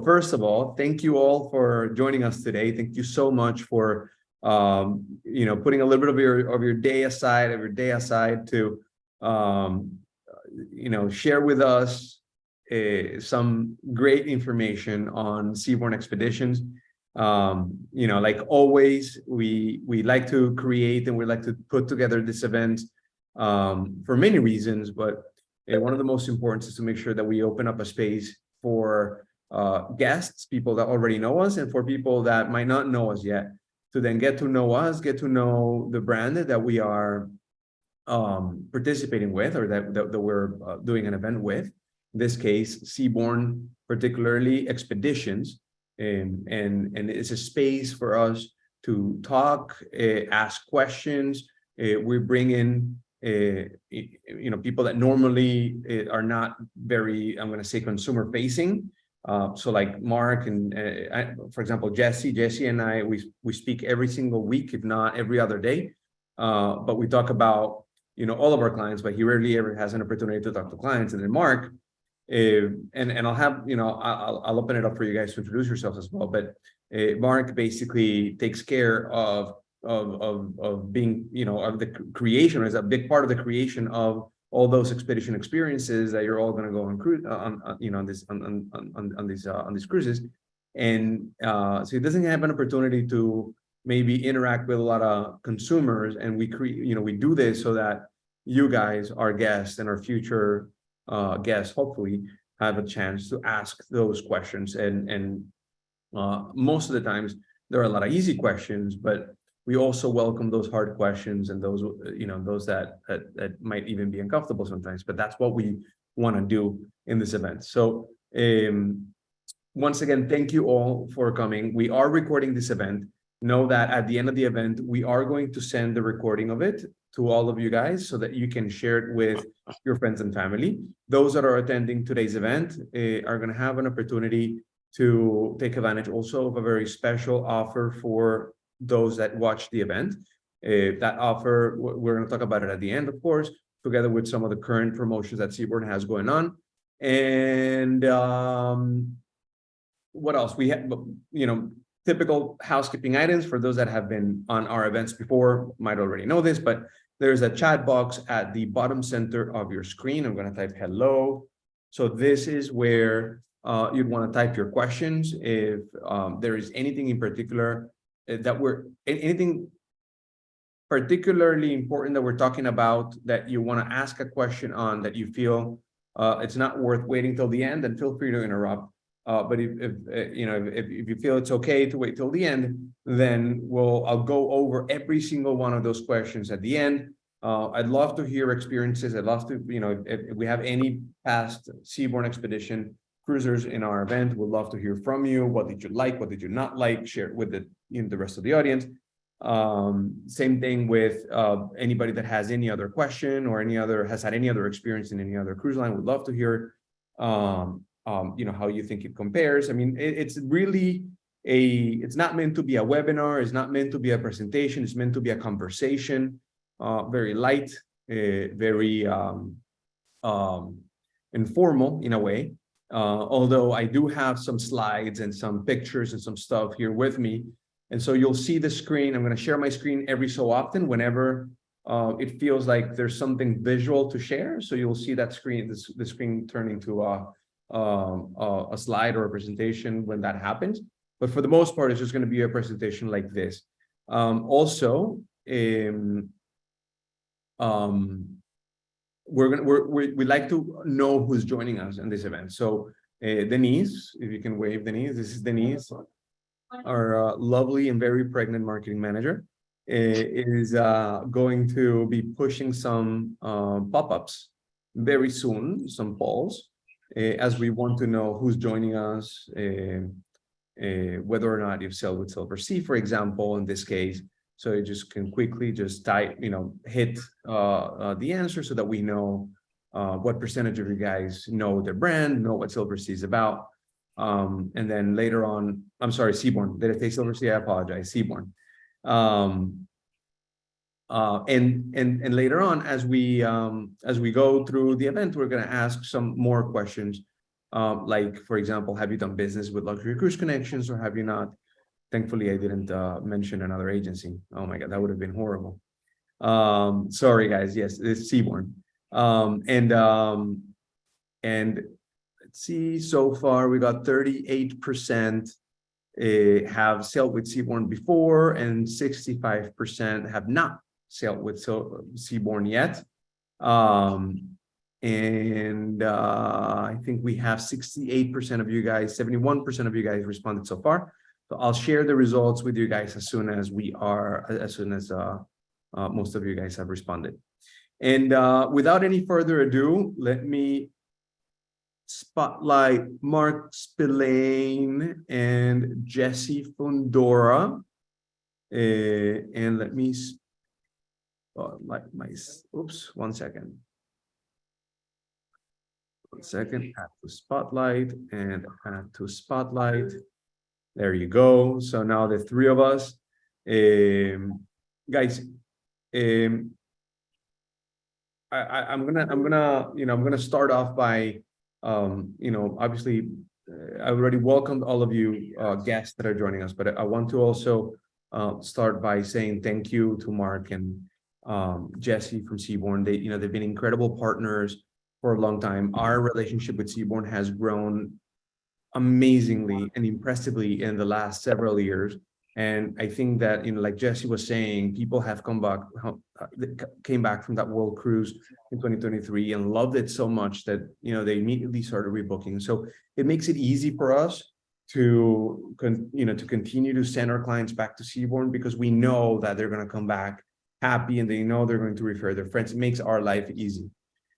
first of all, thank you all for joining us today. Thank you so much for putting a little bit of your day aside to share with us some great information on Seabourn Expeditions. Like always, we like to create and we like to put together this event for many reasons, but one of the most important is to make sure that we open up a space for guests, people that already know us, and for people that might not know us yet, to then get to know us, get to know the brand that we are participating with, or that we're doing an event with. In this case, Seabourn, particularly Expeditions, and it's a space for us to talk, ask questions. We bring in people that normally are not very, I'm going to say, consumer facing. So like Mark and for example, Jesse and I, we speak every single week, if not every other day. But we talk about, all of our clients, but he rarely ever has an opportunity to talk to clients. And then Mark, and I'll have, I'll open it up for you guys to introduce yourselves as well. But Mark basically takes care of being, of the creation, is a big part of the creation of all those expedition experiences that you're all going to go on cruise on these cruises. And so he doesn't have an opportunity to maybe interact with a lot of consumers, and we create, we do this so that you guys, our guests and our future guests, hopefully have a chance to ask those questions. And most of the times there are a lot of easy questions, but we also welcome those hard questions and those, those that might even be uncomfortable sometimes. But that's what we want to do in this event. So once again, thank you all for coming. We are recording this event. Know that at the end of the event, we are going to send the recording of it to all of you guys so that you can share it with your friends and family. Those that are attending today's event are going to have an opportunity to take advantage also of a very special offer for those that watch the event. That offer, we're going to talk about it at the end, of course, together with some of the current promotions that Seabourn has going on. And what else? We have, typical housekeeping items for those that have been on our events before might already know this, but there's a chat box at the bottom center of your screen. I'm going to type hello. So this is where you'd want to type your questions. If there is anything in particular anything particularly important that we're talking about that you want to ask a question on, that you feel it's not worth waiting till the end, then feel free to interrupt. But if you feel it's okay to wait till the end, then I'll go over every single one of those questions at the end. I'd love to hear experiences. I'd love to, if we have any past Seabourn Expedition cruisers in our event, we'd love to hear from you. What did you like? What did you not like? Share it with the rest of the audience. Same thing with anybody that has any other question or has had any other experience in any other cruise line. Would love to hear how you think it compares. I mean, it's really it's not meant to be a webinar. It's not meant to be a presentation. It's meant to be a conversation, very light, very informal in a way. Although I do have some slides and some pictures and some stuff here with me. And so you'll see the screen. I'm going to share my screen every so often whenever it feels like there's something visual to share. So you'll see that screen, the screen turn into a slide or a presentation when that happens. But for the most part, it's just going to be a presentation like this. We like to know who's joining us in this event. So Denise, if you can wave, Denise. This is Denise, our lovely and very pregnant marketing manager, is going to be pushing some pop-ups very soon, some polls, as we want to know who's joining us, whether or not you've sailed with Silversea, for example, in this case. So you just can quickly just type, hit the answer so that we know what percentage of you guys know the brand, know what Silversea is about. And then later on, I'm sorry, Seabourn. Did I say Silversea? I apologize, Seabourn. And later on, as we go through the event, we're going to ask some more questions Like, for example, have you done business with Luxury Cruise Connections or have you not? Thankfully, I didn't mention another agency. Oh my God, that would have been horrible. Sorry guys, yes, it's Seabourn. And let's see, so far we got 38% have sailed with Seabourn before, and 65% have not sailed with Seabourn yet. I think we have 68% of you guys, 71% of you guys responded so far. So I'll share the results with you guys as soon as most of you guys have responded. And without any further ado, let me spotlight Mark Spillane and Jesse Fundora. And let me oops, 1 second. 1 second, add to spotlight and add to spotlight. There you go. So now the three of us, guys, I'm gonna start off by, obviously, I already welcomed all of you guests that are joining us, but I want to also start by saying thank you to Mark and Jesse from Seabourn. They've been incredible partners for a long time. Our relationship with Seabourn has grown amazingly and impressively in the last several years. And I think that, like Jesse was saying, people have came back from that world cruise in 2023 and loved it so much that, they immediately started rebooking. So it makes it easy for us to continue to send our clients back to Seabourn, because we know that they're going to come back happy and they know they're going to refer their friends. It makes our life easy.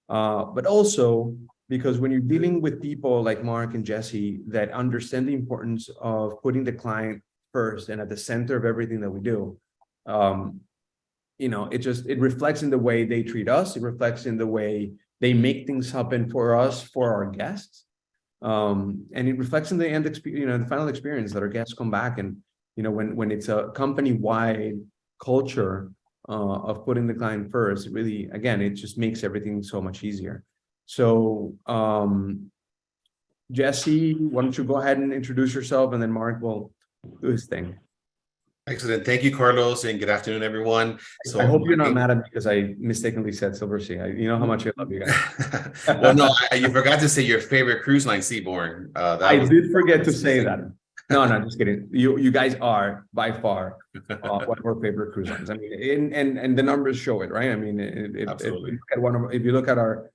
But also because when you're dealing with people like Mark and Jesse that understand the importance of putting the client first and at the center of everything that we do, it reflects in the way they treat us. It reflects in the way they make things happen for us, for our guests. And it reflects in the end the final experience that our guests come back. And, when it's a company-wide culture of putting the client first, it really, again, it just makes everything so much easier. So, Jesse, why don't you go ahead and introduce yourself, and then Mark will do his thing. Excellent. Thank you, Carlos, and good afternoon, everyone. So I hope you're not mad at me because I mistakenly said Silversea. You know how much I love you guys. Well, no, you forgot to say your favorite cruise line, Seabourn. I did forget to say that. No, just kidding. You guys are by far one of our favorite cruise lines. I mean, and the numbers show it, right? I mean, Absolutely. If you look at our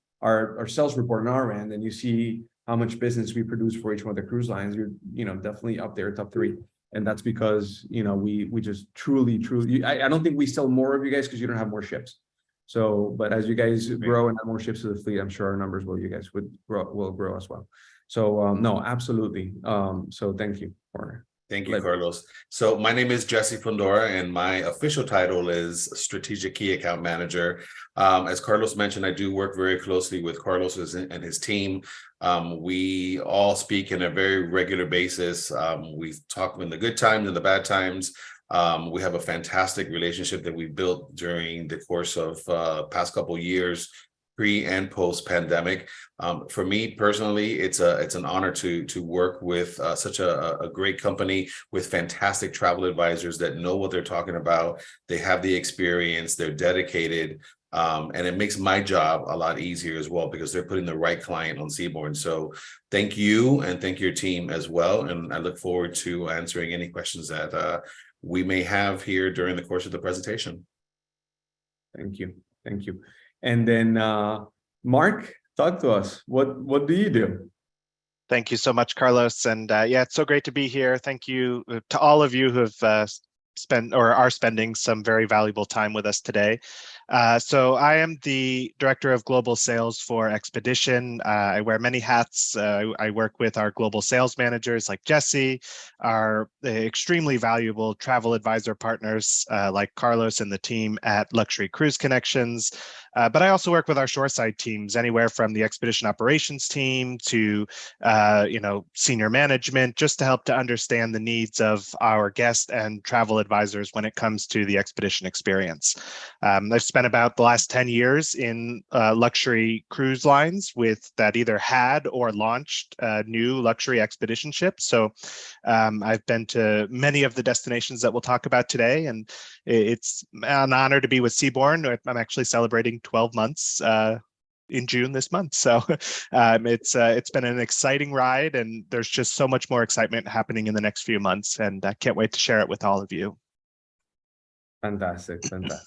sales report on our end, and you see how much business we produce for each one of the cruise lines, you're definitely up there, top 3. And that's because we just truly, I don't think we sell more of you guys because you don't have more ships. So, but as you guys grow and have more ships to the fleet, I'm sure our numbers will grow as well. So no, absolutely. So thank you for. Thank you, Carlos. So my name is Jesse Fundora, and my official title is Strategic Key Account Manager. As Carlos mentioned, I do work very closely with Carlos and his team. We all speak in a very regular basis. We talk in the good times and the bad times. We have a fantastic relationship that we built during the course of past couple years, pre and post pandemic. For me personally, it's an honor to work with such a great company with fantastic travel advisors that know what they're talking about. They have the experience, they're dedicated, and it makes my job a lot easier as well because they're putting the right client on Seabourn. So thank you, and thank your team as well. And I look forward to answering any questions that we may have here during the course of the presentation. Thank you. And then Mark, talk to us. What do you do? Thank you so much, Carlos. And yeah, it's so great to be here. Thank you to all of you who have spent or are spending some very valuable time with us today. So I am the Director of Global Sales for Expedition. I wear many hats. I work with our global sales managers like Jesse, our extremely valuable travel advisor partners like Carlos and the team at Luxury Cruise Connections. But I also work with our shoreside teams, anywhere from the expedition operations team to senior management, just to help to understand the needs of our guests and travel advisors when it comes to the expedition experience. I've spent about the last 10 years in luxury cruise lines that either had or launched new luxury expedition ships. So I've been to many of the destinations that we'll talk about today, and it's an honor to be with Seabourn. I'm actually celebrating 12 months in June this month. So it's been an exciting ride, and there's just so much more excitement happening in the next few months, and I can't wait to share it with all of you. Fantastic.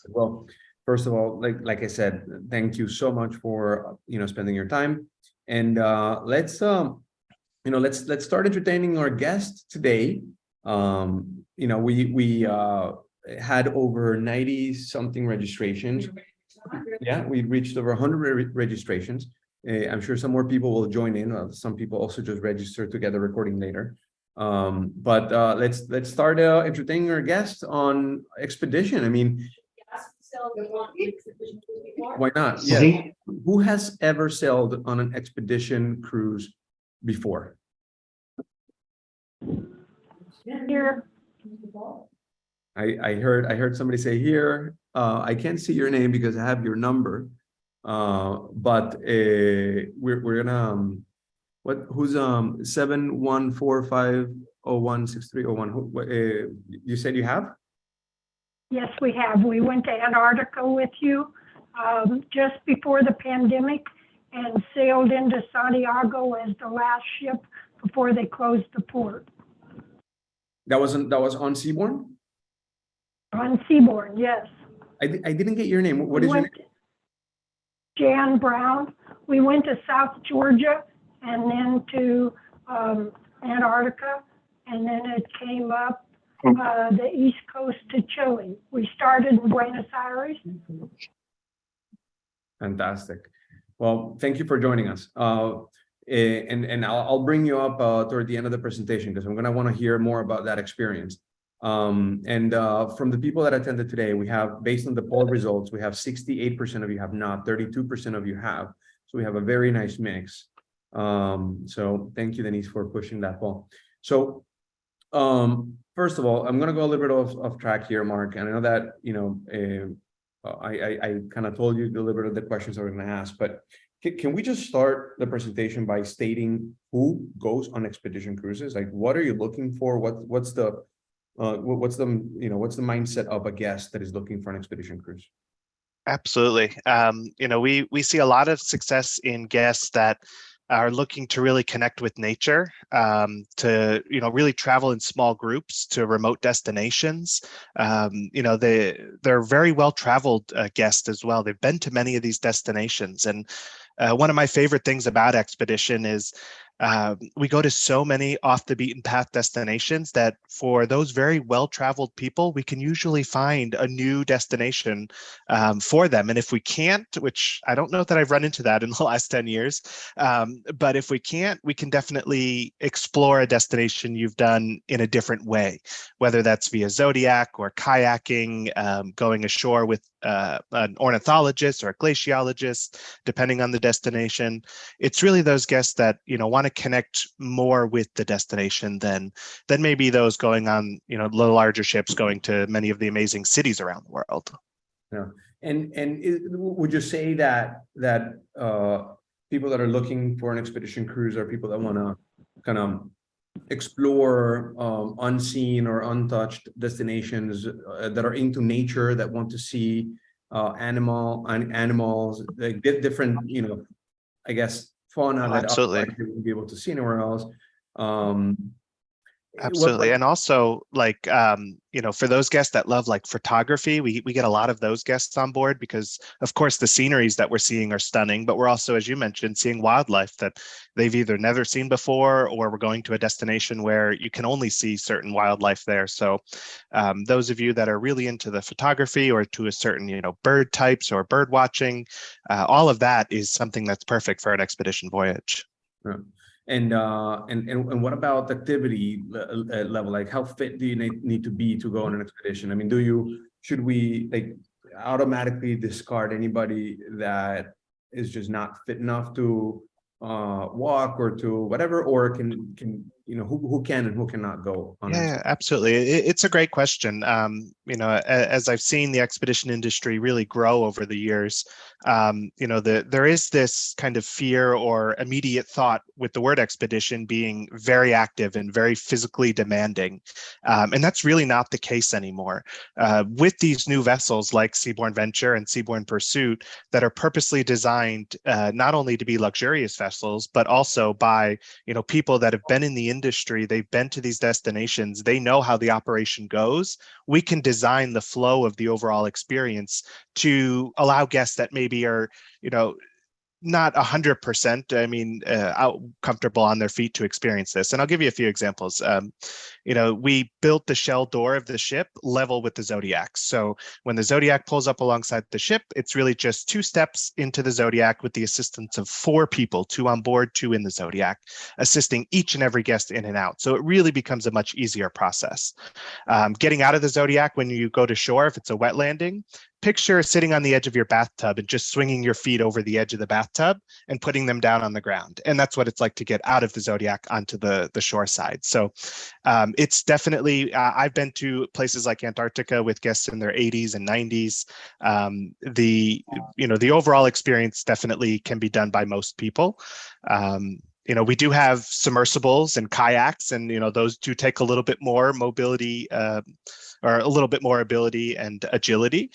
Well, first of all, like I said, thank you so much for spending your time. And let's start entertaining our guest today. We had over 90 something registrations. Yeah, we reached over 100 registrations. I'm sure some more people will join in. Some people also just register to get the recording later. But let's start entertaining our guest on expedition. I mean, why not? Yeah. Who has ever sailed on an expedition cruise before? Here. I heard somebody say here. I can't see your name because I have your number. But we're gonna who's 7145016301. You said you have? Yes, we have. We went to Antarctica with you just before the pandemic and sailed into Santiago as the last ship before they closed the port. That was on Seabourn? On Seabourn, yes. I didn't get your name. What is your name? Jan Brown. We went to South Georgia and then to Antarctica, and then it came up the East Coast to Chile. We started in Buenos Aires. Fantastic. Well, thank you for joining us. And I'll bring you up toward the end of the presentation because I'm going to want to hear more about that experience. From the people that attended today, we have, based on the poll results, we have 68% of you have not, 32% of you have. So we have a very nice mix. So thank you, Denise, for pushing that poll. So first of all, I'm going to go a little bit off track here, Mark. And I know that, I kind of told you a little bit of the questions I was going to ask, but can we just start the presentation by stating who goes on expedition cruises? Like, what are you looking for? What's the mindset of a guest that is looking for an expedition cruise? Absolutely. We see a lot of success in guests that are looking to really connect with nature, to really travel in small groups to remote destinations. They're very well traveled guests as well. They've been to many of these destinations, and one of my favorite things about expedition is we go to so many off the beaten path destinations that for those very well-traveled people, we can usually find a new destination for them. And if we can't, which I don't know that I've run into that in the last 10 years, but if we can't, we can definitely explore a destination you've done in a different way, whether that's via Zodiac or kayaking, going ashore with an ornithologist or a glaciologist, depending on the destination. It's really those guests that want to connect more with the destination than maybe those going on the larger ships going to many of the amazing cities around the world. Yeah, and would you say that people that are looking for an expedition cruise are people that want to kind of explore unseen or untouched destinations that are into nature, that want to see animals, like different, I guess, fauna that Absolutely. you wouldn't be able to see anywhere else. Absolutely. And also, like, for those guests that love like photography, we get a lot of those guests on board because, of course, the sceneries that we're seeing are stunning, but we're also, as you mentioned, seeing wildlife that they've either never seen before, or we're going to a destination where you can only see certain wildlife there. So those of you that are really into the photography or to a certain, bird types or bird watching, all of that is something that's perfect for an expedition voyage. Yeah. And what about the activity level? Like, how fit do you need to be to go on an expedition? I mean, should we like automatically discard anybody that is just not fit enough to walk or to whatever, or can who can and who cannot go on. Yeah, absolutely. It's a great question. As I've seen the expedition industry really grow over the years, there is this kind of fear or immediate thought with the word expedition being very active and very physically demanding. And that's really not the case anymore. With these new vessels like Seabourn Venture and Seabourn Pursuit that are purposely designed not only to be luxurious vessels, but also by, people that have been in the industry, they've been to these destinations, they know how the operation goes. We can design the flow of the overall experience to allow guests that maybe are, not 100%, out comfortable on their feet to experience this. And I'll give you a few examples. We built the shell door of the ship level with the Zodiac. So when the Zodiac pulls up alongside the ship, it's really just 2 steps into the Zodiac with the assistance of 4 people, 2 on board, 2 in the Zodiac, assisting each and every guest in and out. So it really becomes a much easier process. Getting out of the Zodiac when you go to shore, if it's a wet landing, picture sitting on the edge of your bathtub and just swinging your feet over the edge of the bathtub and putting them down on the ground. And that's what it's like to get out of the Zodiac onto the shore side. So it's definitely, I've been to places like Antarctica with guests in their 80s and 90s. The overall experience definitely can be done by most people. We do have submersibles and kayaks, and those do take a little bit more mobility or a little bit more ability and agility,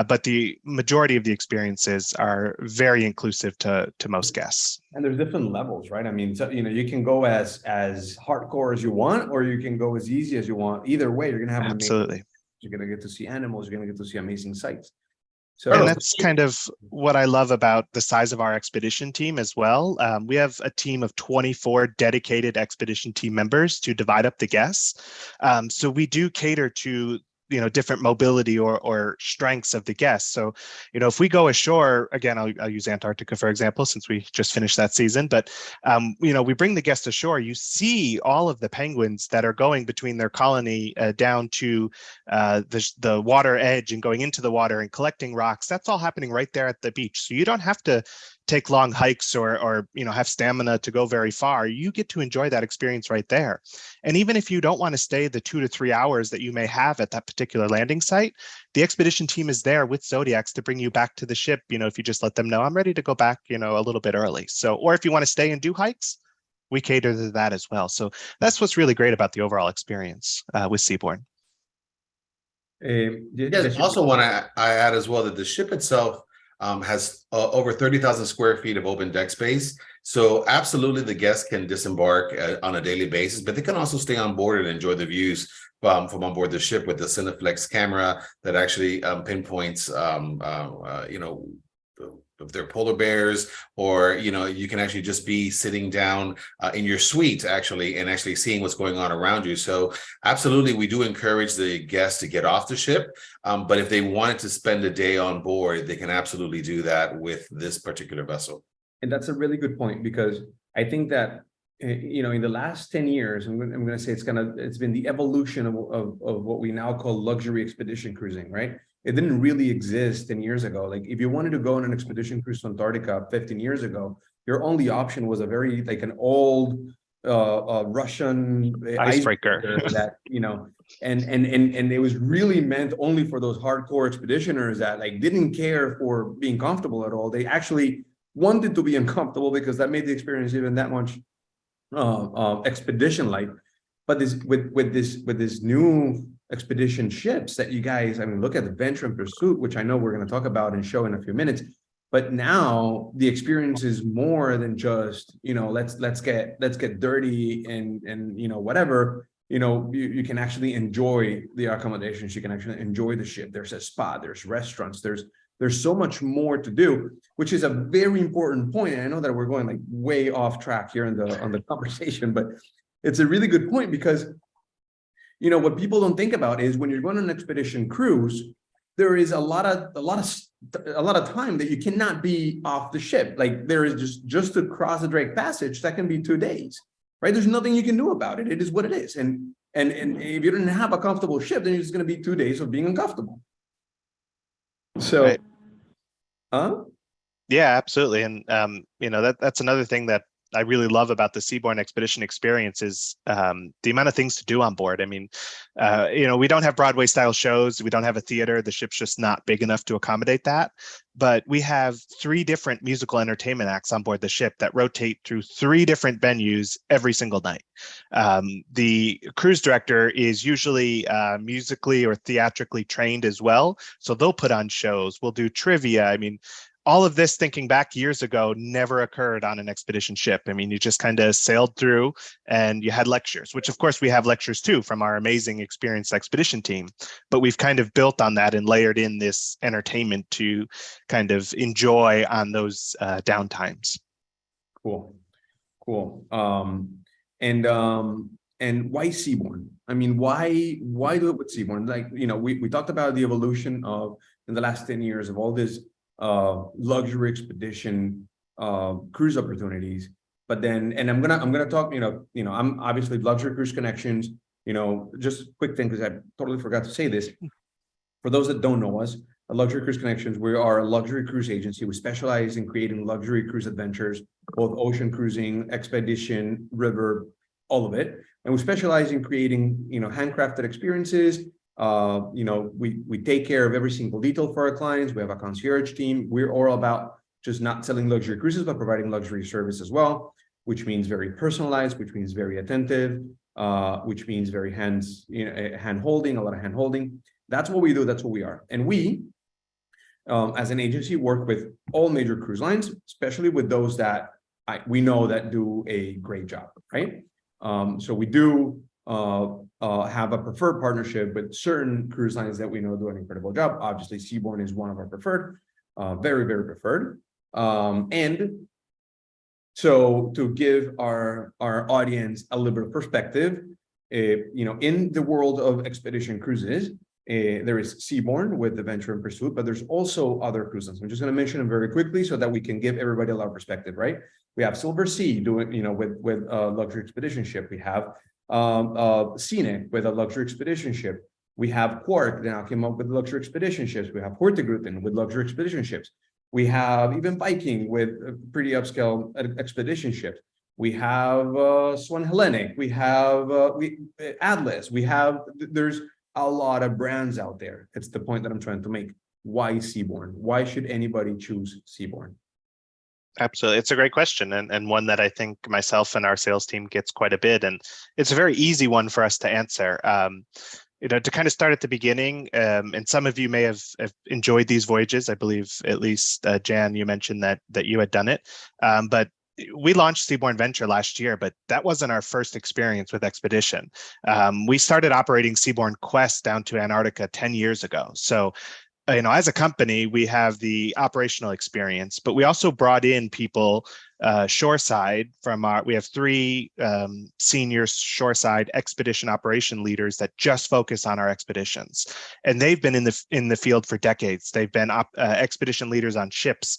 but the majority of the experiences are very inclusive to most guests. And there's different levels, right? I mean, so, you can go as hardcore as you want, or you can go as easy as you want. Either way, you're gonna have an Absolutely. You're gonna get to see animals. You're gonna get to see amazing sights. So, And that's kind of what I love about the size of our expedition team as well. We have a team of 24 dedicated expedition team members to divide up the guests. So we do cater to different mobility or strengths of the guests. So, if we go ashore, again, I'll use Antarctica, for example, since we just finished that season, but, we bring the guests ashore, you see all of the penguins that are going between their colony down to the water edge and going into the water and collecting rocks. That's all happening right there at the beach. So you don't have to take long hikes or have stamina to go very far. You get to enjoy that experience right there. And even if you don't want to stay the 2 to 3 hours that you may have at that particular landing site, the expedition team is there with Zodiacs to bring you back to the ship. If you just let them know, I'm ready to go back, a little bit early. So, or if you want to stay and do hikes, we cater to that as well. So that's what's really great about the overall experience with Seabourn. Yes, also want to add as well that the ship itself has over 30,000 square feet of open deck space. So absolutely the guests can disembark on a daily basis, but they can also stay on board and enjoy the views from on board the ship with the Cineflex camera that actually pinpoints, if they're polar bears, or you can actually just be sitting down in your suite actually and actually seeing what's going on around you. So absolutely, we do encourage the guests to get off the ship, but if they wanted to spend a day on board, they can absolutely do that with this particular vessel. And that's a really good point, because I think that in the last 10 years, I'm going to say it's been the evolution of what we now call luxury expedition cruising, right? It didn't really exist 10 years ago. Like if you wanted to go on an expedition cruise to Antarctica 15 years ago, your only option was an old Russian icebreaker that, and it was really meant only for those hardcore expeditioners that didn't care for being comfortable at all. They actually wanted to be uncomfortable because that made the experience even that much expedition-like. But with this new expedition ships that you guys, look at the Venture and Pursuit, which I know we're going to talk about and show in a few minutes. But now the experience is more than just let's get dirty and whatever. You can actually enjoy the accommodations. You can actually enjoy the ship. There's a spa. There's restaurants. There's so much more to do, which is a very important point. And I know that we're going way off track here on the conversation, but it's a really good point, because what people don't think about is when you're going on an expedition cruise, there is a lot of time that you cannot be off the ship. There is just to cross the Drake Passage, that can be 2 days, right? There's nothing you can do about it. It is what it is. And if you don't have a comfortable ship, then it's going to be 2 days of being uncomfortable. So, right. Yeah, absolutely. And that's another thing that I really love about the Seabourn Expedition experience is the amount of things to do on board. I mean, we don't have Broadway style shows. We don't have a theater. The ship's just not big enough to accommodate that. But we have 3 different musical entertainment acts on board the ship that rotate through 3 different venues every single night. The cruise director is usually musically or theatrically trained as well. So they'll put on shows. We'll do trivia. I mean, all of this, thinking back years ago, never occurred on an expedition ship. I mean, you just kind of sailed through and you had lectures, which of course we have lectures too from our amazing experienced expedition team, but we've kind of built on that and layered in this entertainment to kind of enjoy on those downtimes. Cool. And why Seabourn? I mean, why do it with Seabourn? Like, we talked about the evolution of in the last 10 years of all this luxury expedition cruise opportunities, but then, and I'm gonna talk, I'm obviously Luxury Cruise Connections, just a quick thing, because I totally forgot to say this. For those that don't know us, at Luxury Cruise Connections, we are a luxury cruise agency. We specialize in creating luxury cruise adventures, both ocean cruising, expedition, river, all of it. And we specialize in creating, handcrafted experiences. We take care of every single detail for our clients. We have a concierge team. We're all about just not selling luxury cruises, but providing luxury service as well, which means very personalized, which means very attentive, which means very hand-holding, a lot of hand-holding. That's what we do. That's what we are. And we, as an agency, work with all major cruise lines, especially with those that we know that do a great job, right? So we do have a preferred partnership with certain cruise lines that we know do an incredible job. Obviously, Seabourn is one of our preferred, very, very preferred. And so to give our audience a little bit of perspective, in the world of expedition cruises, there is Seabourn with the Venture and Pursuit, but there's also other cruise lines. I'm just going to mention them very quickly so that we can give everybody a lot of perspective, right? We have Silver Sea doing, with a luxury expedition ship. We have Scenic with a luxury expedition ship. We have Quark that now came up with luxury expedition ships. We have Hurtigruten with luxury expedition ships. We have even Viking with pretty upscale expedition ships. We have Swan Hellenic. We have Atlas. There's a lot of brands out there. It's the point that I'm trying to make. Why Seabourn? Why should anybody choose Seabourn? Absolutely. It's a great question, and one that I think myself and our sales team gets quite a bit. And it's a very easy one for us to answer. To kind of start at the beginning, and some of you may have enjoyed these voyages. I believe at least, Jan, you mentioned that you had done it. But we launched Seabourn Venture last year, but that wasn't our first experience with expedition. We started operating Seabourn Quest down to Antarctica 10 years ago. So as a company, we have the operational experience, but we also brought in people shoreside we have 3 senior shoreside expedition operation leaders that just focus on our expeditions. And they've been in the field for decades. They've been expedition leaders on ships.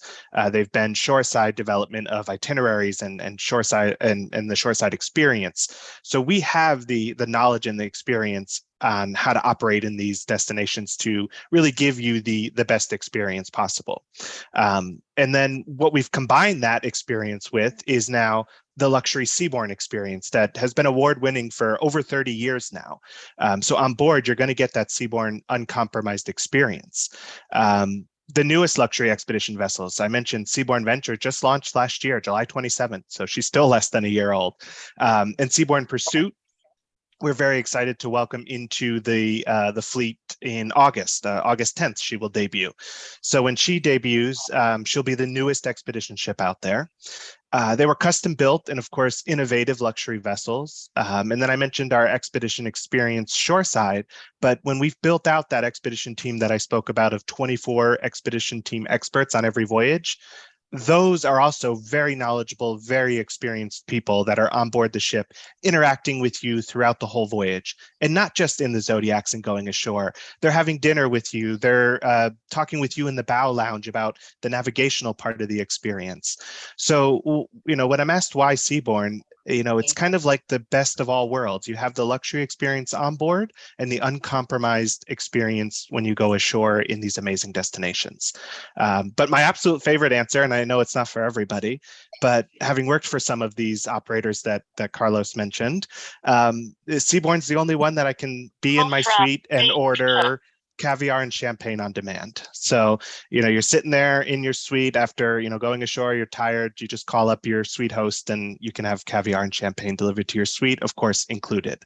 They've been shoreside development of itineraries and shoreside and the shoreside experience. So we have the knowledge and the experience on how to operate in these destinations to really give you the best experience possible. And then what we've combined that experience with is now the luxury Seabourn experience that has been award-winning for over 30 years now. So on board, you're going to get that Seabourn uncompromised experience. The newest luxury expedition vessels, I mentioned Seabourn Venture just launched last year, July 27th. So she's still less than a year old. And Seabourn Pursuit, we're very excited to welcome into the fleet in August 10th. She will debut. So when she debuts, she'll be the newest expedition ship out there. They were custom built and, of course, innovative luxury vessels. And then I mentioned our expedition experience shoreside. But when we've built out that expedition team that I spoke about of 24 expedition team experts on every voyage, those are also very knowledgeable, very experienced people that are on board the ship, interacting with you throughout the whole voyage, and not just in the Zodiacs and going ashore. They're having dinner with you. They're talking with you in the bow lounge about the navigational part of the experience. So, when I'm asked why Seabourn, it's kind of like the best of all worlds. You have the luxury experience on board and the uncompromised experience when you go ashore in these amazing destinations. But my absolute favorite answer, and I know it's not for everybody, but having worked for some of these operators that Carlos mentioned, Seabourn's the only one that I can be in my suite and order caviar and champagne on demand. So, you're sitting there in your suite after, going ashore, you're tired, you just call up your suite host and you can have caviar and champagne delivered to your suite, of course, included.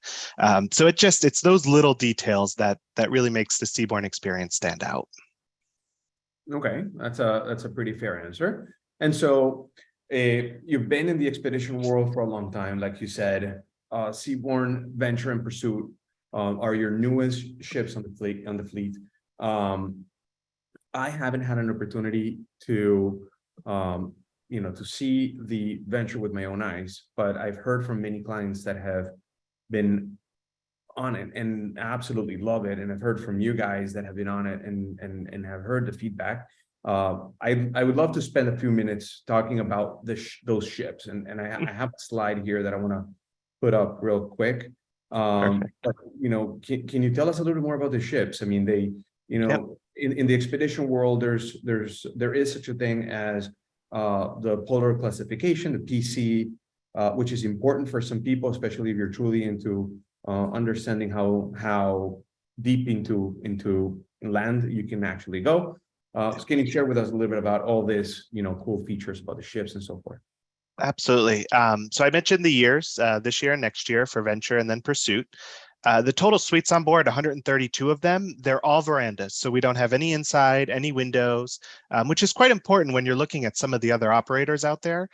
So it's those little details that really makes the Seabourn experience stand out. Okay, that's a pretty fair answer. And so you've been in the expedition world for a long time, like you said. Seabourn, Venture, and Pursuit are your newest ships on the fleet. I haven't had an opportunity to to see the Venture with my own eyes, but I've heard from many clients that have been on it and absolutely love it, and I've heard from you guys that have been on it and have heard the feedback. I would love to spend a few minutes talking about those ships, and I have a slide here that I want to put up real quick. But can you tell us a little bit more about the ships? I mean, they, Yep. in the expedition world, there is such a thing as the polar classification, the PC, which is important for some people, especially if you're truly into understanding how deep into land you can actually go. So can you share with us a little bit about all this, cool features about the ships and so forth? Absolutely. So I mentioned the years, this year and next year for Venture and then Pursuit. The total suites on board, 132 of them, they're all verandas. So we don't have any inside, any windows, which is quite important when you're looking at some of the other operators out there.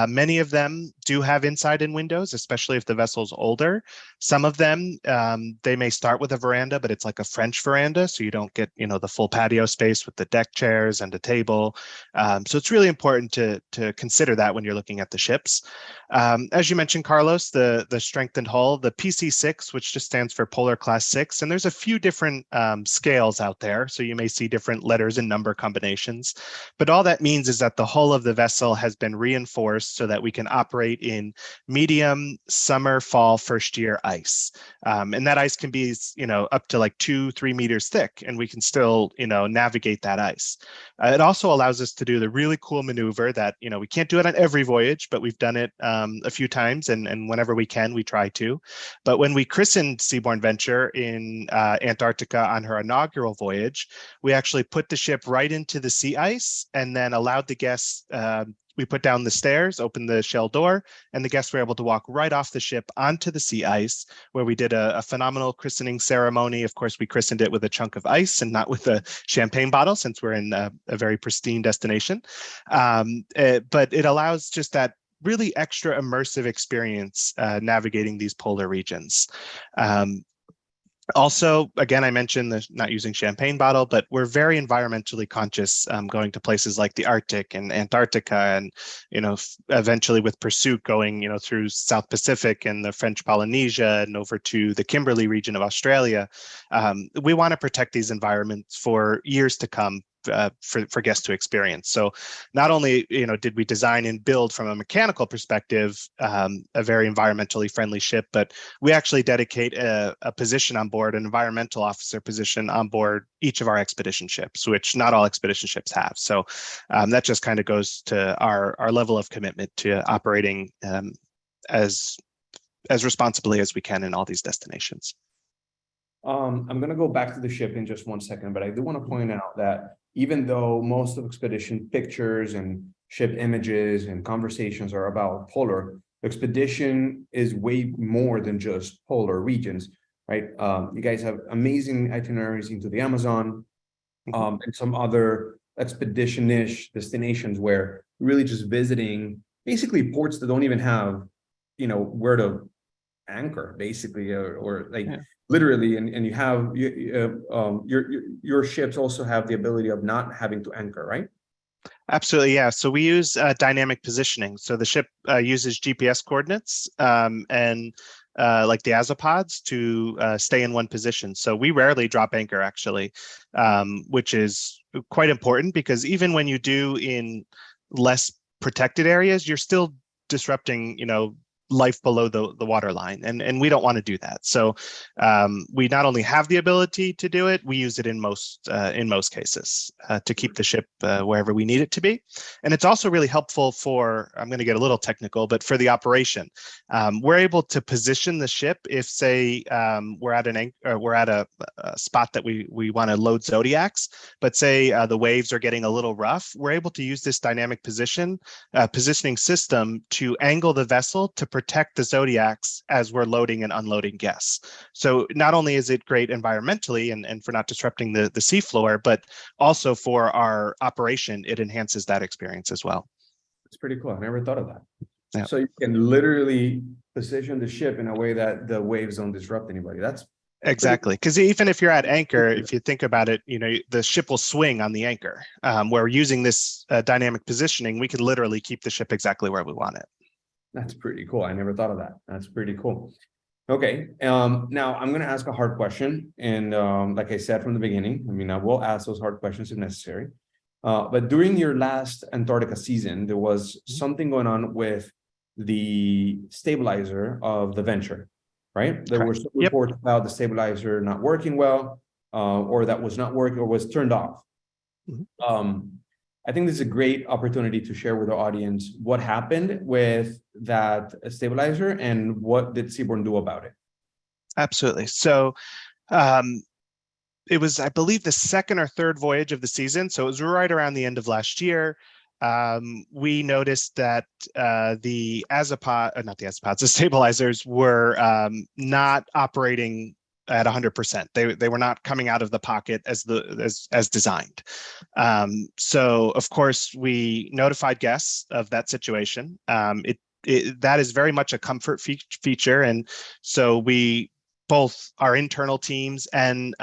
Many of them do have inside and windows, especially if the vessel's older. Some of them, they may start with a veranda, but it's like a French veranda. So you don't get, the full patio space with the deck chairs and a table. So it's really important to consider that when you're looking at the ships. As you mentioned, Carlos, the strengthened hull, the PC6, which just stands for Polar Class 6, and there's a few different scales out there. So you may see different letters and number combinations, but all that means is that the hull of the vessel has been reinforced so that we can operate in medium summer, fall, first year ice. And that ice can be, up to like 2-3 meters thick, and we can still, navigate that ice. It also allows us to do the really cool maneuver that, we can't do it on every voyage, but we've done it a few times, and whenever we can, we try to. But when we christened Seabourn Venture in Antarctica on her inaugural voyage, we actually put the ship right into the sea ice and then allowed the guests, we put down the stairs, opened the shell door, and the guests were able to walk right off the ship onto the sea ice, where we did a phenomenal christening ceremony. Of course, we christened it with a chunk of ice and not with a champagne bottle, since we're in a very pristine destination. But it allows just that really extra immersive experience navigating these polar regions. Also, again, I mentioned the not using champagne bottle, but we're very environmentally conscious going to places like the Arctic and Antarctica, and eventually with Pursuit going through South Pacific and the French Polynesia and over to the Kimberley region of Australia. We want to protect these environments for years to come. For guests to experience. So not only did we design and build from a mechanical perspective a very environmentally friendly ship, but we actually dedicate a position on board, an environmental officer position on board each of our expedition ships, which not all expedition ships have. So that just kind of goes to our level of commitment to operating as responsibly as we can in all these destinations. I'm going to go back to the ship in just one second, but I do want to point out that even though most of expedition pictures and ship images and conversations are about polar, expedition is way more than just polar regions, right? You guys have amazing itineraries into the Amazon, and some other expedition-ish destinations where really just visiting basically ports that don't even have, where to anchor, basically, or like. Yeah. Literally, and you have your ships also have the ability of not having to anchor, right? Absolutely, yeah. So we use dynamic positioning. So the ship uses GPS coordinates and like the azopods to stay in one position. So we rarely drop anchor, actually, which is quite important, because even when you do in less protected areas, you're still disrupting, life below the water line, and we don't want to do that. So we not only have the ability to do it, we use it in most cases to keep the ship wherever we need it to be. And it's also really helpful for, I'm going to get a little technical, but for the operation. We're able to position the ship if, say, we're at a spot that we want to load Zodiacs, but say the waves are getting a little rough. We're able to use this dynamic positioning system to angle the vessel to protect the Zodiacs as we're loading and unloading guests. So not only is it great environmentally and for not disrupting the seafloor, but also for our operation, it enhances that experience as well. It's pretty cool. I never thought of that. Yeah. So you can literally position the ship in a way that the waves don't disrupt anybody. That's Exactly, because even if you're at anchor, if you think about it, the ship will swing on the anchor. Where using this dynamic positioning, we can literally keep the ship exactly where we want it. That's pretty cool. I never thought of that. That's pretty cool. Okay. Now I'm going to ask a hard question. And like I said from the beginning, I mean, I will ask those hard questions if necessary. But during your last Antarctica season, there was something going on with the stabilizer of the Venture, right? There were some reports about the stabilizer not working well, or that was not working or was turned off. I think this is a great opportunity to share with the audience what happened with that stabilizer and what did Seabourn do about it. Absolutely. So it was, I believe, the second or third voyage of the season. So it was right around the end of last year. We noticed that the stabilizers were not operating at 100%. They were not coming out of the pocket as designed. So of course we notified guests of that situation. That is very much a comfort feature, and so we, both our internal teams and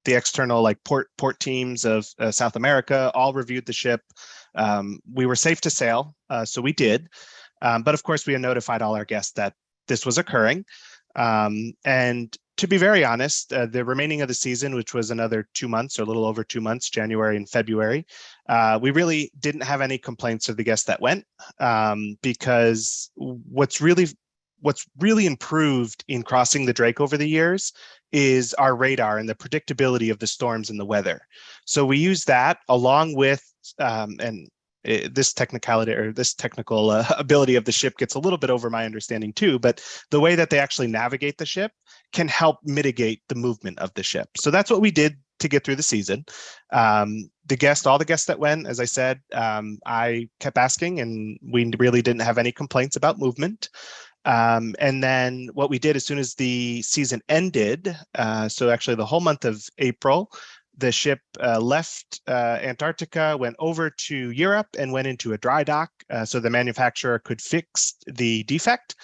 the external port teams of South America, all reviewed the ship. We were safe to sail, so we did. But of course, we had notified all our guests that this was occurring. And to be very honest, the remaining of the season, which was another 2 months or a little over 2 months, January and February, we really didn't have any complaints of the guests that went, because what's really improved in crossing the Drake over the years is our radar and the predictability of the storms and the weather. So we use that along with, this technicality or this technical ability of the ship gets a little bit over my understanding too, but the way that they actually navigate the ship can help mitigate the movement of the ship. So that's what we did to get through the season. All the guests that went, as I said, I kept asking, and we really didn't have any complaints about movement. And then what we did as soon as the season ended, so actually the whole month of April, the ship left Antarctica, went over to Europe, and went into a dry dock so the manufacturer could fix the defect,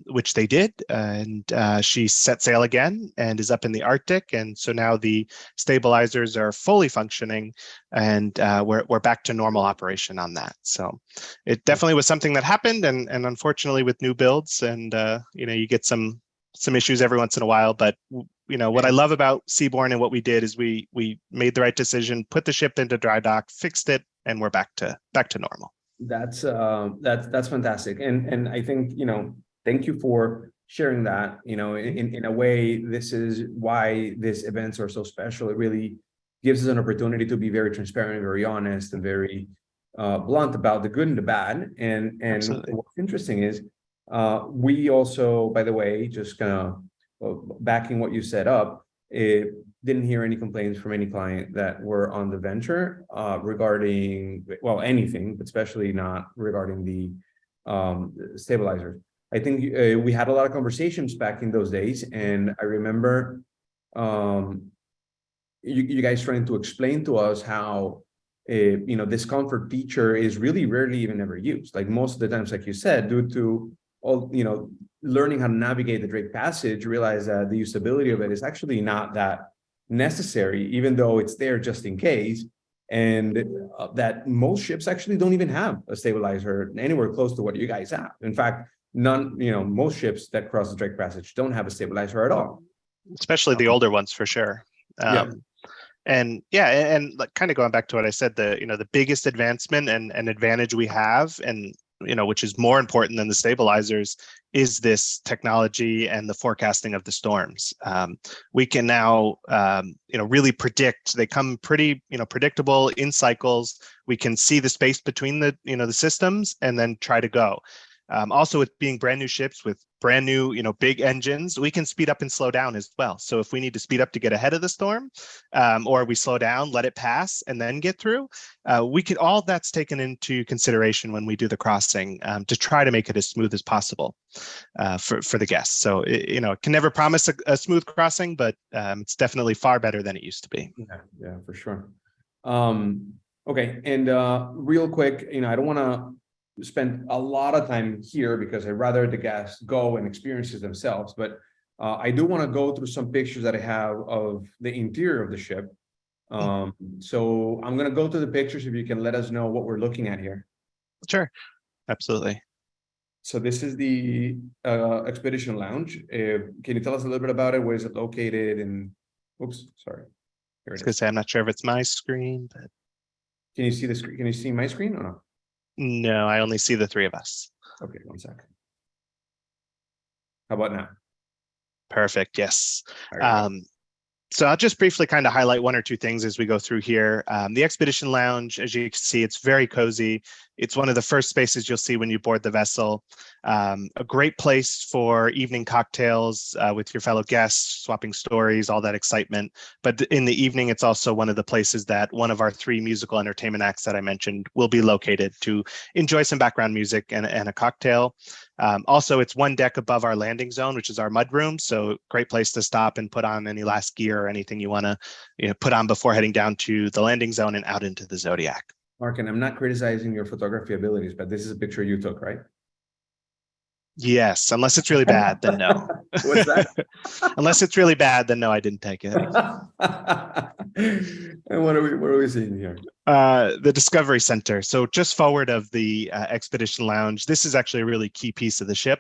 which they did. And she set sail again and is up in the Arctic. And so now the stabilizers are fully functioning, and we're back to normal operation on that. So it definitely was something that happened. And unfortunately with new builds, and you get some issues every once in a while, but what I love about Seabourn and what we did is we made the right decision, put the ship into dry dock, fixed it, and we're back to normal. That's fantastic. And I think, thank you for sharing that. In a way, this is why these events are so special. It really gives us an opportunity to be very transparent, very honest, and very blunt about the good and the bad. And Absolutely. What's interesting is we also, by the way, just kind of backing what you set up, didn't hear any complaints from any client that were on the Venture regarding, well, anything, but especially not regarding the stabilizers. I think we had a lot of conversations back in those days, and I remember you guys trying to explain to us how this comfort feature is really rarely even ever used. Like most of the times, like you said, due to all learning how to navigate the Drake Passage, realize that the usability of it is actually not that necessary, even though it's there just in case. And that most ships actually don't even have a stabilizer anywhere close to what you guys have. In fact, most ships that cross the Drake Passage don't have a stabilizer at all. Especially the older ones, for sure. And like kind of going back to what I said, the biggest advancement and advantage we have, and which is more important than the stabilizers, is this technology and the forecasting of the storms. We can now, really predict. They come pretty, predictable in cycles. We can see the space between the, the systems and then try to go. Also, with being brand new ships with brand new, big engines, we can speed up and slow down as well. So if we need to speed up to get ahead of the storm, or we slow down, let it pass, and then get through, all that's taken into consideration when we do the crossing, to try to make it as smooth as possible for the guests. So it can never promise a smooth crossing, but it's definitely far better than it used to be. Yeah, for sure. Okay, and real quick, I don't want to spend a lot of time here because I'd rather the guests go and experience it themselves, but I do want to go through some pictures that I have of the interior of the ship. So I'm going to go through the pictures if you can let us know what we're looking at here. Sure, absolutely. So this is the Expedition Lounge. Can you tell us a little bit about it? Where is it located? And oops, sorry. Here I was it going to is. say, I'm not sure if it's my screen, but Can you see the screen? Can you see my screen or not? no, I only see the three of us. Okay, one second. How about now? Perfect. Yes. There you go. So I'll just briefly kind of highlight one or two things as we go through here. The Expedition Lounge, as you can see, it's very cozy. It's one of the first spaces you'll see when you board the vessel. A great place for evening cocktails with your fellow guests, swapping stories, all that excitement. But in the evening, it's also one of the places that one of our 3 musical entertainment acts that I mentioned will be located to enjoy some background music and a cocktail. Also, it's one deck above our landing zone, which is our mud room. So great place to stop and put on any last gear or anything you want to put on before heading down to the landing zone and out into the Zodiac. Mark, and I'm not criticizing your photography abilities, but this is a picture you took, right? Yes, unless it's really bad, then no. What's that? Unless it's really bad, then no, I didn't take it. And what are we seeing here? The Discovery Center. So just forward of the Expedition Lounge, this is actually a really key piece of the ship.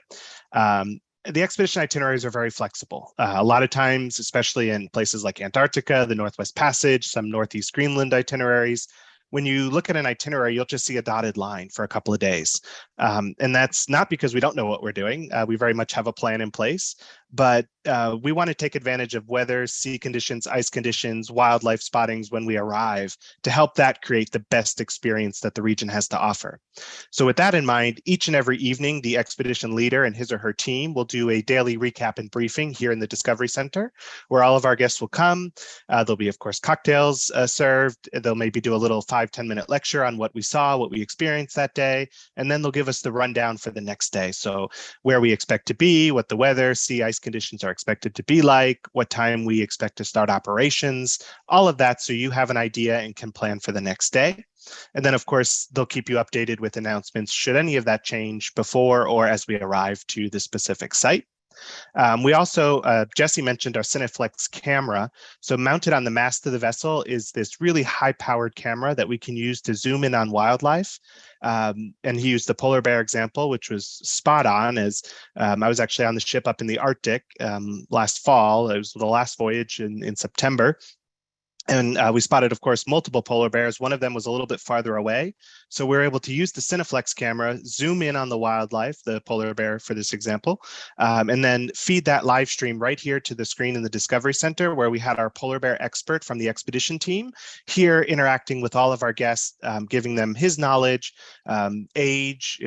The expedition itineraries are very flexible. A lot of times, especially in places like Antarctica, the Northwest Passage, some Northeast Greenland itineraries, when you look at an itinerary, you'll just see a dotted line for a couple of days. And that's not because we don't know what we're doing. We very much have a plan in place, but we want to take advantage of weather, sea conditions, ice conditions, wildlife spottings when we arrive to help that create the best experience that the region has to offer. So with that in mind, each and every evening, the expedition leader and his or her team will do a daily recap and briefing here in the Discovery Center, where all of our guests will come. There'll be, of course, cocktails served. They'll maybe do a little 5-10-minute lecture on what we saw, what we experienced that day, and then they'll give us the rundown for the next day. So where we expect to be, what the weather, sea ice conditions are expected to be like, what time we expect to start operations, all of that, so you have an idea and can plan for the next day. And then, of course, they'll keep you updated with announcements should any of that change before or as we arrive to the specific site. We also, Jesse mentioned our Cineflex camera. So mounted on the mast of the vessel is this really high-powered camera that we can use to zoom in on wildlife. And he used the polar bear example, which was spot on, as I was actually on the ship up in the Arctic last fall. It was the last voyage in September. And we spotted, of course, multiple polar bears. One of them was a little bit farther away. So we were able to use the Cineflex camera, zoom in on the wildlife, the polar bear for this example, and then feed that live stream right here to the screen in the Discovery Center, where we had our polar bear expert from the expedition team here interacting with all of our guests, giving them his knowledge, age,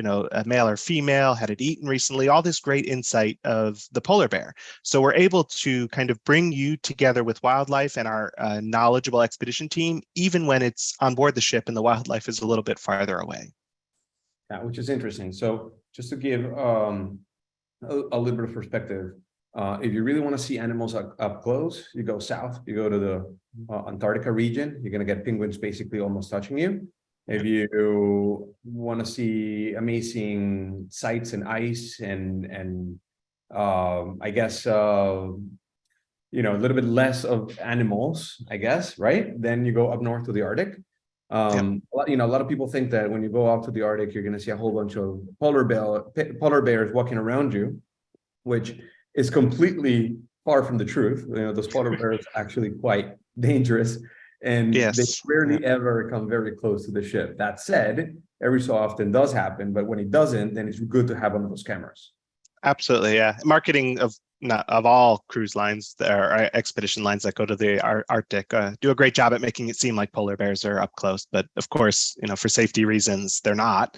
male or female, had it eaten recently, all this great insight of the polar bear. So we're able to kind of bring you together with wildlife and our knowledgeable expedition team, even when it's on board the ship and the wildlife is a little bit farther away. Yeah, which is interesting. So just to give a little bit of perspective, if you really want to see animals up close, you go south, you go to the Antarctica region, you're going to get penguins basically almost touching you. If you want to see amazing sights and ice and I guess a little bit less of animals, I guess, right? Then you go up north to the Arctic. A lot of people think that when you go out to the Arctic, you're going to see a whole bunch of polar bears walking around you, which is completely far from the truth. Those polar bears are actually quite dangerous, and they rarely ever come very close to the ship. That said, every so often does happen, but when it doesn't, then it's good to have one of those cameras. Absolutely, yeah. Marketing of not of all cruise lines or expedition lines that go to the Arctic do a great job at making it seem like polar bears are up close. But of course, for safety reasons, they're not.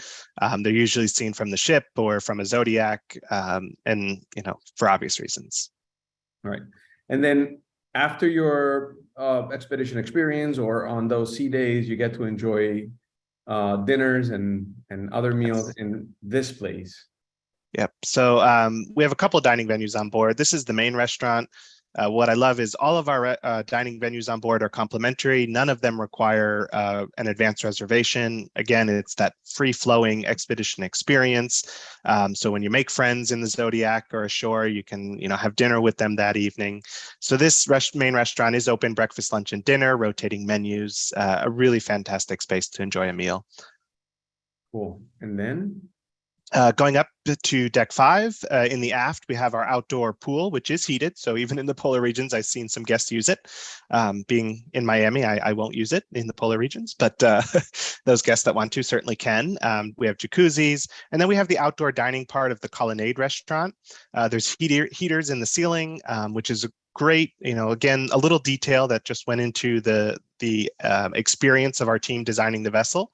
They're usually seen from the ship or from a Zodiac, and for obvious reasons. All right, and then after your expedition experience or on those sea days, you get to enjoy dinners and other meals in this place. Yep. So we have a couple of dining venues on board. This is the main restaurant. What I love is all of our dining venues on board are complimentary. None of them require an advanced reservation. Again, it's that free-flowing expedition experience. So when you make friends in the Zodiac or ashore, you can have dinner with them that evening. So this main restaurant is open breakfast, lunch, and dinner, rotating menus. A really fantastic space to enjoy a meal. Cool. And then? Going up to deck 5, in the aft, we have our outdoor pool, which is heated. So even in the polar regions, I've seen some guests use it. Being in Miami, I won't use it in the polar regions, but those guests that want to certainly can. We have jacuzzis, and then we have the outdoor dining part of the Colonnade restaurant. There's heaters in the ceiling, which is great, again, a little detail that just went into the experience of our team designing the vessel,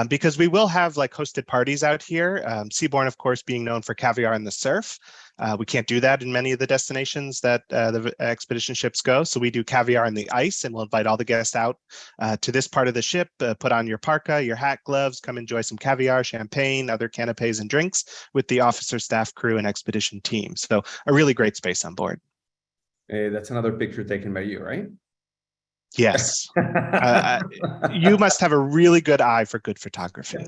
because we will have hosted parties out here. Seabourn, of course, being known for caviar in the surf. We can't do that in many of the destinations that the expedition ships go. So we do caviar in the ice, and we'll invite all the guests out to this part of the ship, put on your parka, your hat, gloves, come enjoy some caviar, champagne, other canapes and drinks with the officer, staff, crew, and expedition team. So a really great space on board. That's another picture taken by you, right? Yes. You must have a really good eye for good photography.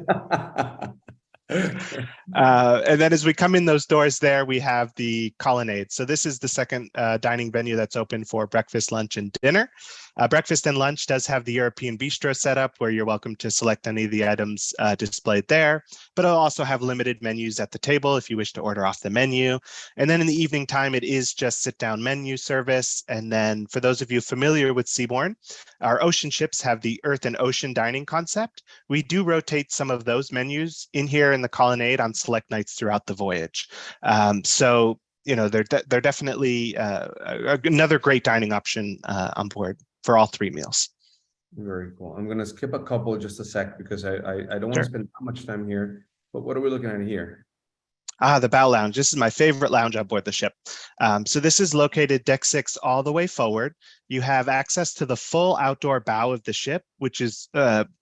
And then as we come in those doors there, we have the Colonnade. So this is the second dining venue that's open for breakfast, lunch, and dinner. Breakfast and lunch does have the European bistro set up where you're welcome to select any of the items displayed there, but it'll also have limited menus at the table if you wish to order off the menu. And then in the evening time, it is just sit-down menu service. And then for those of you familiar with Seabourn, our ocean ships have the Earth and Ocean dining concept. We do rotate some of those menus in here in the Colonnade on select nights throughout the voyage. So they're definitely another great dining option on board for all 3 meals. Very cool. I'm going to skip a couple just a sec because I don't want to spend that much time here. But what are we looking at here? The bow lounge. This is my favorite lounge on board the ship. So this is located deck 6 all the way forward. You have access to the full outdoor bow of the ship, which is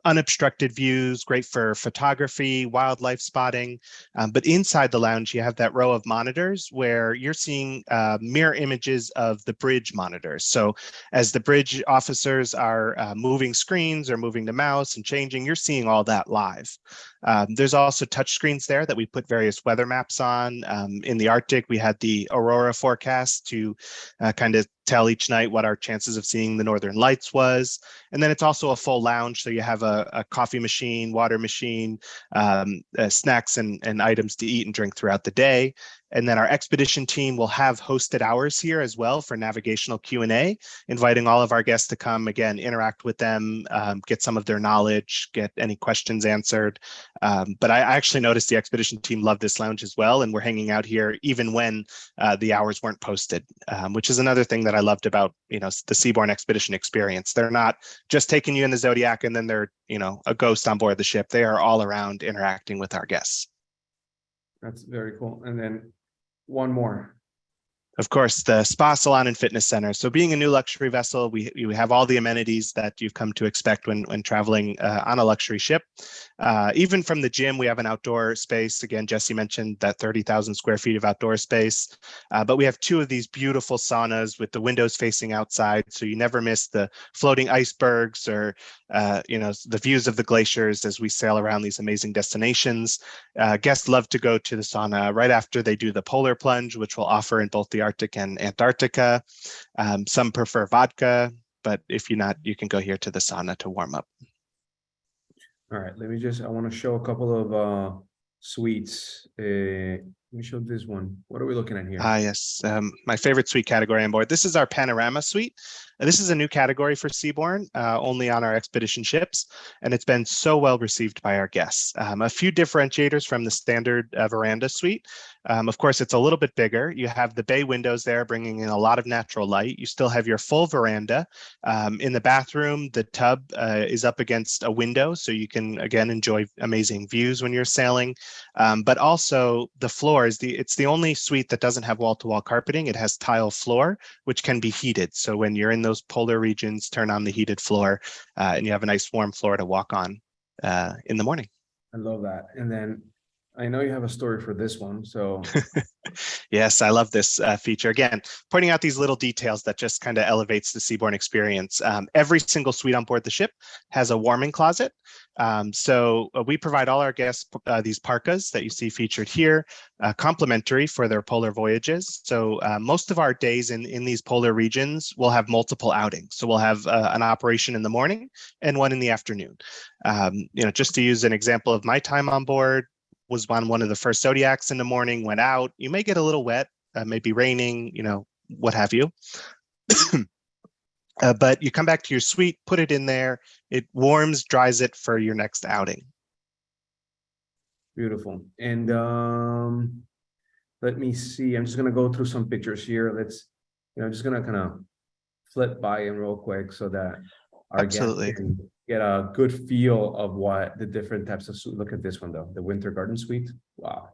unobstructed views, great for photography, wildlife spotting. But inside the lounge, you have that row of monitors where you're seeing mirror images of the bridge monitors. So as the bridge officers are moving screens or moving the mouse and changing, you're seeing all that live. There's also touch screens there that we put various weather maps on. In the Arctic, we had the aurora forecast to kind of tell each night what our chances of seeing the northern lights was. And then it's also a full lounge. So you have a coffee machine, water machine, snacks and items to eat and drink throughout the day. And then our expedition team will have hosted hours here as well for navigational Q&A, inviting all of our guests to come, again, interact with them, get some of their knowledge, get any questions answered. But I actually noticed the expedition team loved this lounge as well, and we're hanging out here even when the hours weren't posted, which is another thing that I loved about the Seabourn expedition experience. They're not just taking you in the Zodiac and then they're a ghost on board the ship. They are all around interacting with our guests. That's very cool. And then one more. Of course, the spa, salon, and fitness center. So being a new luxury vessel, we have all the amenities that you've come to expect when traveling on a luxury ship. Even from the gym, we have an outdoor space. Again, Jesse mentioned that 30,000 square feet of outdoor space. But we have 2 of these beautiful saunas with the windows facing outside. So you never miss the floating icebergs or, the views of the glaciers as we sail around these amazing destinations. Guests love to go to the sauna right after they do the polar plunge, which we'll offer in both the Arctic and Antarctica. Some prefer vodka, but if you're not, you can go here to the sauna to warm up. All right, I want to show a couple of suites Let me show this one. What are we looking at here? Yes, my favorite suite category on board. This is our Panorama Suite. This is a new category for Seabourn, only on our expedition ships, and it's been so well received by our guests. A few differentiators from the standard veranda suite. Of course, it's a little bit bigger. You have the bay windows there, bringing in a lot of natural light. You still have your full veranda. In the bathroom, the tub is up against a window, so you can, again, enjoy amazing views when you're sailing. But also the floor it's the only suite that doesn't have wall-to-wall carpeting. It has tile floor, which can be heated. So when you're in those polar regions, turn on the heated floor, and you have a nice warm floor to walk on in the morning. I love that. And then I know you have a story for this one, so Yes, I love this feature. Again, pointing out these little details that just kind of elevates the Seabourn experience. Every single suite on board the ship has a warming closet. So we provide all our guests these parkas that you see featured here, complimentary for their polar voyages. So most of our days in these polar regions will have multiple outings. So we'll have an operation in the morning and one in the afternoon. Just to use an example of my time on board, was on one of the first Zodiacs in the morning, went out. You may get a little wet, maybe raining, what have you. But you come back to your suite, put it in there. It warms, dries it for your next outing. beautiful. And let me see. I'm just gonna go through some pictures here. I'm just gonna kind of flip by them real quick so that our guests Absolutely. can get a good feel of what the different types of suite. Look at this one though, the Winter Garden Suite. Wow.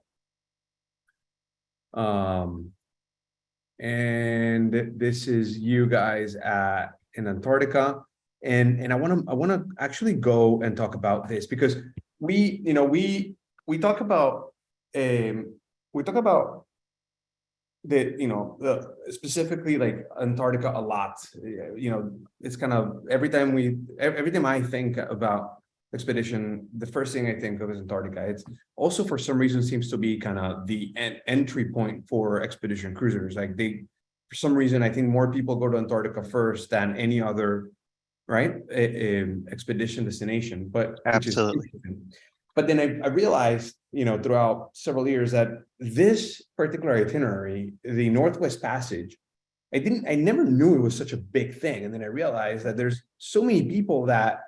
And this is you guys in Antarctica, and I want to actually go and talk about this because we talk about the specifically like Antarctica a lot. It's kind of every time I think about expedition, the first thing I think of is Antarctica. It's also for some reason seems to be kind of the entry point for expedition cruisers. Like for some reason, I think more people go to Antarctica first than any other, right, expedition destination. But Absolutely. But then I realized, throughout several years that this particular itinerary, the Northwest Passage, I never knew it was such a big thing. And then I realized that there's so many people that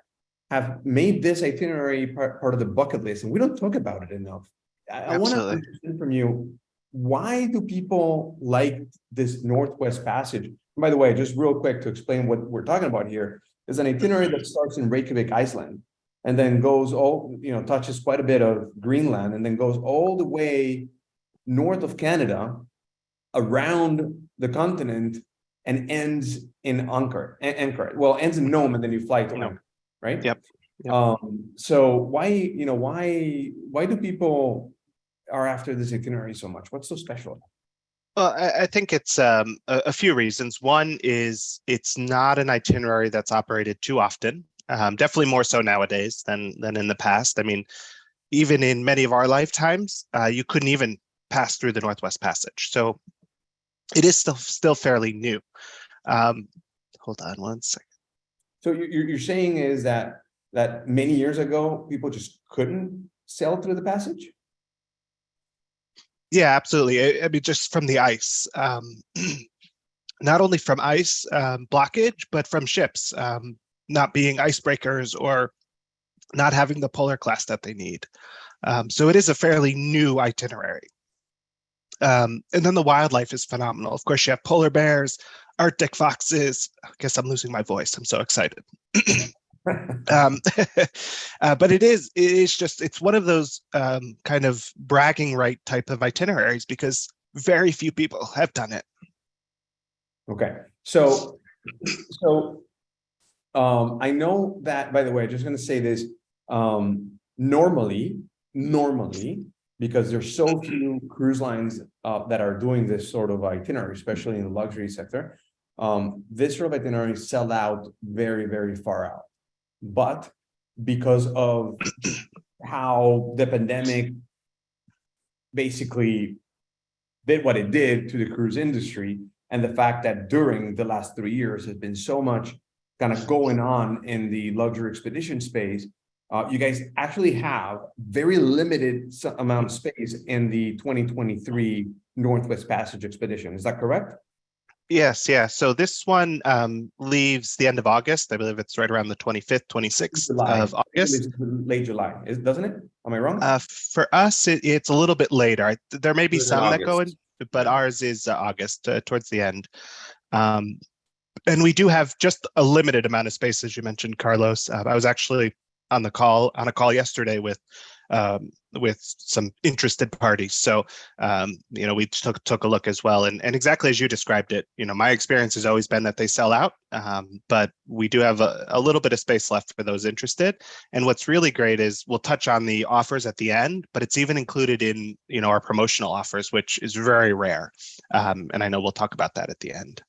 have made this itinerary part of the bucket list, and we don't talk about it enough. I want to understand from you, why do people like this Northwest Passage? And by the way, just real quick to explain what we're talking about here, is an itinerary that starts in Reykjavik, Iceland, and then goes touches quite a bit of Greenland, and then goes all the way north of Canada, around the continent, and ends in Anchorage. Well, ends in Nome, and then you fly to Anchorage. Right. Yep. So why do people are after this itinerary so much? What's so special? Well, I think it's a few reasons. One is it's not an itinerary that's operated too often. Definitely more so nowadays than in the past. I mean, even in many of our lifetimes, you couldn't even pass through the Northwest Passage. So it is still fairly new. Hold on one second. So you're saying is that many years ago, people just couldn't sail through the passage? Yeah, absolutely. I mean, just from the ice, not only from ice blockage, but from ships not being icebreakers or not having the polar class that they need. So it is a fairly new itinerary. And then the wildlife is phenomenal. Of course, you have polar bears, Arctic foxes. I guess I'm losing my voice. I'm so excited. But it's one of those kind of bragging right type of itineraries because very few people have done it. Okay. So I know that, by the way, I'm just going to say this, normally, because there's so few cruise lines that are doing this sort of itinerary, especially in the luxury sector, this sort of itinerary sell out very, very far out. But because of how the pandemic basically did what it did to the cruise industry, and the fact that during the last 3 years has been so much kind of going on in the luxury expedition space, You guys actually have very limited amount of space in the 2023 Northwest Passage expedition. Is that correct? Yes, yeah. So this one leaves the end of August. I believe it's right around the 25th, 26th July. of August. Late July, doesn't it? Am I wrong? For us, it's a little bit later. There may be It's in some that go in, August. but ours is August, towards the end. And we do have just a limited amount of space, as you mentioned, Carlos. I was actually on a call yesterday with some interested parties. So, we took a look as well. And exactly as you described it, my experience has always been that they sell out, but we do have a little bit of space left for those interested. And what's really great is we'll touch on the offers at the end, but it's even included in, our promotional offers, which is very rare. And I know we'll talk about that at the end.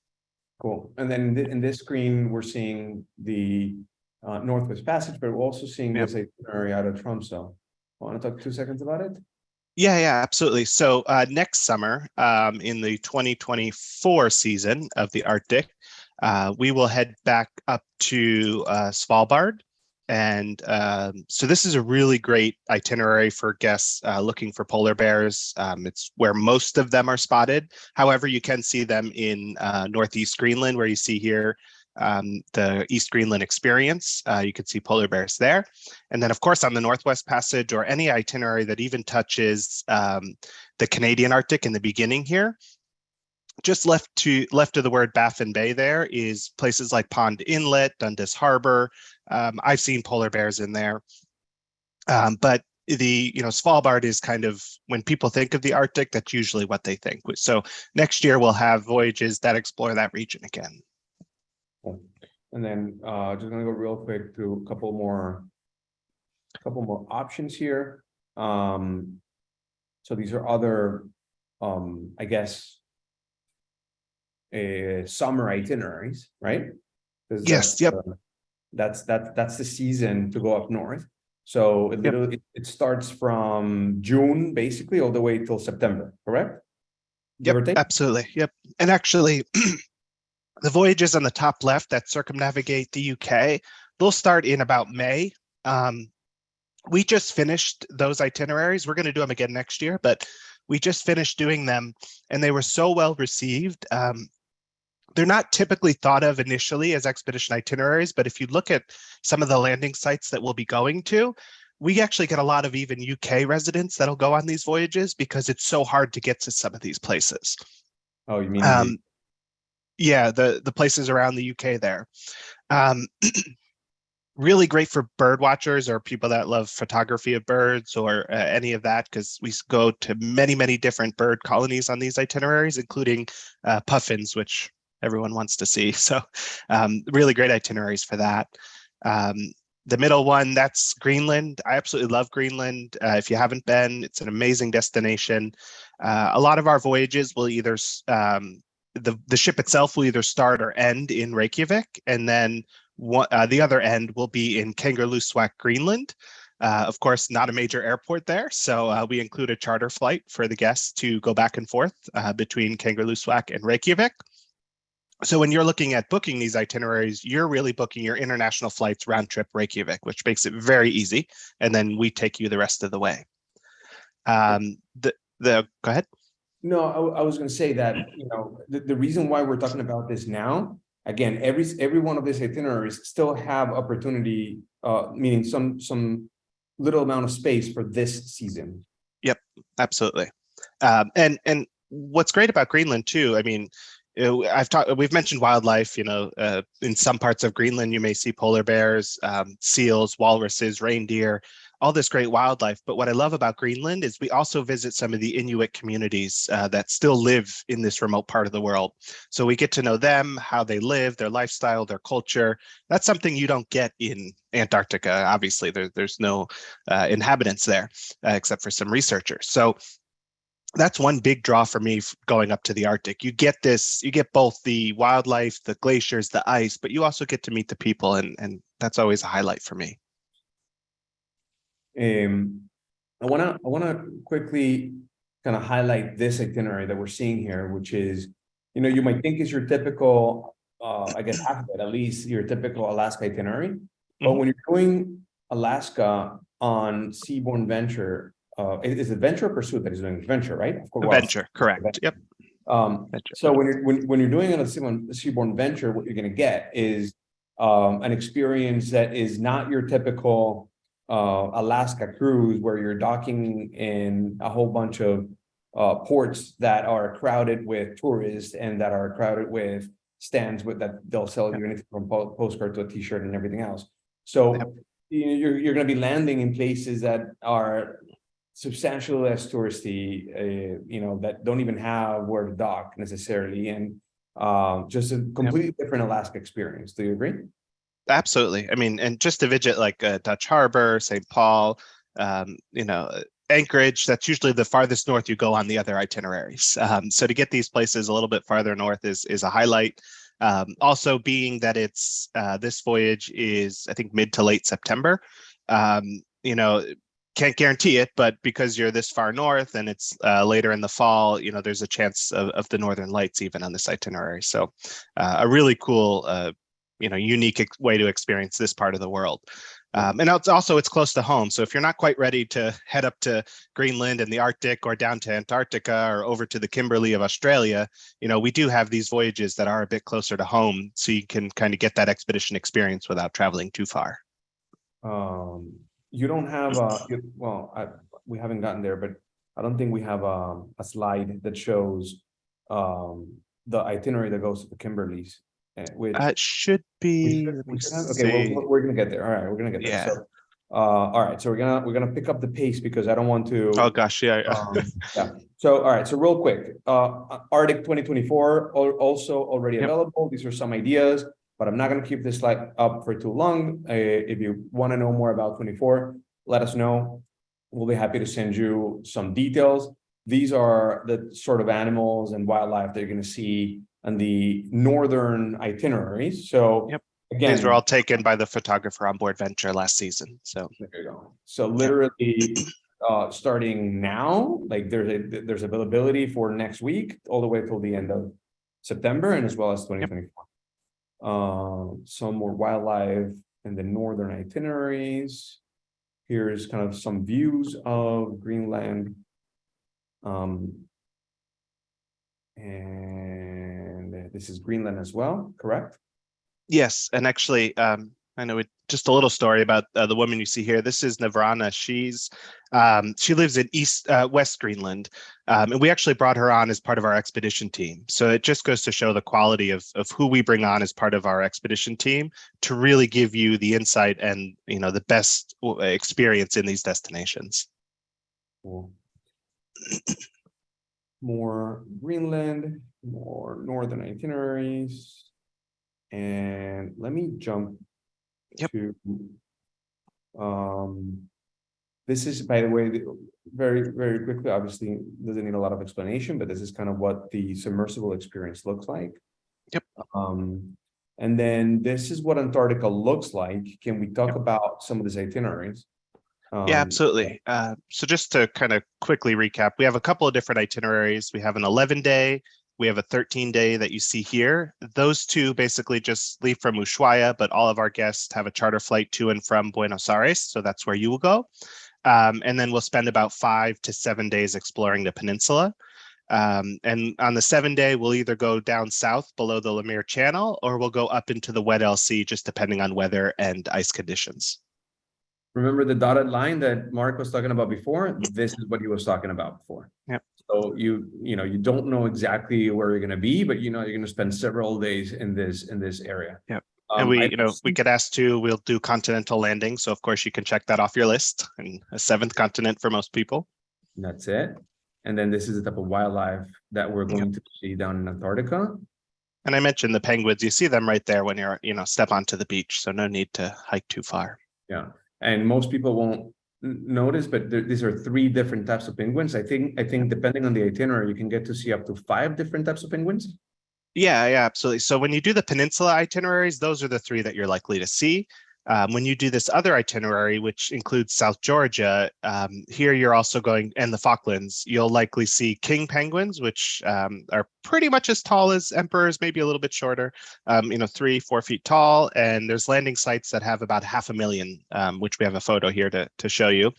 Cool. And then in this screen, we're seeing the Northwest Passage, but we're also seeing this itinerary out of Tromsø. Want to talk 2 seconds about it? Yeah, absolutely. So next summer, in the 2024 season of the Arctic, we will head back up to Svalbard. And so this is a really great itinerary for guests looking for polar bears. It's where most of them are spotted. However, you can see them in Northeast Greenland, where you see here the East Greenland Experience. You can see polar bears there. And then, of course, on the Northwest Passage or any itinerary that even touches the Canadian Arctic in the beginning here, just left of the word Baffin Bay there is places like Pond Inlet, Dundas Harbor. I've seen polar bears in there. But the Svalbard is kind of, when people think of the Arctic, that's usually what they think. So next year we'll have voyages that explore that region again. And then just gonna go real quick through a couple more options here. So these are other I guess summer itineraries, right? Yes, yep. That's the season to go up north. So it starts from June basically all the way till September, correct? Yep, absolutely. Yep. And actually the voyages on the top left that circumnavigate the UK, they'll start in about May. We just finished those itineraries. We're going to do them again next year, but we just finished doing them and they were so well received. They're not typically thought of initially as expedition itineraries, but if you look at some of the landing sites that we'll be going to, we actually get a lot of even UK residents that'll go on these voyages because it's so hard to get to some of these places. Oh, you mean yeah, the places around the UK there. Really great for bird watchers or people that love photography of birds or any of that, because we go to many, many different bird colonies on these itineraries, including puffins, which everyone wants to see. So really great itineraries for that. The middle one, that's Greenland. I absolutely love Greenland. If you haven't been, it's an amazing destination. A lot of our voyages will either, the ship itself will either start or end in Reykjavik, and then the other end will be in Kangerlussuaq, Greenland. Of course, not a major airport there, so we include a charter flight for the guests to go back and forth between Kangerlussuaq and Reykjavik. So when you're looking at booking these itineraries, you're really booking your international flights round trip Reykjavik, which makes it very easy. And then we take you the rest of the way. Go ahead. No, I was going to say that, the reason why we're talking about this now, again, every one of these itineraries still have opportunity, meaning some little amount of space for this season. Yep, absolutely. And what's great about Greenland too, I mean, we've mentioned wildlife, in some parts of Greenland, you may see polar bears, seals, walruses, reindeer, all this great wildlife. But what I love about Greenland is we also visit some of the Inuit communities that still live in this remote part of the world. So we get to know them, how they live, their lifestyle, their culture. That's something you don't get in Antarctica. Obviously, there's no inhabitants there except for some researchers. So that's one big draw for me going up to the Arctic. You get both the wildlife, the glaciers, the ice, but you also get to meet the people, and that's always a highlight for me. I wanna quickly kind of highlight this itinerary that we're seeing here, which is, you might think is your typical, I guess half of it at least, your typical Alaska itinerary. But when you're doing Alaska on Seabourn Venture. Is it Venture or Pursuit that he's doing? Venture, right? Of course. A well, venture, correct. Yep. Venture. So when you're doing it on the Seabourn Venture, what you're going to get is an experience that is not your typical Alaska cruise, where you're docking in a whole bunch of ports that are crowded with tourists and that are crowded with stands with that they'll sell you anything from postcard to a t-shirt and everything else. So Yep. you're going to be landing in places that are substantially less touristy, that don't even have where to dock necessarily, and just a completely different Alaska experience. Do you agree? Absolutely. I mean, and just to visit like Dutch Harbor, St. Paul, Anchorage, that's usually the farthest north you go on the other itineraries. So to get these places a little bit farther north is a highlight. Also being that it's this voyage is, I think, mid to late September. Can't guarantee it, but because you're this far north and it's later in the fall, there's a chance of the northern lights even on this itinerary. So a really cool, unique way to experience this part of the world. And it's close to home. So if you're not quite ready to head up to Greenland and the Arctic, or down to Antarctica, or over to the Kimberley of Australia, we do have these voyages that are a bit closer to home, so you can kind of get that expedition experience without traveling too far. You don't have we haven't gotten there, but I don't think we have a slide that shows the itinerary that goes to the Kimberleys. It should be. Okay, well, we're gonna get there. All right, we're gonna get there. Yeah. So, all right, so we're gonna pick up the pace because I don't want to. Oh gosh, yeah. Yeah. So, all right. So, real quick, Arctic 2024 also already available. These are some ideas, but I'm not gonna keep this slide up for too long. If you want to know more about 24, let us know. We'll be happy to send you some details. These are the sort of animals and wildlife that you're gonna see on the northern itineraries. So again, these were all taken by the photographer on board Venture last season. So there you go. So literally starting now, like there's availability for next week all the way till the end of September, and as well as 2024. Some more wildlife in the northern itineraries. Here's kind of some views of Greenland. And this is Greenland as well, correct? Yes, and actually, I know just a little story about the woman you see here. This is Navrana. She lives in West Greenland, and we actually brought her on as part of our expedition team. So it just goes to show the quality of who we bring on as part of our expedition team to really give you the insight and the best experience in these destinations. Cool. More Greenland, more northern itineraries. And let me jump to this is, by the way, very, very quickly, obviously doesn't need a lot of explanation, but this is kind of what the submersible experience looks like. And then this is what Antarctica looks like. Can we talk about some of these itineraries? Yeah, absolutely. So just to kind of quickly recap, we have a couple of different itineraries. We have an 11-day, we have a 13-day that you see here. Those two basically just leave from Ushuaia, but all of our guests have a charter flight to and from Buenos Aires, so that's where you will go. And then we'll spend about 5 to 7 days exploring the peninsula. And on the 7-day, we'll either go down south below the Lemire Channel, or we'll go up into the Weddell Sea, just depending on weather and ice conditions. Remember the dotted line that Mark was talking about before? This is what he was talking about before. Yep. So you don't know exactly where you're going to be, but you're going to spend several days in this area. Yep. And we get asked to, we'll do continental landing. So of course you can check that off your list, and a 7th continent for most people. That's it. And then this is the type of wildlife that we're going to see down in Antarctica. And I mentioned the penguins, you see them right there when you're, step onto the beach. So no need to hike too far. Yeah. And most people won't notice, but these are 3 different types of penguins. I think depending on the itinerary, you can get to see up to 5 different types of penguins. Yeah, absolutely. So when you do the peninsula itineraries, those are the 3 that you're likely to see. When you do this other itinerary, which includes South Georgia, here you're also going, and the Falklands, you'll likely see king penguins, which are pretty much as tall as Emperor's, maybe a little bit shorter, 3-4 feet tall. And there's landing sites that have about 500,000, which we have a photo here to show you.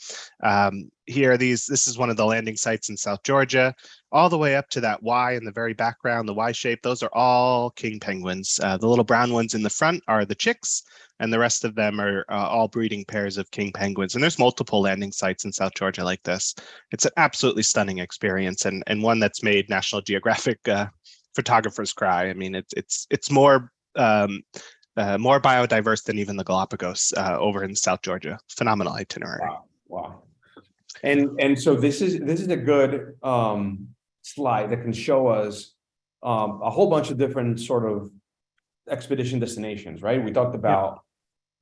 This is one of the landing sites in South Georgia, all the way up to that Y in the very background, the Y shape. Those are all king penguins. The little brown ones in the front are the chicks, and the rest of them are all breeding pairs of king penguins. And there's multiple landing sites in South Georgia like this. It's an absolutely stunning experience, and one that's made National Geographic photographers cry. I mean, it's more biodiverse than even the Galapagos over in South Georgia. Phenomenal itinerary. Wow. And so this is a good slide that can show us a whole bunch of different sort of expedition destinations, right? We talked about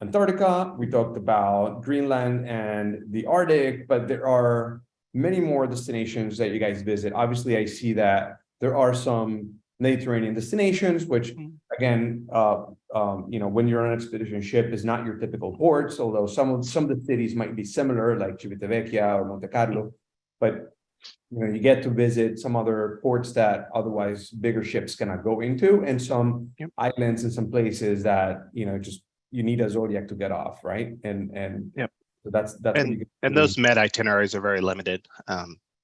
Antarctica, we talked about Greenland and the Arctic, but there are many more destinations that you guys visit. Obviously, I see that there are some Mediterranean destinations, which again, when you're on an expedition ship is not your typical ports, although some of the cities might be similar, like Civitavecchia or Monte Carlo, but you get to visit some other ports that otherwise bigger ships cannot go into, and some islands and some places that you need a Zodiac to get off, right? And so that's and those med itineraries are very limited.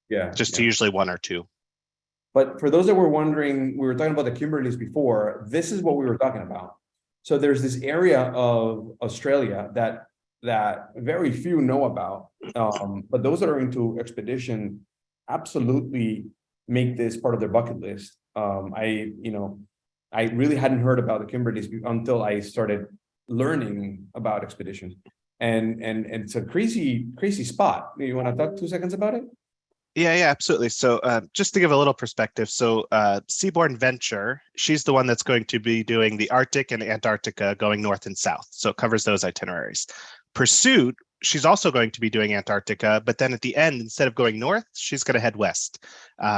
Usually 1 or 2. But for those that were wondering, we were talking about the Kimberleys before. This is what we were talking about. So there's this area of Australia that very few know about, but those that are into expedition absolutely make this part of their bucket list. I really hadn't heard about the Kimberleys until I started learning about expedition, and it's a crazy spot. You want to talk 2 seconds about it? Yeah, absolutely. So just to give a little perspective, so Seabourn Venture, she's the one that's going to be doing the Arctic and Antarctica going north and south. So it covers those itineraries. Pursuit, she's also going to be doing Antarctica, but then at the end, instead of going north, she's going to head west.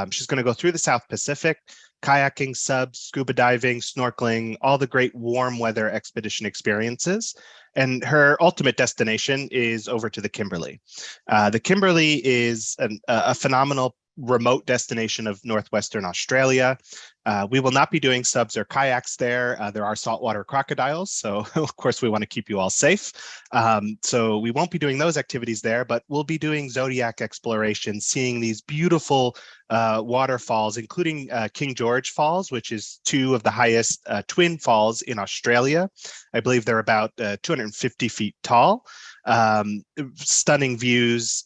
She's going to go through the South Pacific, kayaking, subs, scuba diving, snorkeling, all the great warm weather expedition experiences. And her ultimate destination is over to the Kimberley. The Kimberley is a phenomenal remote destination of northwestern Australia. We will not be doing subs or kayaks there. There are saltwater crocodiles, so of course we want to keep you all safe. So we won't be doing those activities there, but we'll be doing Zodiac exploration, seeing these beautiful waterfalls, including King George Falls, which is 2 of the highest twin falls in Australia. I believe they're about 250 feet tall. Stunning views,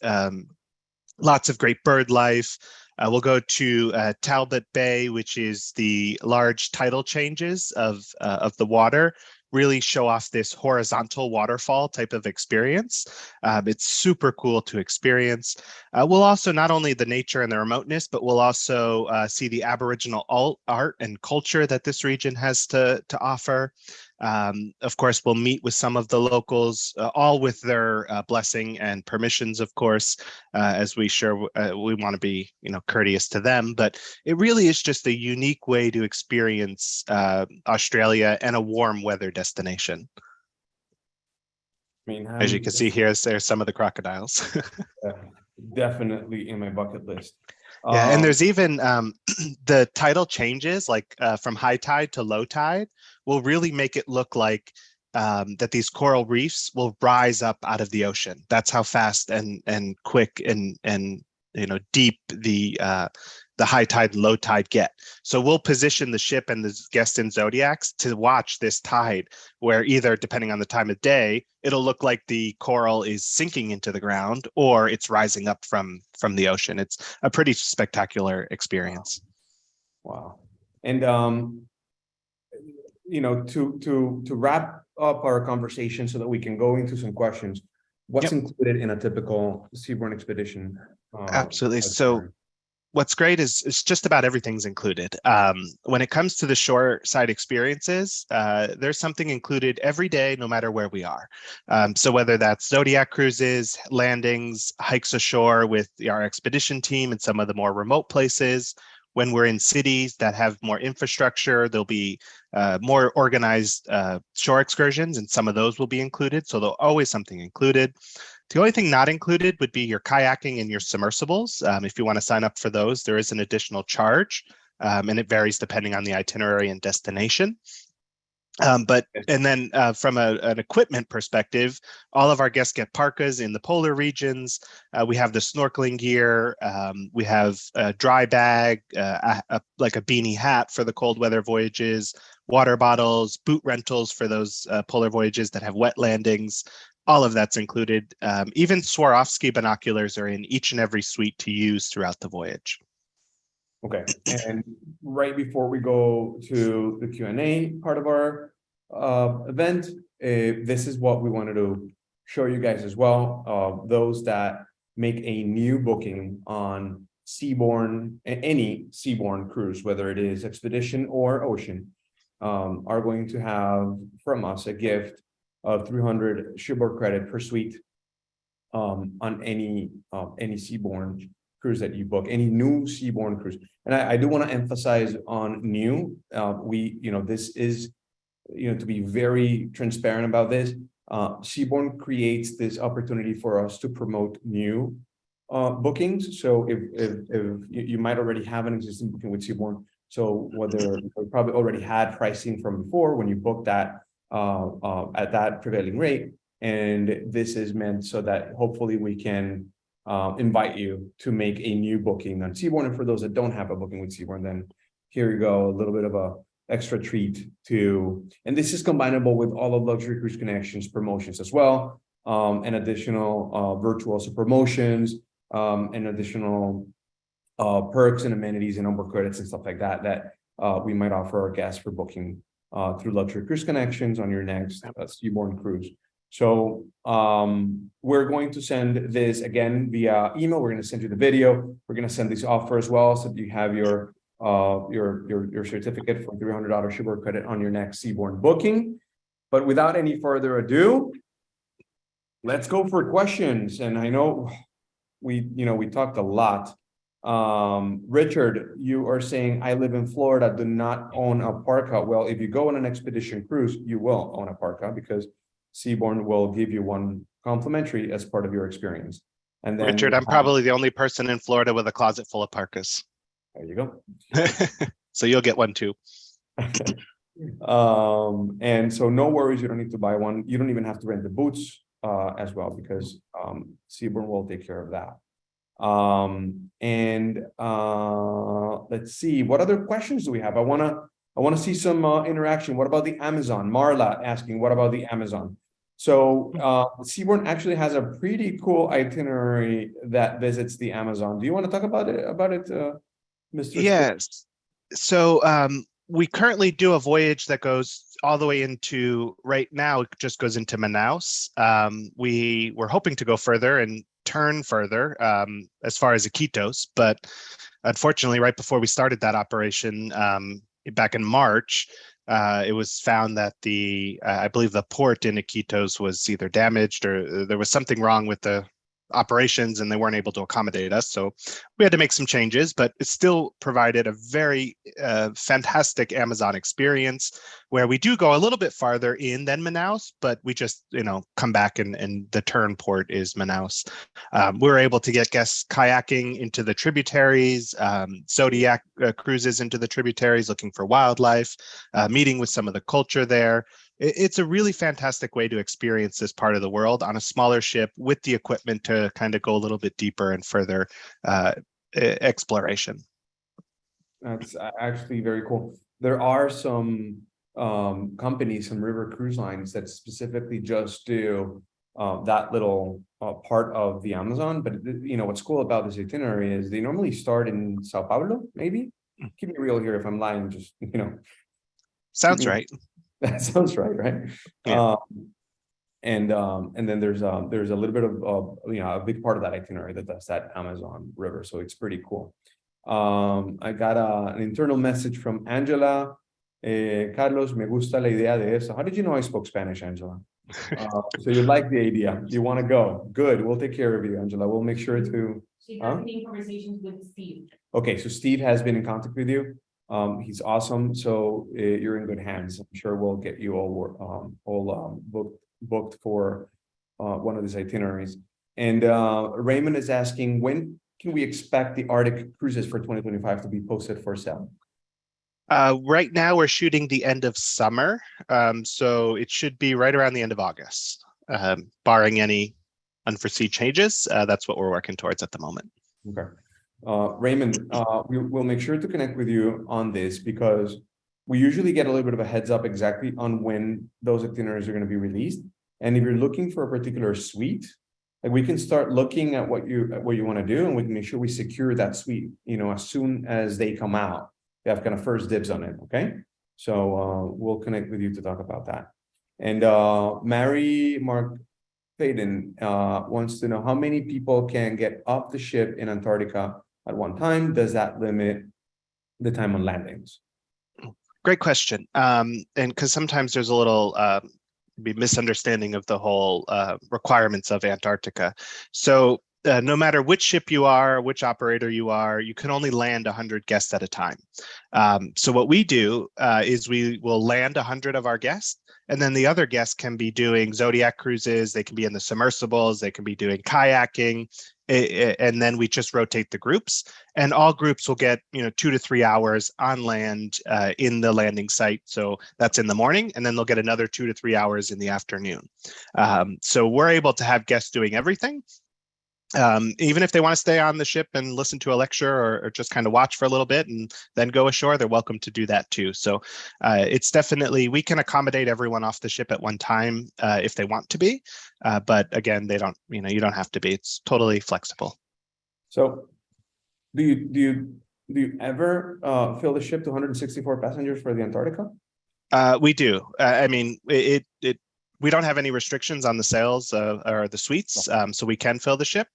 lots of great bird life. We'll go to Talbot Bay, which is the large tidal changes of the water, really show off this horizontal waterfall type of experience. It's super cool to experience. We'll also not only the nature and the remoteness, but we'll also see the Aboriginal art and culture that this region has to offer. Of course, we'll meet with some of the locals, all with their blessing and permissions, of course, as we want to be, courteous to them. But it really is just a unique way to experience Australia and a warm weather destination. I mean, as you can see here, there's some of the crocodiles. Definitely in my bucket list. Yeah, and there's even the tidal changes, like from high tide to low tide, will really make it look like that these coral reefs will rise up out of the ocean. That's how fast and quick and deep the high tide, low tide get. So we'll position the ship and the guests in Zodiacs to watch this tide, where either, depending on the time of day, it'll look like the coral is sinking into the ground or it's rising up from the ocean. It's a pretty spectacular experience. Wow. And to wrap up our conversation so that we can go into some questions, what's included in a typical seaborne expedition? Absolutely. So what's great is just about everything's included. When it comes to the shore side experiences, there's something included every day, no matter where we are. So whether that's Zodiac cruises, landings, hikes ashore with our expedition team in some of the more remote places. When we're in cities that have more infrastructure, there'll be more organized shore excursions, and some of those will be included. So there'll always something included. The only thing not included would be your kayaking and your submersibles. If you want to sign up for those, there is an additional charge. and it varies depending on the itinerary and destination. And then from an equipment perspective, all of our guests get parkas in the polar regions. We have the snorkeling gear. We have a dry bag, like a beanie hat for the cold weather voyages, water bottles, boot rentals for those polar voyages that have wet landings. All of that's included. Even Swarovski binoculars are in each and every suite to use throughout the voyage. Okay, and right before we go to the Q&A part of our event, this is what we wanted to show you guys as well. Those that make a new booking on any seaborne cruise, whether it is expedition or ocean, are going to have from us a gift of 300 shipboard credit per suite on any seaborne cruise that you book, any new seaborne cruise. And I do want to emphasize on new. This is, to be very transparent about this. Seaborne creates this opportunity for us to promote new bookings. So if you might already have an existing booking with Seaborne, so whether you probably already had pricing from before when you booked that at that prevailing rate, and this is meant so that hopefully we can invite you to make a new booking on Seaborne. And for those that don't have a booking with Seaborne, then here you go, a little bit of a extra treat and this is combinable with all of Luxury Cruise Connections promotions as well, and additional virtual promotions, and additional perks and amenities and onboard credits and stuff like that we might offer our guests for booking through Luxury Cruise Connections on your next Seaborne cruise. So we're going to send this again via email. We're going to send you the video. We're going to send this offer as well, so that you have your certificate for $300 shipboard credit on your next Seaborne booking. But without any further ado, let's go for questions. And I know we talked a lot. Richard, you are saying, I live in Florida, do not own a parka. Well, if you go on an expedition cruise, you will own a parka because Seaborne will give you one complimentary as part of your experience. And then Richard, I'm probably the only person in Florida with a closet full of parkas. There you go. So you'll get one too. And so no worries, you don't need to buy one. You don't even have to rent the boots as well, because Seaborne will take care of that. Let's see, what other questions do we have? I want to see some interaction. What about the Amazon? Marla asking, what about the Amazon? So Seaborne actually has a pretty cool itinerary that visits the Amazon. Do you want to talk about it, Mr. Yes. So we currently do a voyage that goes all the way into, right now, it just goes into Manaus. We were hoping to go further and turn further as far as Iquitos, but unfortunately, right before we started that operation back in March, it was found that I believe the port in Iquitos was either damaged or there was something wrong with the operations and they weren't able to accommodate us. So we had to make some changes, but it still provided a very fantastic Amazon experience where we do go a little bit farther in than Manaus, but we just, come back and the turn port is Manaus. We were able to get guests kayaking into the tributaries, Zodiac cruises into the tributaries, looking for wildlife, meeting with some of the culture there. It's a really fantastic way to experience this part of the world on a smaller ship with the equipment to kind of go a little bit deeper and further exploration. That's actually very cool. There are some companies, some river cruise lines that specifically just do that little part of the Amazon. But what's cool about this itinerary is they normally start in Sao Paulo, maybe. Keep me real here if I'm lying, just Sounds right. That sounds right? Yeah. And then there's a little bit of a big part of that itinerary that's that Amazon River, so it's pretty cool. I got an internal message from Angela. Carlos, me gusta la idea de eso. How did you know I spoke Spanish, Angela? So you like the idea, you want to go. Good, we'll take care of you, Angela. We'll make sure to. She has been in conversations with Steve. Okay, so Steve has been in contact with you. He's awesome. So you're in good hands. I'm sure we'll get you all booked for one of these itineraries. And Raymond is asking, when can we expect the Arctic cruises for 2025 to be posted for sale? Right now, we're shooting the end of summer, so it should be right around the end of August, barring any unforeseen changes. That's what we're working towards at the moment. Okay. Raymond, we'll make sure to connect with you on this because we usually get a little bit of a heads up exactly on when those itineraries are going to be released. And if you're looking for a particular suite, like we can start looking at what you want to do, and we can make sure we secure that suite, as soon as they come out. We have kind of first dibs on it. Okay. So we'll connect with you to talk about that. And Mary Mark Faden wants to know how many people can get off the ship in Antarctica at one time. Does that limit the time on landings? Great question. And because sometimes there's a little misunderstanding of the whole requirements of Antarctica. So no matter which ship you are, which operator you are, you can only land 100 guests at a time. So what we do is we will land 100 of our guests, and then the other guests can be doing Zodiac cruises, they can be in the submersibles, they can be doing kayaking, and then we just rotate the groups, and all groups will get 2 to 3 hours on land in the landing site. So that's in the morning, and then they'll get another 2 to 3 hours in the afternoon. So we're able to have guests doing everything. Even if they want to stay on the ship and listen to a lecture or just kind of watch for a little bit and then go ashore, they're welcome to do that too. So it's definitely, we can accommodate everyone off the ship at one time if they want to be. But again, they don't, you don't have to be. It's totally flexible. So do you ever fill the ship to 164 passengers for the Antarctica? We do. I mean, we don't have any restrictions on the sales or the suites, so we can fill the ship.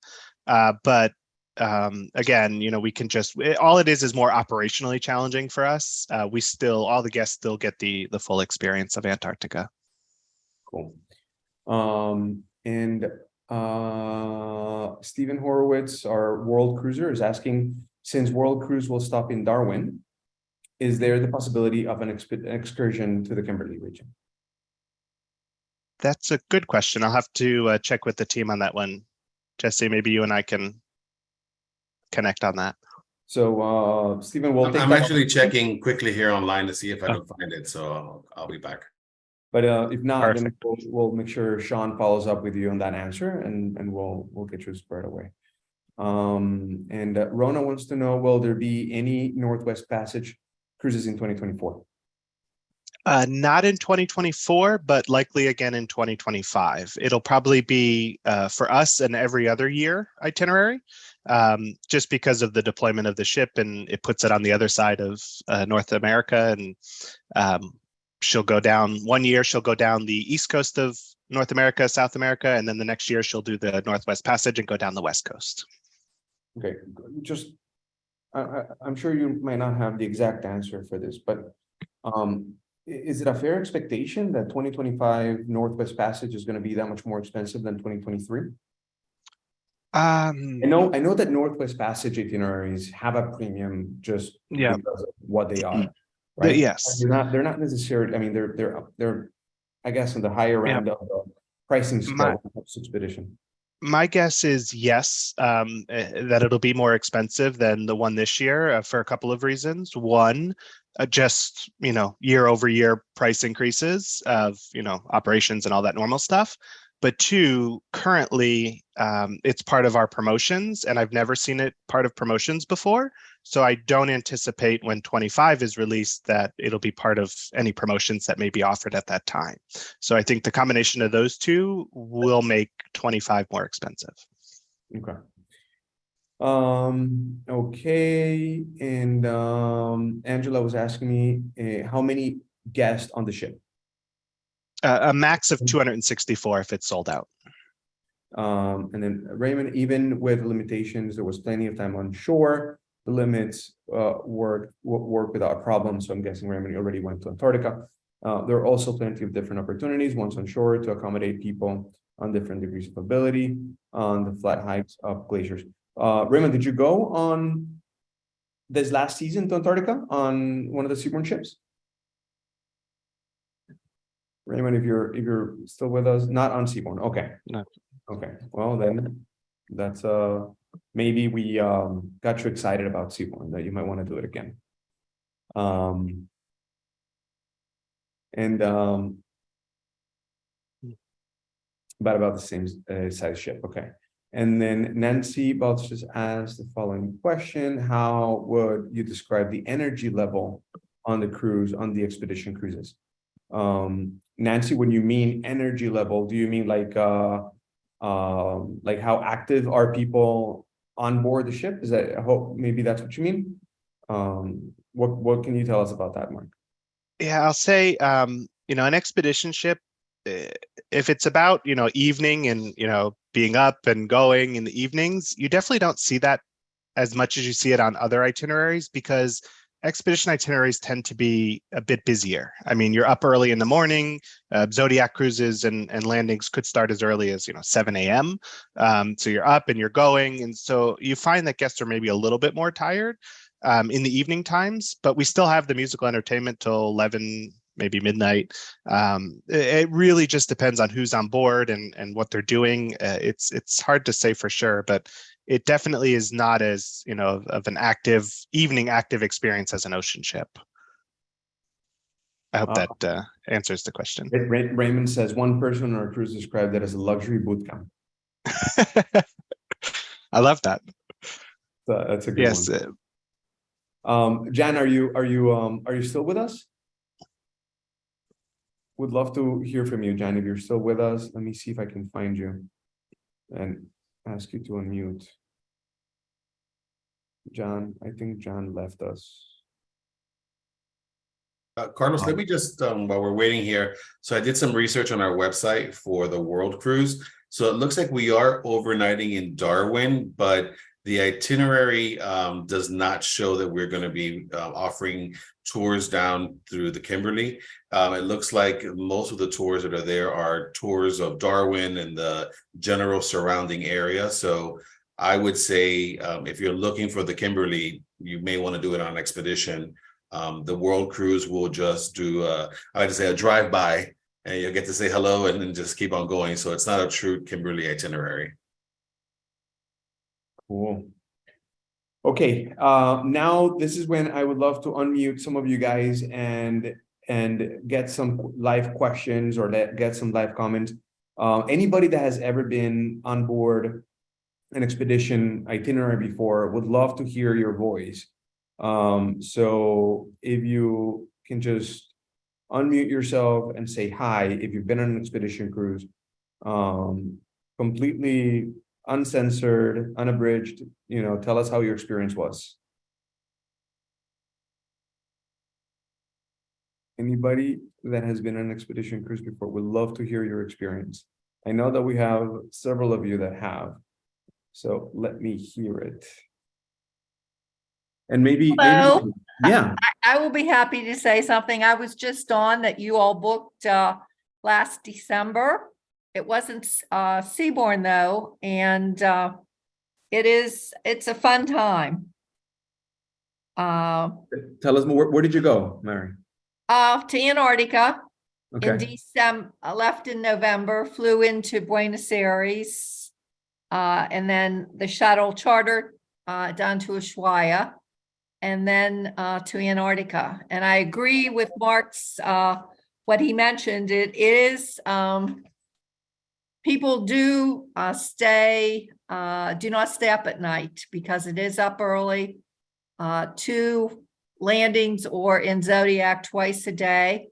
But again, we can just, all it is more operationally challenging for us. All the guests still get the full experience of Antarctica. Cool. And Stephen Horowitz, our World Cruiser, is asking, since World Cruise will stop in Darwin, is there the possibility of an excursion to the Kimberley region? That's a good question. I'll have to check with the team on that one. Jesse, maybe you and I can connect on that. So Stephen, we'll take I'm that actually on. checking quickly here online to see if I can find it. So I'll be back. But if not, then Perfect. we'll make sure Sean follows up with you on that answer, and we'll get you squared away. And Rona wants to know, will there be any Northwest Passage cruises in 2024? Not in 2024, but likely again in 2025. It'll probably be for us an every other year itinerary, just because of the deployment of the ship, and it puts it on the other side of North America. And she'll go down 1 year, she'll go down the east coast of North America, South America, and then the next year she'll do the Northwest Passage and go down the West Coast. Okay, just I'm sure you might not have the exact answer for this, but is it a fair expectation that 2025 Northwest Passage is going to be that much more expensive than 2023? I know that Northwest Passage itineraries have a premium just because of what they are, right? Yes. They're not necessarily. I mean, they're I guess on the higher end of the pricing scale of Expedition. My guess is yes, that it'll be more expensive than the one this year for a couple of reasons. One, just year over year price increases of operations and all that normal stuff. But two, currently it's part of our promotions, and I've never seen it part of promotions before. So I don't anticipate when 25 is released that it'll be part of any promotions that may be offered at that time. So I think the combination of those two will make 25 more expensive. Okay. Okay. And Angela was asking me how many guests on the ship? A max of 264 if it's sold out. And then Raymond, even with limitations, there was plenty of time on shore. The limits work without a problem. So I'm guessing Raymond already went to Antarctica. There are also plenty of different opportunities once on shore to accommodate people on different degrees of ability on the flat heights of glaciers. Raymond, did you go on this last season to Antarctica on one of the Seabourn ships? Raymond, if you're still with us, not on Seabourn. Okay. No. Okay. Well, then that's maybe we got you excited about Seabourn that you might want to do it again. And about the same size ship. Okay. And then Nancy Balch just asked the following question: how would you describe the energy level on the cruise, on the expedition cruises? Nancy, when you mean energy level, do you mean like how active are people on board the ship? Is that, I hope maybe that's what you mean? What can you tell us about that, Mark? Yeah, I'll say, an expedition ship, if it's about, evening and, being up and going in the evenings, you definitely don't see that as much as you see it on other itineraries, because expedition itineraries tend to be a bit busier. I mean, you're up early in the morning. Zodiac cruises and landings could start as early as 7 a.m. So you're up and you're going, and so you find that guests are maybe a little bit more tired in the evening times. But we still have the musical entertainment till 11, maybe midnight. It really just depends on who's on board and what they're doing. It's hard to say for sure, but it definitely is not as, of an evening active experience as an ocean ship. I hope that answers the question. Raymond says one person on our cruise described it as a luxury boot camp. I love that. So that's a good one. Jan, are you still with us? Would love to hear from you, Jan, if you're still with us. Let me see if I can find you and ask you to unmute. John, I think John left us. Carlos, let me just, while we're waiting here, so I did some research on our website for the World Cruise. So it looks like we are overnighting in Darwin, but the itinerary does not show that we're going to be offering tours down through the Kimberley. It looks like most of the tours that are there are tours of Darwin and the general surrounding area. So I would say if you're looking for the Kimberley, you may want to do it on expedition. The World Cruise will just do, I like to say, a drive-by, and you'll get to say hello and then just keep on going. So it's not a true Kimberley itinerary. Cool. Okay, now this is when I would love to unmute some of you guys and get some live questions or get some live comments. Anybody that has ever been on board an expedition itinerary before would love to hear your voice. So if you can just unmute yourself and say hi if you've been on an expedition cruise, completely uncensored, unabridged, tell us how your experience was. Anybody that has been on an expedition cruise before would love to hear your experience. I know that we have several of you that have, so let me hear it. And maybe, Hello. Yeah. I will be happy to say something. I was just on that you all booked last December. It wasn't Seabourn though, and it's a fun time. Tell us more. Where did you go, Mary? To Antarctica in Okay. December. Left in November, flew into Buenos Aires, and then the shuttle chartered down to Ushuaia, and then to Antarctica. And I agree with Mark's what he mentioned. It is people do not stay up at night because it is up early. 2 landings or in Zodiac twice a day.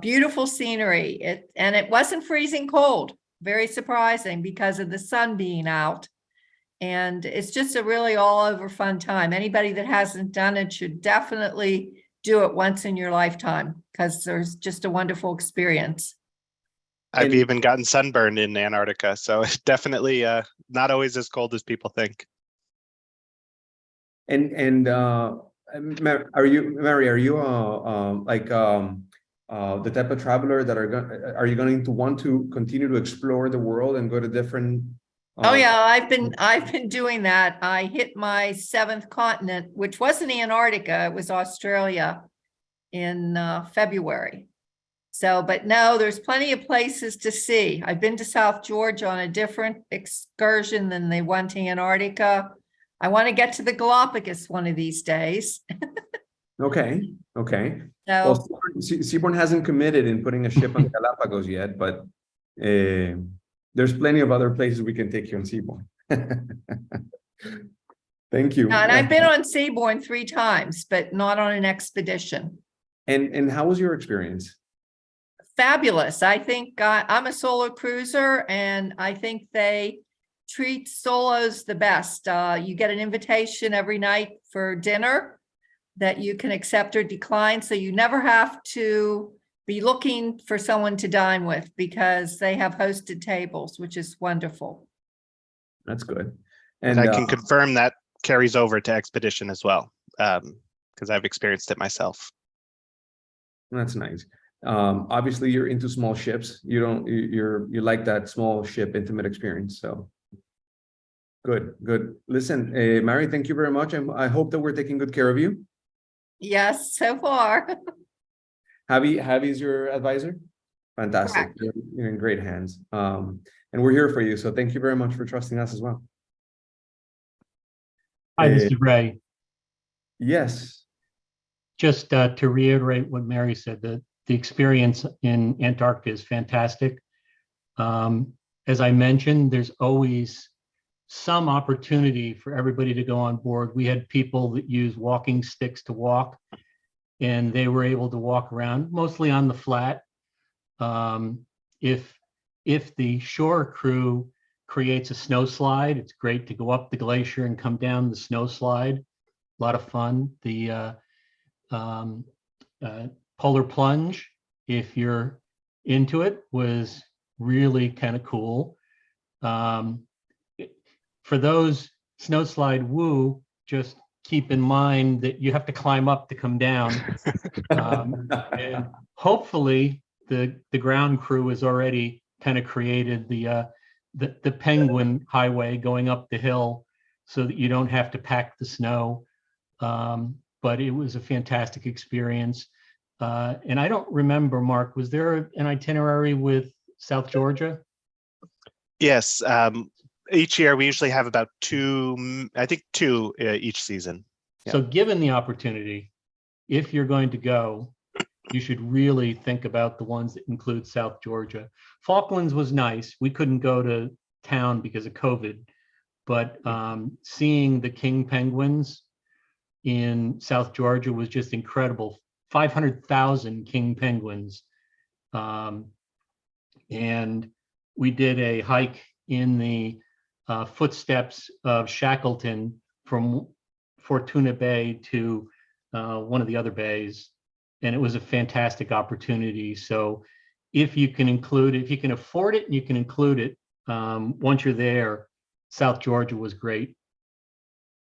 Beautiful scenery. It wasn't freezing cold. Very surprising because of the sun being out. And it's just a really all over fun time. Anybody that hasn't done it should definitely do it once in your lifetime because there's just a wonderful experience. I've even gotten sunburned in Antarctica, so it's definitely not always as cold as people think. And Mary, are you the type of traveler that are you going to want to continue to explore the world and go to different? Oh yeah, I've been doing that. I hit my 7th continent, which wasn't Antarctica, it was Australia in February. So, but no, there's plenty of places to see. I've been to South Georgia on a different excursion than they went to Antarctica. I want to get to the Galapagos one of these days. Okay, okay. Well, So, Seaborn hasn't committed in putting a ship on Galapagos yet, but there's plenty of other places we can take you on Seaborn. Thank you. and I've been on Seabourn 3 times, but not on an expedition. And how was your experience? Fabulous. I think I'm a solo cruiser and I think they treat solos the best. You get an invitation every night for dinner that you can accept or decline. So you never have to be looking for someone to dine with because they have hosted tables, which is wonderful. That's good. And I can confirm that carries over to expedition as well, because I've experienced it myself. That's nice. Obviously you're into small ships. You like that small ship intimate experience. So good. Listen, Mary, thank you very much. I hope that we're taking good care of you. Yes, so far. Javi's your advisor? Fantastic. Correct. You're in great hands. And we're here for you. So thank you very much for trusting us as well. Hi, this is Ray. Yes. Just to reiterate what Mary said, the experience in Antarctica is fantastic. As I mentioned, there's always some opportunity for everybody to go on board. We had people that use walking sticks to walk, and they were able to walk around mostly on the flat. If the shore crew creates a snow slide, it's great to go up the glacier and come down the snow slide. A lot of fun. The polar plunge, if you're into it, was really kind of cool. For those snow slide woo, just keep in mind that you have to climb up to come down. And hopefully the ground crew has already kind of created the penguin highway going up the hill so that you don't have to pack the snow. But it was a fantastic experience. And I don't remember, Mark, was there an itinerary with South Georgia? Yes. Each year we usually have about two each season. So given the opportunity, if you're going to go, you should really think about the ones that include South Georgia. Falklands was nice. We couldn't go to town because of COVID, but seeing the king penguins in South Georgia was just incredible. 500,000 king penguins. And we did a hike in the footsteps of Shackleton from Fortuna Bay to one of the other bays. And it was a fantastic opportunity. So if you can include it, if you can afford it and you can include it, once you're there, South Georgia was great.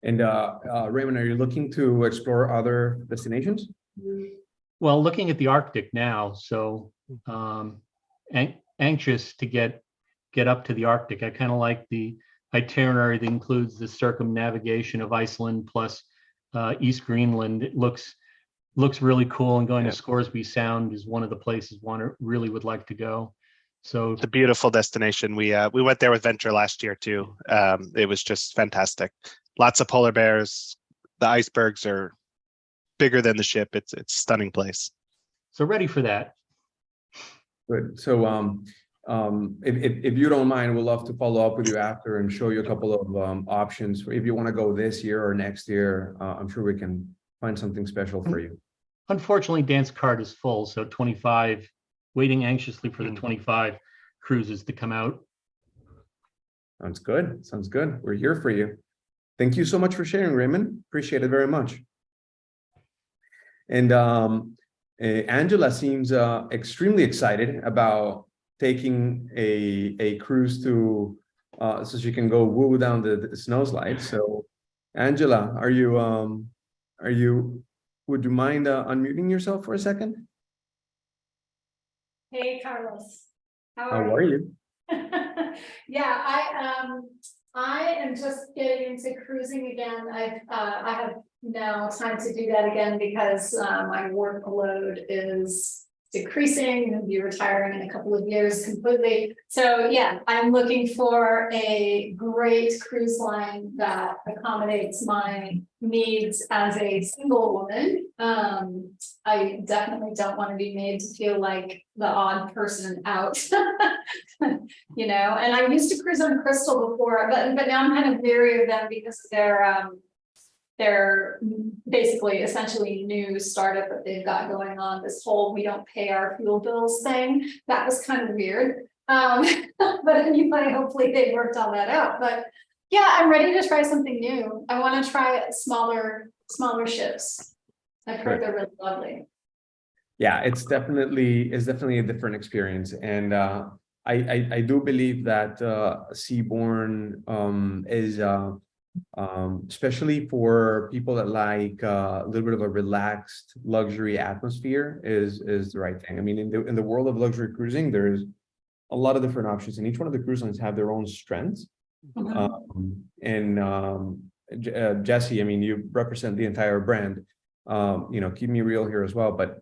And Raymond, are you looking to explore other destinations? Well, looking at the Arctic now, so anxious to get up to the Arctic. I kind of like the itinerary that includes the circumnavigation of Iceland plus East Greenland. It looks really cool, and going to Scoresby Sound is one of the places one really would like to go. So it's a beautiful destination. We went there with Venture last year too. It was just fantastic. Lots of polar bears. The icebergs are bigger than the ship. It's a stunning place. So ready for that. Good. So if you don't mind, we'd love to follow up with you after and show you a couple of options if you want to go this year or next year. I'm sure we can find something special for you. Unfortunately, Dance Card is full, so 25, waiting anxiously for the 25 cruises to come out. Sounds good. Sounds good. We're here for you. Thank you so much for sharing, Raymond. Appreciate it very much. And Angela seems extremely excited about taking a cruise to so she can go woo down the snow slide. So Angela, would you mind unmuting yourself for a second? Hey, Carlos. How are you? Yeah, I am just getting into cruising again. I have now time to do that again because my workload is decreasing and be retiring in a couple of years completely. So yeah, I'm looking for a great cruise line that accommodates my needs as a single woman. I definitely don't want to be made to feel like the odd person out. You know, and I used to cruise on Crystal before, but now I'm kind of leery of them because they're basically essentially new startup that they've got going on, this whole we don't pay our fuel bills thing. That was kind of weird. But anyway, hopefully they worked all that out. But yeah, I'm ready to try something new. I want to try smaller ships. I've heard they're really lovely. Yeah, it's definitely a different experience, and I do believe that Seabourn is especially for people that like a little bit of a relaxed luxury atmosphere is the right thing. I mean, in the world of luxury cruising, there's a lot of different options, and each one of the cruise lines have their own strengths. Jesse, I mean, you represent the entire brand. You know, keep me real here as well, but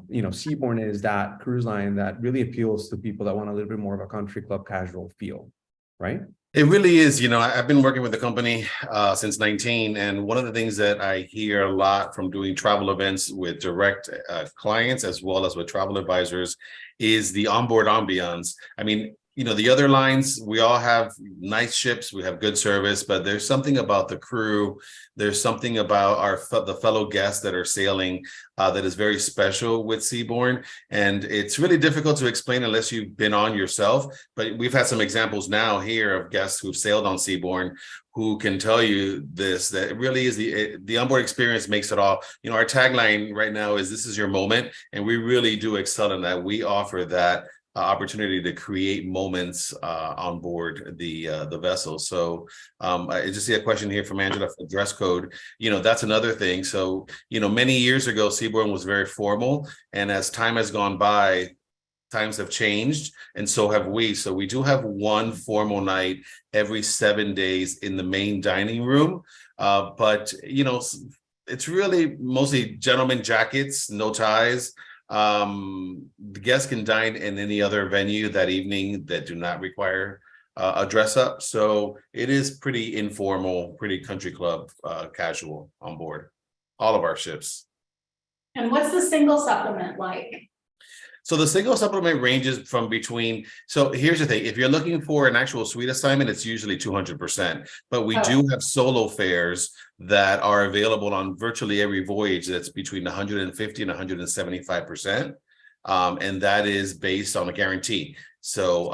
you know, Seabourn is that cruise line that really appeals to people that want a little bit more of a country club casual feel, right? It really is. You know, I've been working with the company since 19, and one of the things that I hear a lot from doing travel events with direct clients as well as with travel advisors is the onboard ambiance. I mean, you know, the other lines, we all have nice ships, we have good service, but there's something about the crew, there's something about the fellow guests that are sailing that is very special with Seabourn. And it's really difficult to explain unless you've been on yourself. But we've had some examples now here of guests who've sailed on Seabourn who can tell you this, that it really is the onboard experience makes it all. You know, our tagline right now is "This is your moment," and we really do excel in that. We offer that opportunity to create moments on board the vessel. So I just see a question here from Angela for dress code. You know, that's another thing. So, you know, many years ago, Seabourn was very formal, and as time has gone by, times have changed, and so have we. So we do have one formal night every 7 days in the main dining room, but you know, it's really mostly gentlemen jackets, no ties. The guests can dine in any other venue that evening that do not require a dress up. So it is pretty informal, pretty country club casual on board all of our ships. And what's the single supplement like? So the single supplement ranges from between, so here's the thing, if you're looking for an actual suite assignment, it's usually 200%, but we do have solo fares that are available on virtually every voyage that's between 150 and 175%. And that is based on a guarantee. So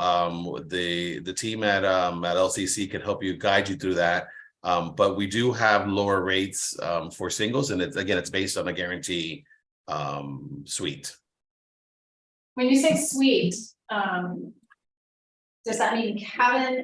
the team at LCC can help you, guide you through that. But we do have lower rates for singles, and it's based on a guarantee suite. When you say suite, does that mean cabin?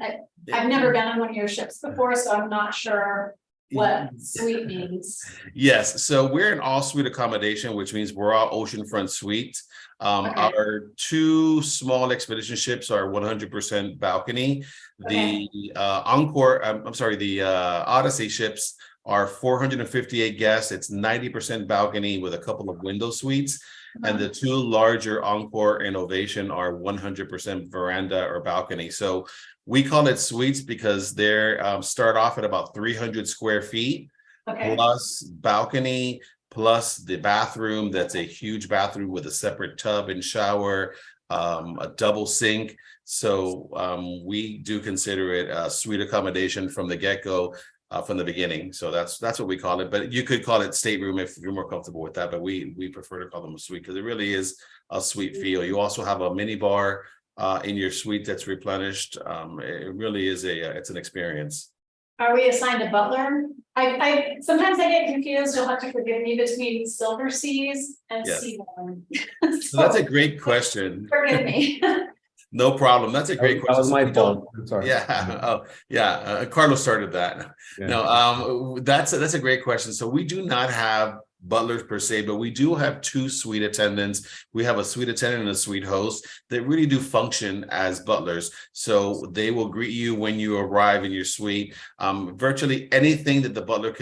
I've never been on one of your ships before, so I'm not sure what suite means. Yes, so we're an all-suite accommodation, which means we're all oceanfront suites. Our two small expedition ships are 100% balcony. The the Odyssey ships are 458 guests. It's 90% balcony with a couple of window suites. And the two larger Encore and Ovation are 100% veranda or balcony. So we call it suites because they're start off at about 300 square feet plus balcony, plus the bathroom. That's a huge bathroom with a separate tub and shower, a double sink. So we do consider it a suite accommodation from the get-go. From the beginning. So that's what we call it, but you could call it stateroom if you're more comfortable with that, but we prefer to call them a suite because it really is a suite feel. You also have a mini bar in your suite that's replenished. It really is it's an experience. Are we assigned a butler? I sometimes I get confused. You'll have to forgive me, between Silver Seas and Seabourn. So that's a great question. Forgive me. No problem. That's a great question. That was my fault. I'm sorry. Yeah. Oh, yeah. Carlos started that. Yeah. No, that's a great question. So we do not have butlers per se, but we do have two suite attendants. We have a suite attendant and a suite host that really do function as butlers. So they will greet you when you arrive in your suite. Virtually anything that the butler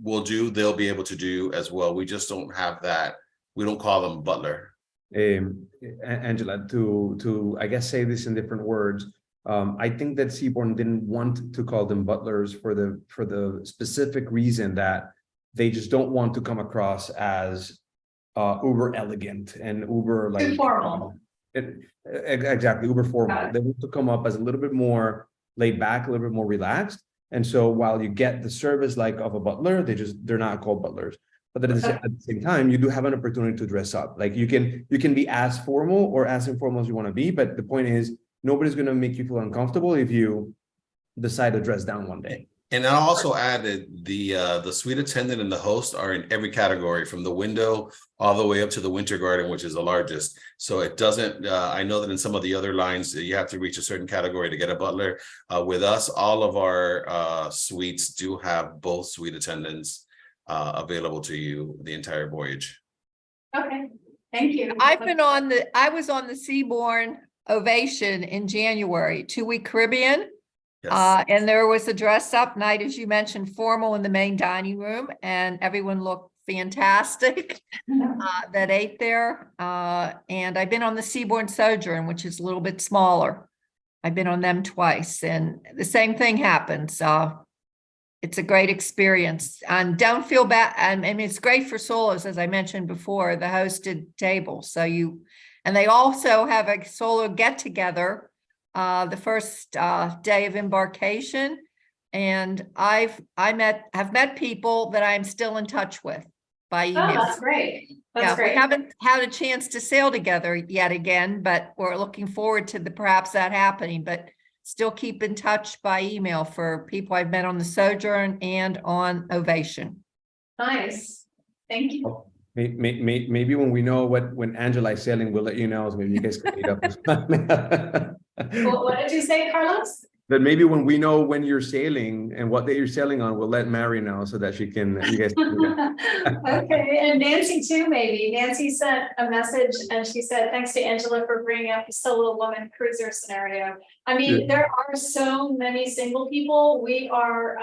will do, they'll be able to do as well. We just don't have that. We don't call them butler. Angela, to I guess say this in different words. I think that Seabourn didn't want to call them butlers for the specific reason that they just don't want to come across as uber elegant and uber like Too formal. Exactly, uber formal. Got it. They want to come up as a little bit more laid back, a little bit more relaxed. And so while you get the service like of a butler, they're not called butlers. But at the same time, you do have an opportunity to dress up. Like you can be as formal or as informal as you want to be. But the point is, nobody's going to make you feel uncomfortable if you decide to dress down one day. And I'll also add that the suite attendant and the host are in every category, from the window all the way up to the winter garden, which is the largest. So it doesn't, I know that in some of the other lines, you have to reach a certain category to get a butler. With us, all of our suites do have both suite attendants available to you the entire voyage. Okay, thank you. I was on the Seabourn Ovation in January, 2-week Caribbean. Yes. And there was a dress up night, as you mentioned, formal in the main dining room, and everyone looked fantastic that ate there. And I've been on the Seabourn Sojourn, which is a little bit smaller. I've been on them twice, and the same thing happens. It's a great experience, and don't feel bad. And I mean, it's great for solos, as I mentioned before, the hosted table. And they also have a solo get together the first day of embarkation, and have met people that I'm still in touch with by email. Oh, that's great. That's Yeah, great. we haven't had a chance to sail together yet again, but we're looking forward to perhaps that happening. But still keep in touch by email for people I've met on the Sojourn and on Ovation. Nice. Thank you. Maybe when we know when Angela is sailing, we'll let you know. So maybe you guys can meet up. What did you say, Carlos? That maybe when we know when you're sailing and what day you're sailing on, we'll let Mary know so that you guys can do that. Okay, and Nancy too, maybe. Nancy sent a message and she said, thanks to Angela for bringing up the solo woman cruiser scenario. I mean, there are so many single people. We are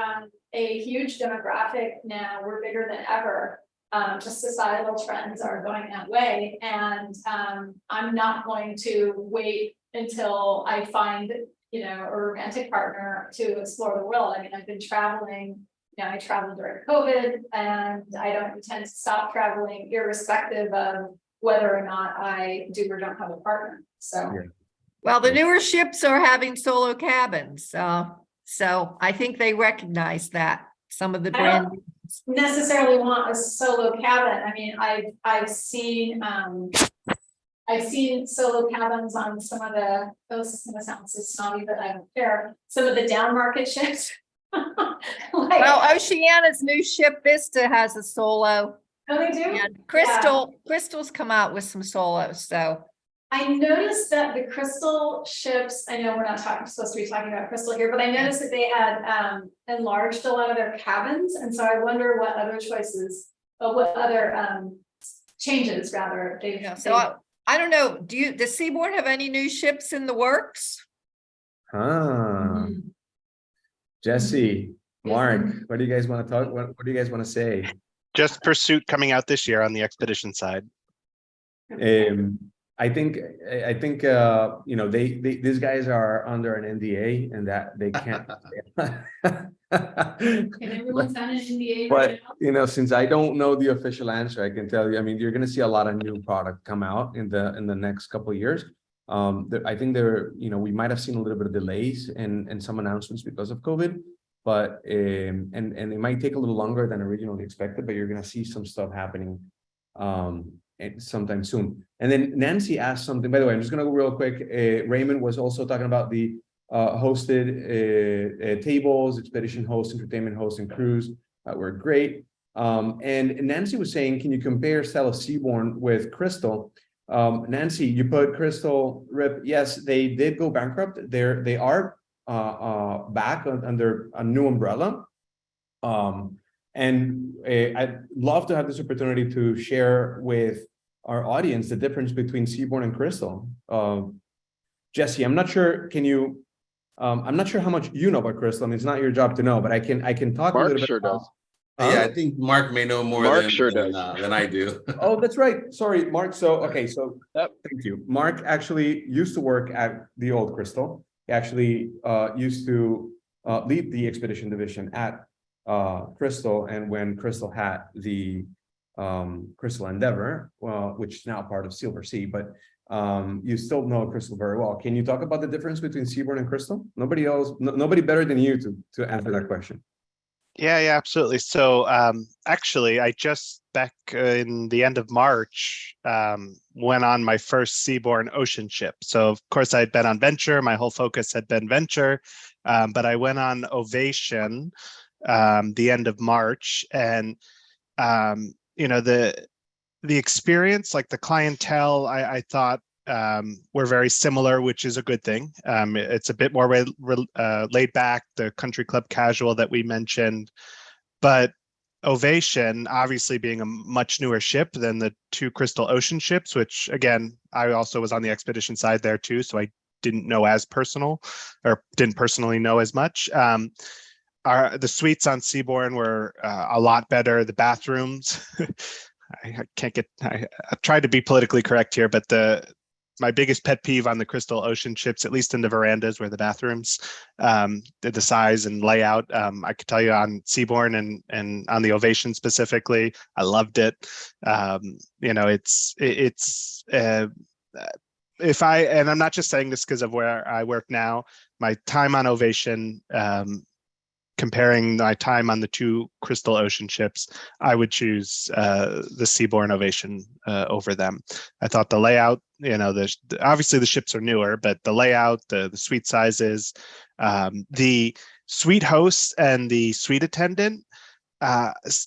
a huge demographic now. We're bigger than ever. Just societal trends are going that way. And I'm not going to wait until I find, a romantic partner to explore the world. I mean, I've been traveling, I traveled during COVID, and I don't intend to stop traveling irrespective of whether or not I do or don't have a partner. So, Well, the newer ships are having solo cabins. So I think they recognize that. Some of the I brand. don't necessarily want a solo cabin. I mean, I've seen solo cabins on some of the, this is gonna sound so snobby, but I don't care, some of the down market ships. Well, Oceana's new ship Vista has a solo, Oh, they do? and Crystal's come out with some solos, so. I noticed that the Crystal ships, I know we're not supposed to be talking about Crystal here, but I noticed that they had enlarged a lot of their cabins. And so I wonder what other changes rather they've. So I don't know, does Seabourn have any new ships in the works? Jesse, Mark, what do you guys want to talk? What do you guys want to say? Just Pursuit coming out this year on the expedition side. I think these guys are under an NDA and that they can't. And everyone's on an NDA But right now. since I don't know the official answer, I can tell you. I mean, you're going to see a lot of new product come out in the next couple of years. I think we might have seen a little bit of delays and some announcements because of COVID, but and it might take a little longer than originally expected. But you're going to see some stuff happening sometime soon. And then Nancy asked something. By the way, I'm just going to go real quick. Raymond was also talking about the hosted tables, expedition host, entertainment host, and cruise were great. And Nancy was saying, can you compare style of Seabourn with Crystal? Nancy, you put Crystal Rip. Yes, they did go bankrupt. They are back under a new umbrella. And I'd love to have this opportunity to share with our audience the difference between Seabourn and Crystal. Jesse, I'm not sure. I'm not sure how much you know about Crystal. I mean, it's not your job to know, but I can talk Mark a little bit. sure does. Yeah, I Huh? think Mark may know more Mark than sure than, does. than I do. Oh, that's right. Sorry, Mark. So, okay, so Yep. thank you. Mark actually used to work at the old Crystal. He actually used to lead the expedition division at Crystal, and when Crystal had the Crystal Endeavor, well, which is now part of Silver Sea, but you still know Crystal very well. Can you talk about the difference between Seabourn and Crystal? Nobody else, nobody better than you to answer that question. Yeah, absolutely. So actually, I just back in the end of March went on my first seaborne ocean ship. So of course I'd been on Venture. My whole focus had been Venture, but I went on Ovation the end of March, and the experience, like the clientele, I thought were very similar, which is a good thing. It's a bit more laid back, the country club casual that we mentioned, but Ovation obviously being a much newer ship than the two Crystal Ocean ships, which again, I also was on the expedition side there too, so I didn't know as personal, or didn't personally know as much. The suites on Seabourn were a lot better. The bathrooms, I can't get, I tried to be politically correct here, but my biggest pet peeve on the Crystal Ocean ships, at least in the verandas where the bathrooms, the size and layout, I could tell you on Seabourn and on the Ovation specifically, I loved it. And I'm not just saying this because of where I work now, my time on Ovation, comparing my time on the two Crystal Ocean ships, I would choose the Seabourn Ovation over them. I thought the layout, obviously the ships are newer, but the layout, the suite sizes, the suite host and the suite attendant,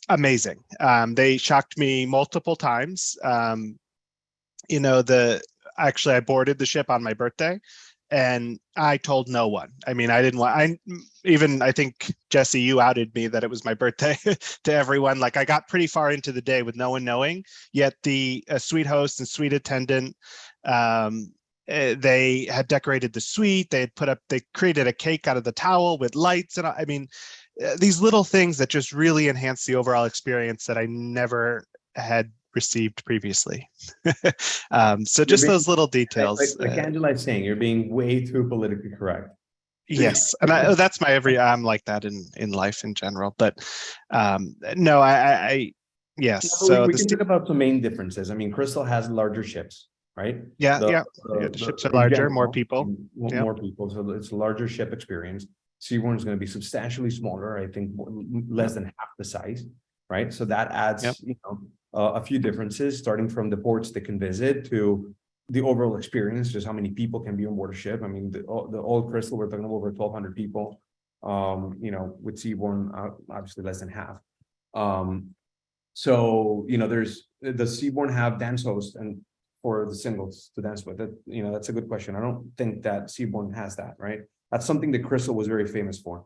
amazing. They shocked me multiple times. Actually, I boarded the ship on my birthday, and I told no one. I mean, I didn't want, I think, Jesse, you outed me that it was my birthday to everyone. Like, I got pretty far into the day with no one knowing, yet the suite host and suite attendant, they had decorated the suite. They created a cake out of the towel with lights. And I mean, these little things that just really enhance the overall experience that I never had received previously. So just those little details. Like Angela is saying, you're being way too politically correct. Yes, and that's I'm like that in life in general. But no, yes. So we can talk about some main differences. I mean, Crystal has larger ships, right? The ships are larger, more people. More people, so it's a larger ship experience. Seabourn is going to be substantially smaller, I think less than half the size, right? So that adds, a few differences, starting from the ports they can visit to the overall experience, just how many people can be on board a ship. I mean, the old Crystal, we're talking over 1,200 people. With Seabourn, obviously less than half. So there's the Seabourn have dance hosts and for the singles to dance with. That that's a good question. I don't think that Seabourn has that, right? That's something that Crystal was very famous for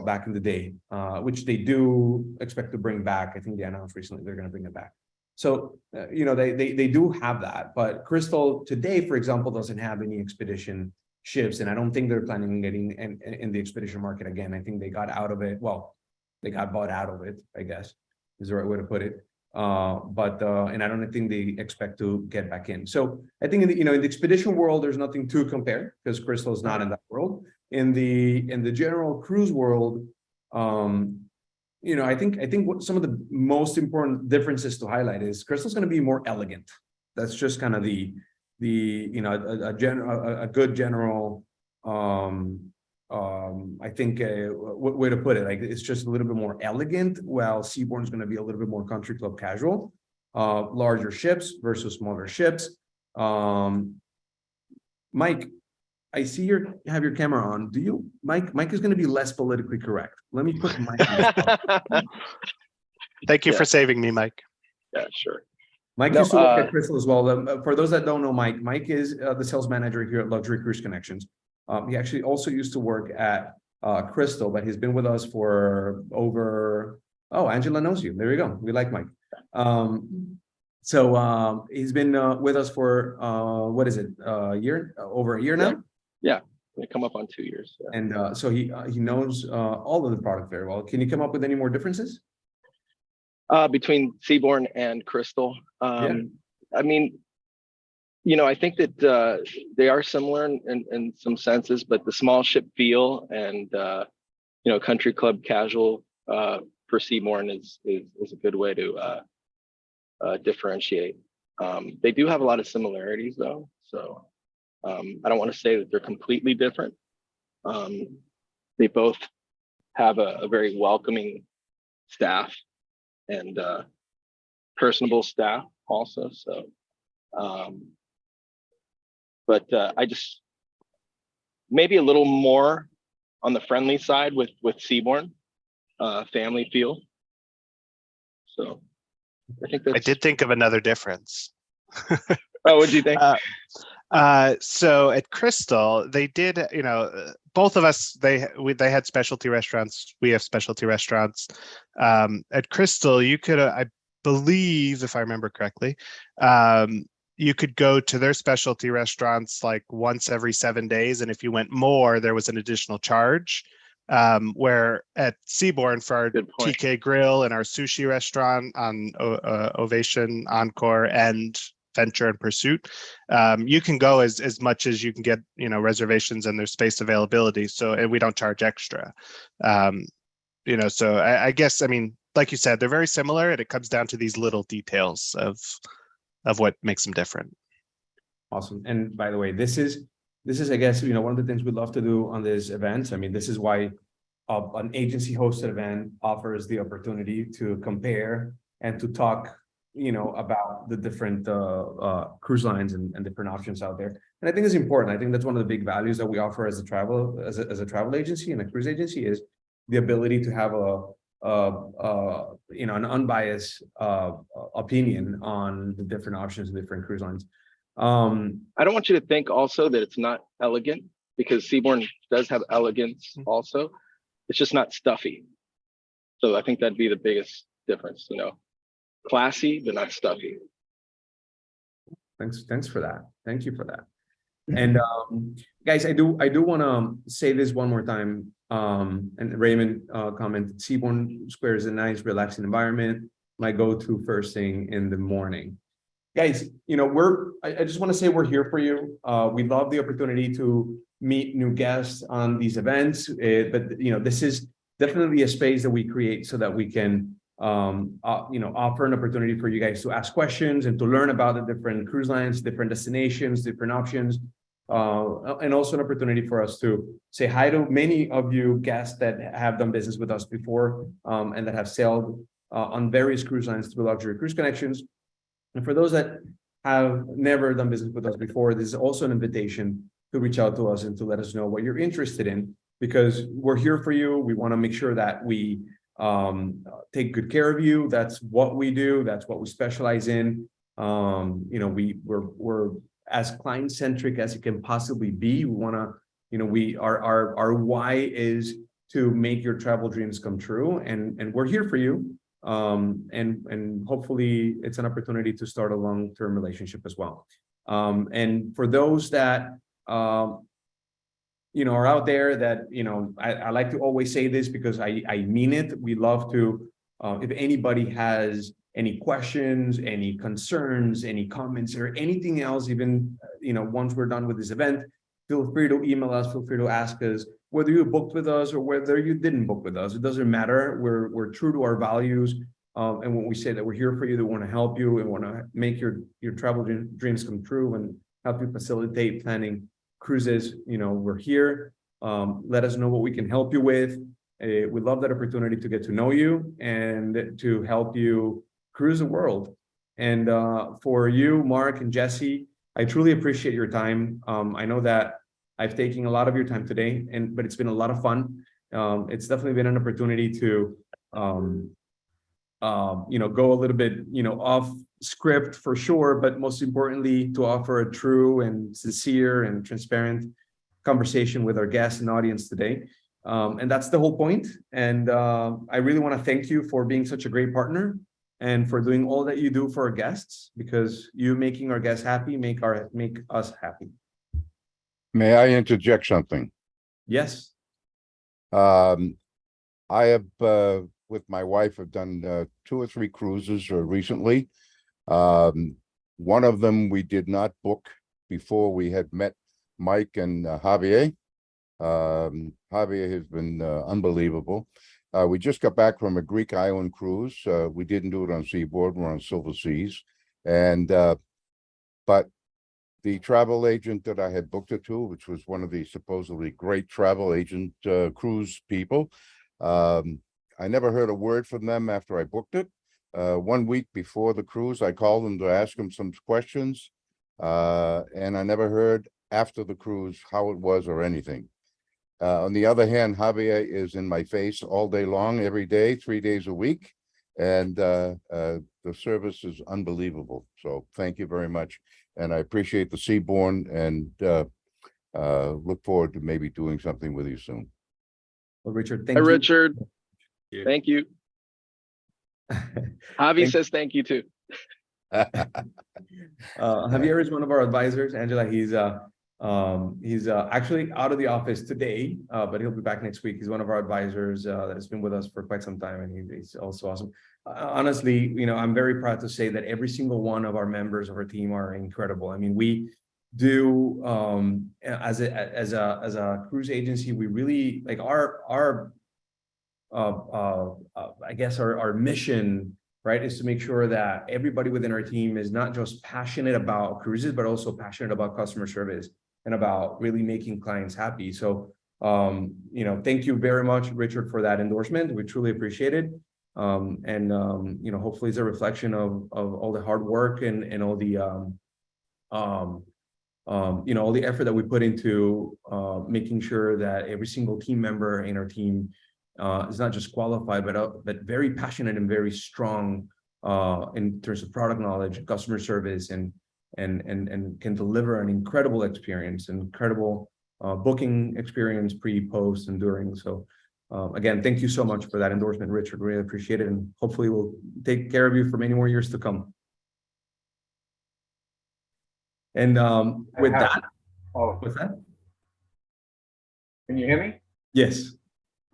back in the day, which they do expect to bring back. I think they announced recently they're going to bring it back. So, they do have that, but Crystal today, for example, doesn't have any expedition ships, and I don't think they're planning on getting in the expedition market again. I think they got out of it. Well, they got bought out of it, I guess, is the right way to put it. And I don't think they expect to get back in. So I think in the expedition world, there's nothing to compare because Crystal is not in that world. In the general cruise world, I think what some of the most important differences to highlight is Crystal's going to be more elegant. That's just kind of a good general, I think way to put it. Like, it's just a little bit more elegant, while Seabourn is going to be a little bit more country club casual, larger ships versus smaller ships. Mike, I see you have your camera on. Mike is going to be less politically correct. Let me put Mike on the spot. Thank you for saving me, Mike. Yeah, sure. Mike used to work at Crystal as well. For those that don't know, Mike is the sales manager here at Luxury Cruise Connections. He actually also used to work at Crystal, but he's been with us for over. Oh, Angela knows you. There you go. We like Mike. So he's been with us for what is it? Over a year now? Yeah, they come up on 2 years. Yeah. And so he knows all of the product very well. Can you come up with any more differences? Between Seabourn and Crystal. I mean, I think that they are similar in some senses, but the small ship feel and country club casual for Seabourn is a good way to differentiate. They do have a lot of similarities though, so I don't want to say that they're completely different. They both have a very welcoming staff and personable staff also. So, but I just maybe a little more on the friendly side with Seabourn, family feel. So I think that's. I did think of another difference. Oh, what do you think? So at Crystal, they did, both of us, they had specialty restaurants. We have specialty restaurants. At Crystal, you could, I believe, if I remember correctly, you could go to their specialty restaurants like once every 7 days. And if you went more, there was an additional charge. Where at Seabourn for our TK Grill and our sushi restaurant on Ovation, Encore, and Venture and Pursuit, you can go as much as you can get, reservations and there's space availability. So, and we don't charge extra. So I guess, like you said, they're very similar, and it comes down to these little details of what makes them different. Awesome. And by the way, this is, I guess, one of the things we love to do on this event. This is why an agency hosted event offers the opportunity to compare and to talk, about the different cruise lines and different options out there. And I think it's important. I think that's one of the big values that we offer as a travel agency and a cruise agency is the ability to have an unbiased opinion on the different options of different cruise lines. I don't want you to think also that it's not elegant, because Seabourn does have elegance also. It's just not stuffy. So I think that'd be the biggest difference, classy, but not stuffy. Thanks for that. Thank you for that. And guys, I do want to say this one more time. And Raymond commented, Seabourn Square is a nice, relaxing environment. My go-to first thing in the morning. Guys, I just want to say we're here for you. We love the opportunity to meet new guests on these events, but this is definitely a space that we create so that we can offer an opportunity for you guys to ask questions and to learn about the different cruise lines, different destinations, different options, and also an opportunity for us to say hi to many of you guests that have done business with us before, and that have sailed on various cruise lines through Luxury Cruise Connections. And for those that have never done business with us before, this is also an invitation to reach out to us and to let us know what you're interested in, because we're here for you. We want to make sure that we take good care of you. That's what we do. That's what we specialize in. We're as client-centric as it can possibly be. We want to, our why is to make your travel dreams come true, and we're here for you. And hopefully it's an opportunity to start a long-term relationship as well. And for those that are out there that, I like to always say this because I mean it. We love to, if anybody has any questions, any concerns, any comments, or anything else, even, once we're done with this event, feel free to email us, feel free to ask us, whether you booked with us or whether you didn't book with us. It doesn't matter. We're true to our values. And when we say that we're here for you, that we want to help you and want to make your travel dreams come true and help you facilitate planning cruises, we're here. Let us know what we can help you with. We love that opportunity to get to know you and to help you cruise the world. And for you, Mark and Jesse, I truly appreciate your time. I know that I've taken a lot of your time today, but it's been a lot of fun. It's definitely been an opportunity to, go a little bit, off script for sure, but most importantly, to offer a true and sincere and transparent conversation with our guests and audience today. And that's the whole point. And I really want to thank you for being such a great partner and for doing all that you do for our guests, because you making our guests happy make us happy. May I interject something? Yes. I have with my wife have done 2 or 3 cruises recently. One of them we did not book before we had met Mike and Javier. Javier has been unbelievable. We just got back from a Greek island cruise. We didn't do it on Seaboard, we're on Silver Seas. And but the travel agent that I had booked it to, which was one of the supposedly great travel agent cruise people, I never heard a word from them after I booked it. 1 week before the cruise, I called them to ask them some questions. And I never heard after the cruise how it was or anything. On the other hand, Javier is in my face all day long, every day, 3 days a week. And the service is unbelievable. So thank you very much. And I appreciate the Seabourn and look forward to maybe doing something with you soon. Well, Richard, Hi, thank you. Richard. Yeah. Thank you. Javi says thank you too. Javier is one of our advisors. Angela, he's actually out of the office today, but he'll be back next week. He's one of our advisors that has been with us for quite some time, and he's also awesome. Honestly, I'm very proud to say that every single one of our members of our team are incredible. I mean, we do as a cruise agency, we really like our I guess our mission, right, is to make sure that everybody within our team is not just passionate about cruises, but also passionate about customer service and about really making clients happy. So, thank you very much, Richard, for that endorsement. We truly appreciate it. Hopefully it's a reflection of all the hard work and all the, all the effort that we put into making sure that every single team member in our team is not just qualified, but very passionate and very strong in terms of product knowledge, customer service, and can deliver an incredible experience, incredible booking experience pre, post, and during. So again, thank you so much for that endorsement, Richard. Really appreciate it, and hopefully we'll take care of you for many more years to come. And with that, what's that? Can you hear me? Yes.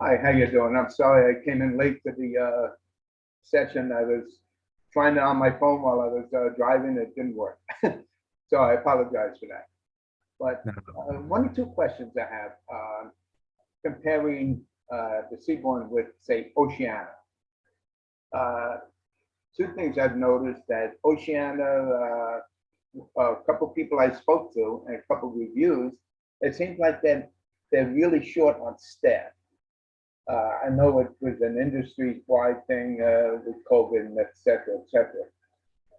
Hi, how you doing? I'm sorry I came in late to the session. I was trying to on my phone while I was driving. It didn't work. So I apologize for that. But 1 or 2 questions I have comparing the Seabourn with, say, Oceania. 2 things I've noticed that Oceania, a couple people I spoke to and a couple reviews, it seems like they're really short on staff. I know it was an industry-wide thing with COVID and et cetera,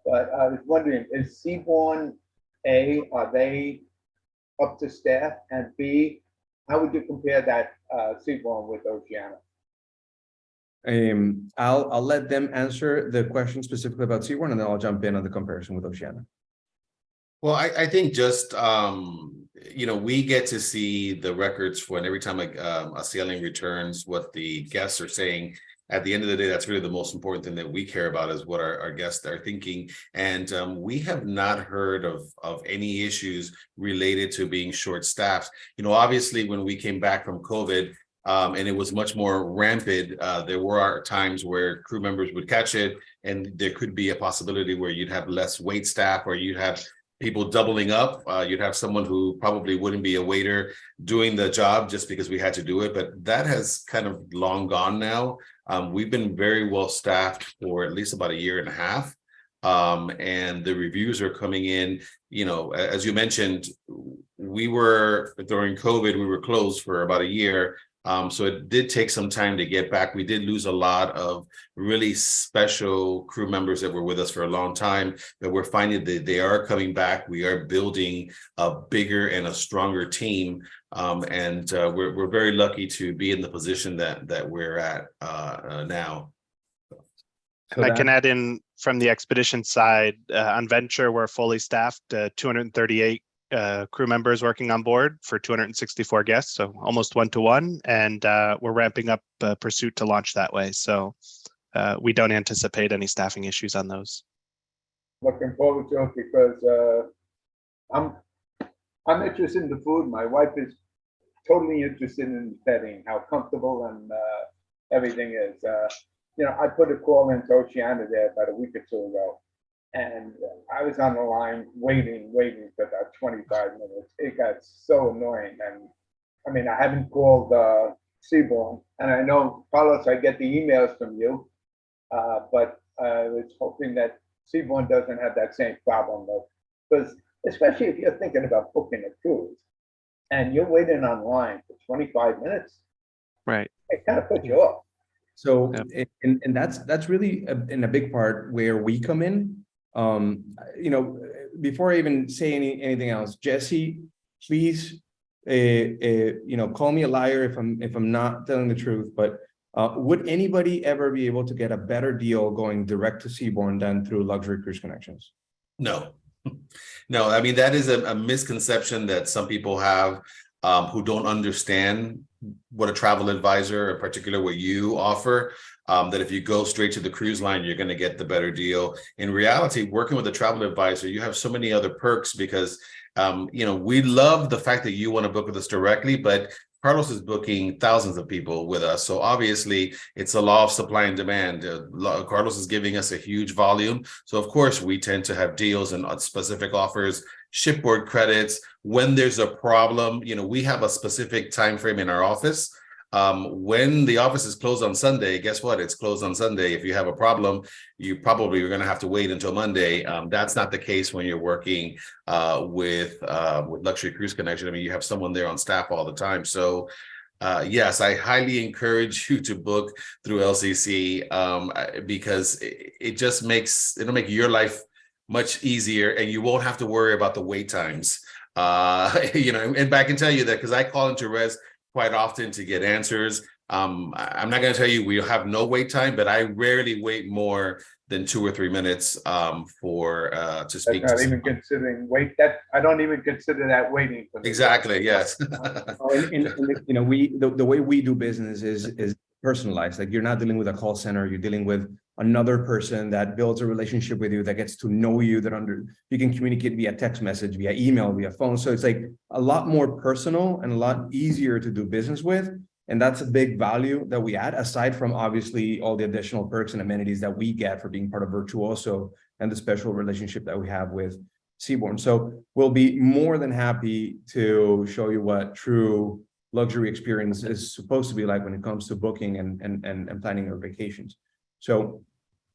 but I was wondering, is Seabourn, A, are they up to staff? And B, how would you compare that Seabourn with Oceania? I'll let them answer the question specifically about Seabourn, and then I'll jump in on the comparison with Oceania. Well, I think just, we get to see the records for, and every time a sailing returns, what the guests are saying. At the end of the day, that's really the most important thing that we care about, is what our guests are thinking. And we have not heard of any issues related to being short-staffed. Obviously, when we came back from COVID, and it was much more rampant, there were times where crew members would catch it, and there could be a possibility where you'd have less wait staff, or you'd have people doubling up. You'd have someone who probably wouldn't be a waiter doing the job just because we had to do it. But that has kind of long gone now. We've been very well staffed for at least about 1.5 years. And the reviews are coming in, as you mentioned, during COVID, we were closed for about 1 year. So it did take some time to get back. We did lose a lot of really special crew members that were with us for a long time, but we're finding that they are coming back. We are building a bigger and a stronger team. And we're very lucky to be in the position that we're at now. So I can add in from the expedition side, on Venture, we're fully staffed, 238 crew members working on board for 264 guests, so almost 1-to-1, and we're ramping up Pursuit to launch that way. So we don't anticipate any staffing issues on those. Looking forward to it because I'm interested in the food. My wife is totally interested in vetting how comfortable and everything is. I put a call into Oceana there about a week or two ago. And I was on the line waiting for about 25 minutes. It got so annoying. And I mean, I haven't called Seabourn, and I know, Carlos, I get the emails from you. But I was hoping that Seabourn doesn't have that same problem, though. Because especially if you're thinking about booking a cruise and you're waiting online for 25 minutes, Right. it kind of puts you off. So, and that's really in a big part where we come in. Before I even say anything else, Jesse, please, call me a liar if I'm not telling the truth, but would anybody ever be able to get a better deal going direct to Seabourn than through Luxury Cruise Connections? No, no, I mean, that is a misconception that some people have who don't understand what a travel advisor, in particular what you offer, that if you go straight to the cruise line, you're going to get the better deal. In reality, working with a travel advisor, you have so many other perks because, we love the fact that you want to book with us directly, but Carlos is booking thousands of people with us. So obviously it's a law of supply and demand. Carlos is giving us a huge volume. So of course we tend to have deals and specific offers, shipboard credits. When there's a problem, we have a specific time frame in our office. When the office is closed on Sunday, guess what? It's closed on Sunday. If you have a problem, you probably are going to have to wait until Monday. That's not the case when you're working with Luxury Cruise Connection. I mean, you have someone there on staff all the time. So yes, I highly encourage you to book through LCC because it'll make your life much easier and you won't have to worry about the wait times. And I can tell you that because I call into Res quite often to get answers. I'm not going to tell you we have no wait time, but I rarely wait more than 2 or 3 minutes to speak. That's not even considering wait. I don't even consider that waiting for me. Exactly. Yes. The way we do business is personalized. Like you're not dealing with a call center. You're dealing with another person that builds a relationship with you, that gets to know you, you can communicate via text message, via email, via phone. So it's like a lot more personal and a lot easier to do business with. And that's a big value that we add, aside from obviously all the additional perks and amenities that we get for being part of Virtuoso and the special relationship that we have with Seabourn. So we'll be more than happy to show you what true luxury experience is supposed to be like when it comes to booking and planning your vacations. So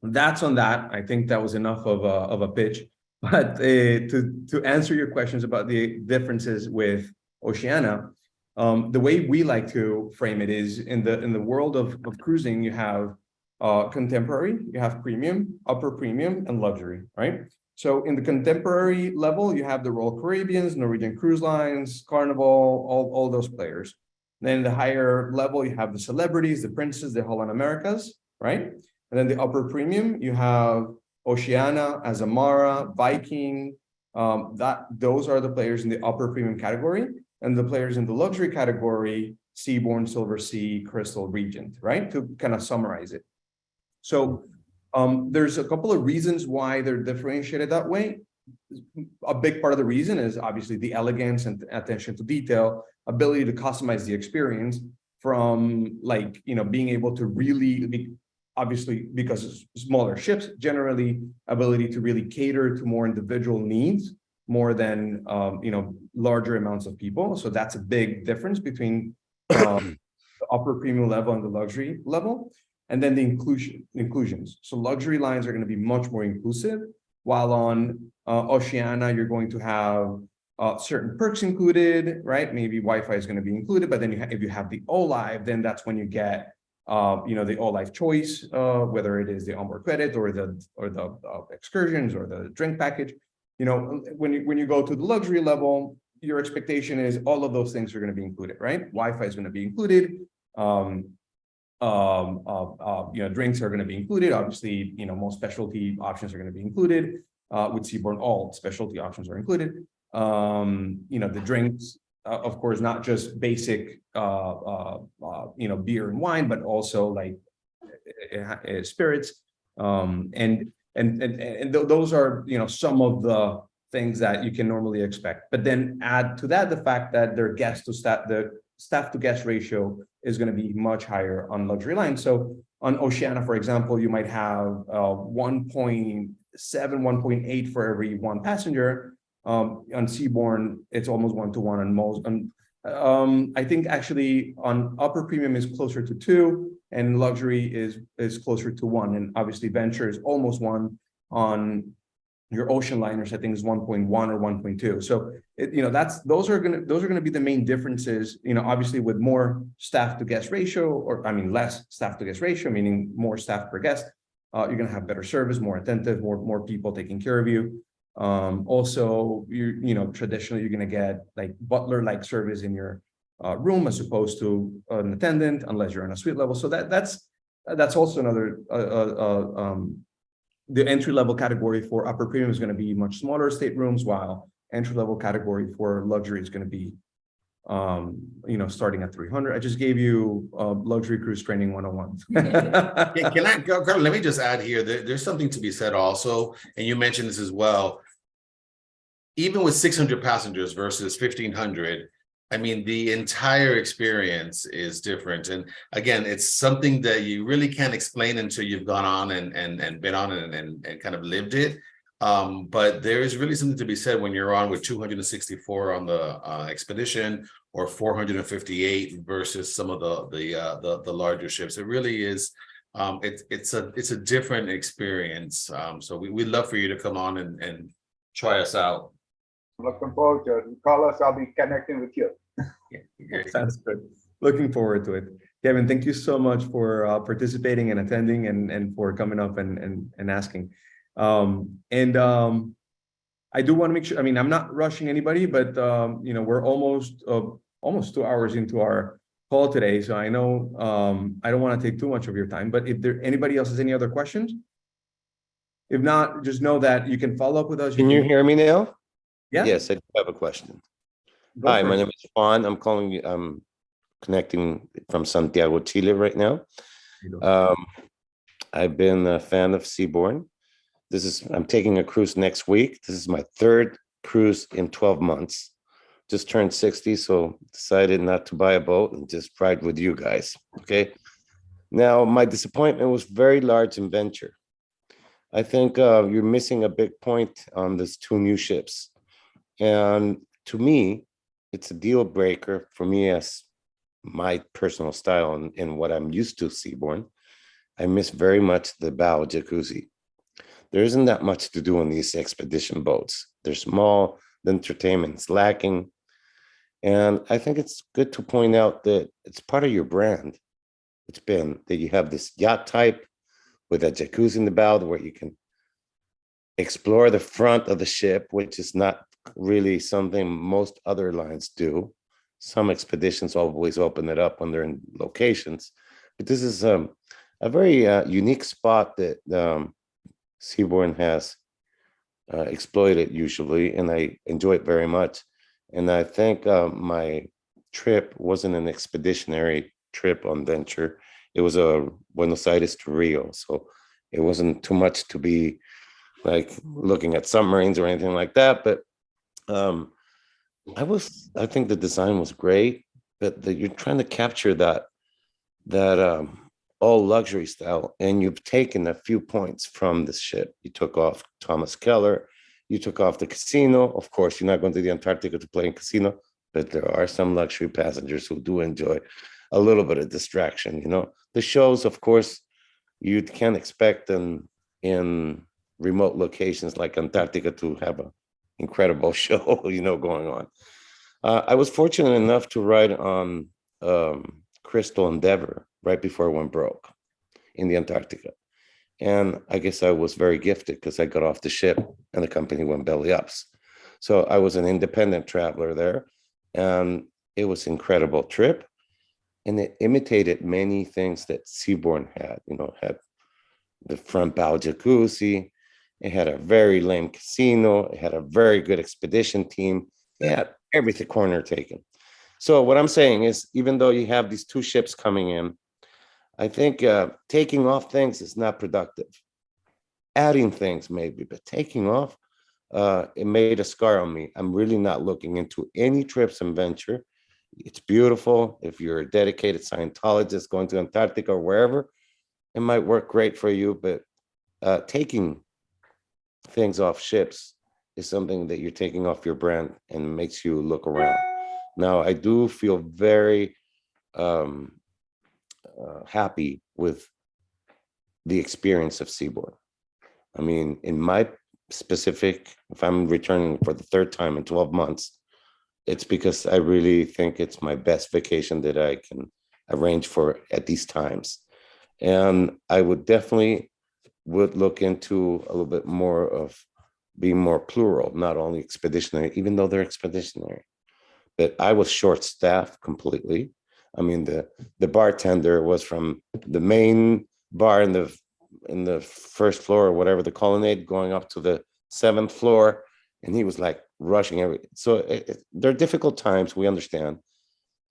that's on that. I think that was enough of a pitch. But to answer your questions about the differences with Oceana, the way we like to frame it is in the world of cruising, you have contemporary, you have premium, upper premium, and luxury, right? So in the contemporary level, you have the Royal Caribbeans, Norwegian Cruise Lines, Carnival, all those players. Then in the higher level, you have the celebrities, the princes, the Holland Americas, right? And then the upper premium, you have Oceana, Azamara, Viking. Those are the players in the upper premium category, and the players in the luxury category, Seabourn, Silversea, Crystal, Regent, right? To kind of summarize it. So there's a couple of reasons why they're differentiated that way. A big part of the reason is obviously the elegance and attention to detail, ability to customize the experience from being able to really obviously, because it's smaller ships, generally ability to really cater to more individual needs, more than larger amounts of people. So that's a big difference between the upper premium level and the luxury level. And then the inclusions. So luxury lines are going to be much more inclusive, while on Oceana, you're going to have certain perks included, right? Maybe Wi-Fi is going to be included, but then if you have the Olive, then that's when you get the Olive choice, whether it is the onboard credit or the excursions or the drink package. When you go to the luxury level, your expectation is all of those things are going to be included, right? Wi-Fi is going to be included. Drinks are going to be included. Obviously, most specialty options are going to be included. With Seabourn, all specialty options are included. The drinks, of course, not just basic, beer and wine, but also like spirits. And those are, some of the things that you can normally expect. But then add to that the fact that the staff to guest ratio is going to be much higher on luxury lines. So on Oceania, for example, you might have 1.7, 1.8 for every one passenger. On Seabourn, it's almost 1-to-1 on most. I think actually on upper premium is closer to 2, and luxury is closer to 1, and obviously Venture is almost 1 on your ocean liners. I think is 1.1 or 1.2. So those are gonna be the main differences. Obviously with more staff to guest ratio, or I mean less staff to guest ratio, meaning more staff per guest, you're gonna have better service, more attentive, more people taking care of you. Also, traditionally you're gonna get like butler-like service in your room as opposed to an attendant, unless you're on a suite level. So that's also another the entry-level category for upper premium is going to be much smaller staterooms, while entry-level category for luxury is going to be starting at 300. I just gave you luxury cruise training 101. Can I go, Carl, let me just add here, there's something to be said also, and you mentioned this as well. Even with 600 passengers versus 1,500, I mean, the entire experience is different. And again, it's something that you really can't explain until you've gone on and been on it and kind of lived it. But there is really something to be said when you're on with 264 on the expedition, or 458 versus some of the larger ships. It really is. It's a different experience. So we'd love for you to come on and try us out. Looking forward to it. Carlos, I'll be connecting with you. Sounds good. Looking forward to it. Kevin, thank you so much for participating and attending and for coming up and asking. I do want to make sure, I mean, I'm not rushing anybody, but we're almost 2 hours into our call today. So I know I don't want to take too much of your time, but if anybody else has any other questions, if not, just know that you can follow up with us. Can you hear me now? Yeah. Yes, I do have a question. Go Hi, for my it. name is Juan. I'm calling you, I'm connecting from Santiago, Chile right now. I've been a fan of Seabourn. I'm taking a cruise next week. This is my 3rd cruise in 12 months. Just turned 60, so decided not to buy a boat and just ride with you guys, okay? Now, my disappointment was very large in Venture. I think you're missing a big point on these 2 new ships. And to me, it's a deal breaker for me as my personal style and what I'm used to Seabourn. I miss very much the bow jacuzzi. There isn't that much to do on these expedition boats. They're small, the entertainment's lacking. And I think it's good to point out that it's part of your brand. It's been that you have this yacht type with a jacuzzi in the bow where you can explore the front of the ship, which is not really something most other lines do. Some expeditions always open it up when they're in locations, but this is a very unique spot that Seabourn has exploited usually, and I enjoy it very much. And I think my trip wasn't an expeditionary trip on Venture. It was a Buenos Aires to Rio, so it wasn't too much to be like looking at submarines or anything like that. But I think the design was great, but you're trying to capture that all luxury style, and you've taken a few points from the ship. You took off Thomas Keller, you took off the casino. Of course, you're not going to the Antarctica to play in casino, but there are some luxury passengers who do enjoy a little bit of distraction. The shows, of course, you can't expect them in remote locations like Antarctica to have an incredible show, going on. I was fortunate enough to ride on Crystal Endeavor right before it went broke in the Antarctica. And I guess I was very gifted because I got off the ship and the company went belly ups. So I was an independent traveler there, and it was an incredible trip. And it imitated many things that Seabourn had, had the front bow jacuzzi. It had a very lame casino. It had a very good expedition team. It had everything corner taken. So what I'm saying is, even though you have these 2 ships coming in, I think taking off things is not productive. Adding things maybe, but taking off, it made a scar on me. I'm really not looking into any trips in Venture. It's beautiful. If you're a dedicated Scientologist going to Antarctica or wherever, it might work great for you, but taking things off ships is something that you're taking off your brand and makes you look around. Now, I do feel very happy with the experience of Seaboard. I mean, in my specific, if I'm returning for the third time in 12 months, it's because I really think it's my best vacation that I can arrange for at these times. And I would definitely would look into a little bit more of being more plural, not only expeditionary, even though they're expeditionary. But I was short-staffed completely. I mean, the bartender was from the main bar in the first floor or whatever, the colonnade, going up to the 7th floor, and he was like rushing everything. So there are difficult times, we understand,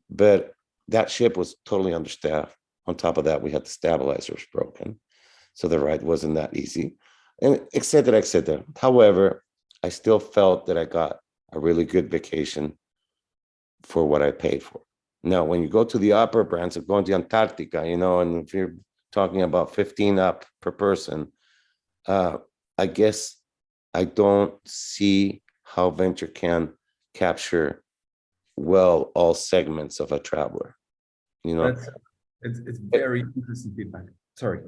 but that ship was totally understaffed. On top of that, we had the stabilizers broken, so the ride wasn't that easy, and et cetera, et cetera. However, I still felt that I got a really good vacation for what I paid for. Now, when you go to the upper brands of going to Antarctica, you know, and if you're talking about 15 up per person, I guess I don't see how Venture can capture well all segments of a traveler. You know, It's very interesting feedback. Sorry.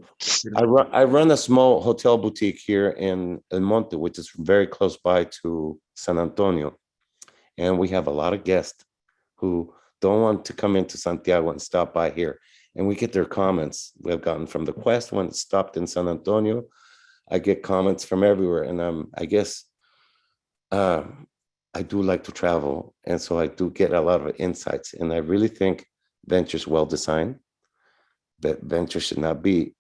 I run a small hotel boutique here in El Monte, which is very close by to San Antonio, and we have a lot of guests who don't want to come into Santiago and stop by here. And we get their comments. We have gotten from the Quest when it stopped in San Antonio. I get comments from everywhere. And I guess I do like to travel. And so I do get a lot of insights. And I really think Venture's well designed. That Venture should not be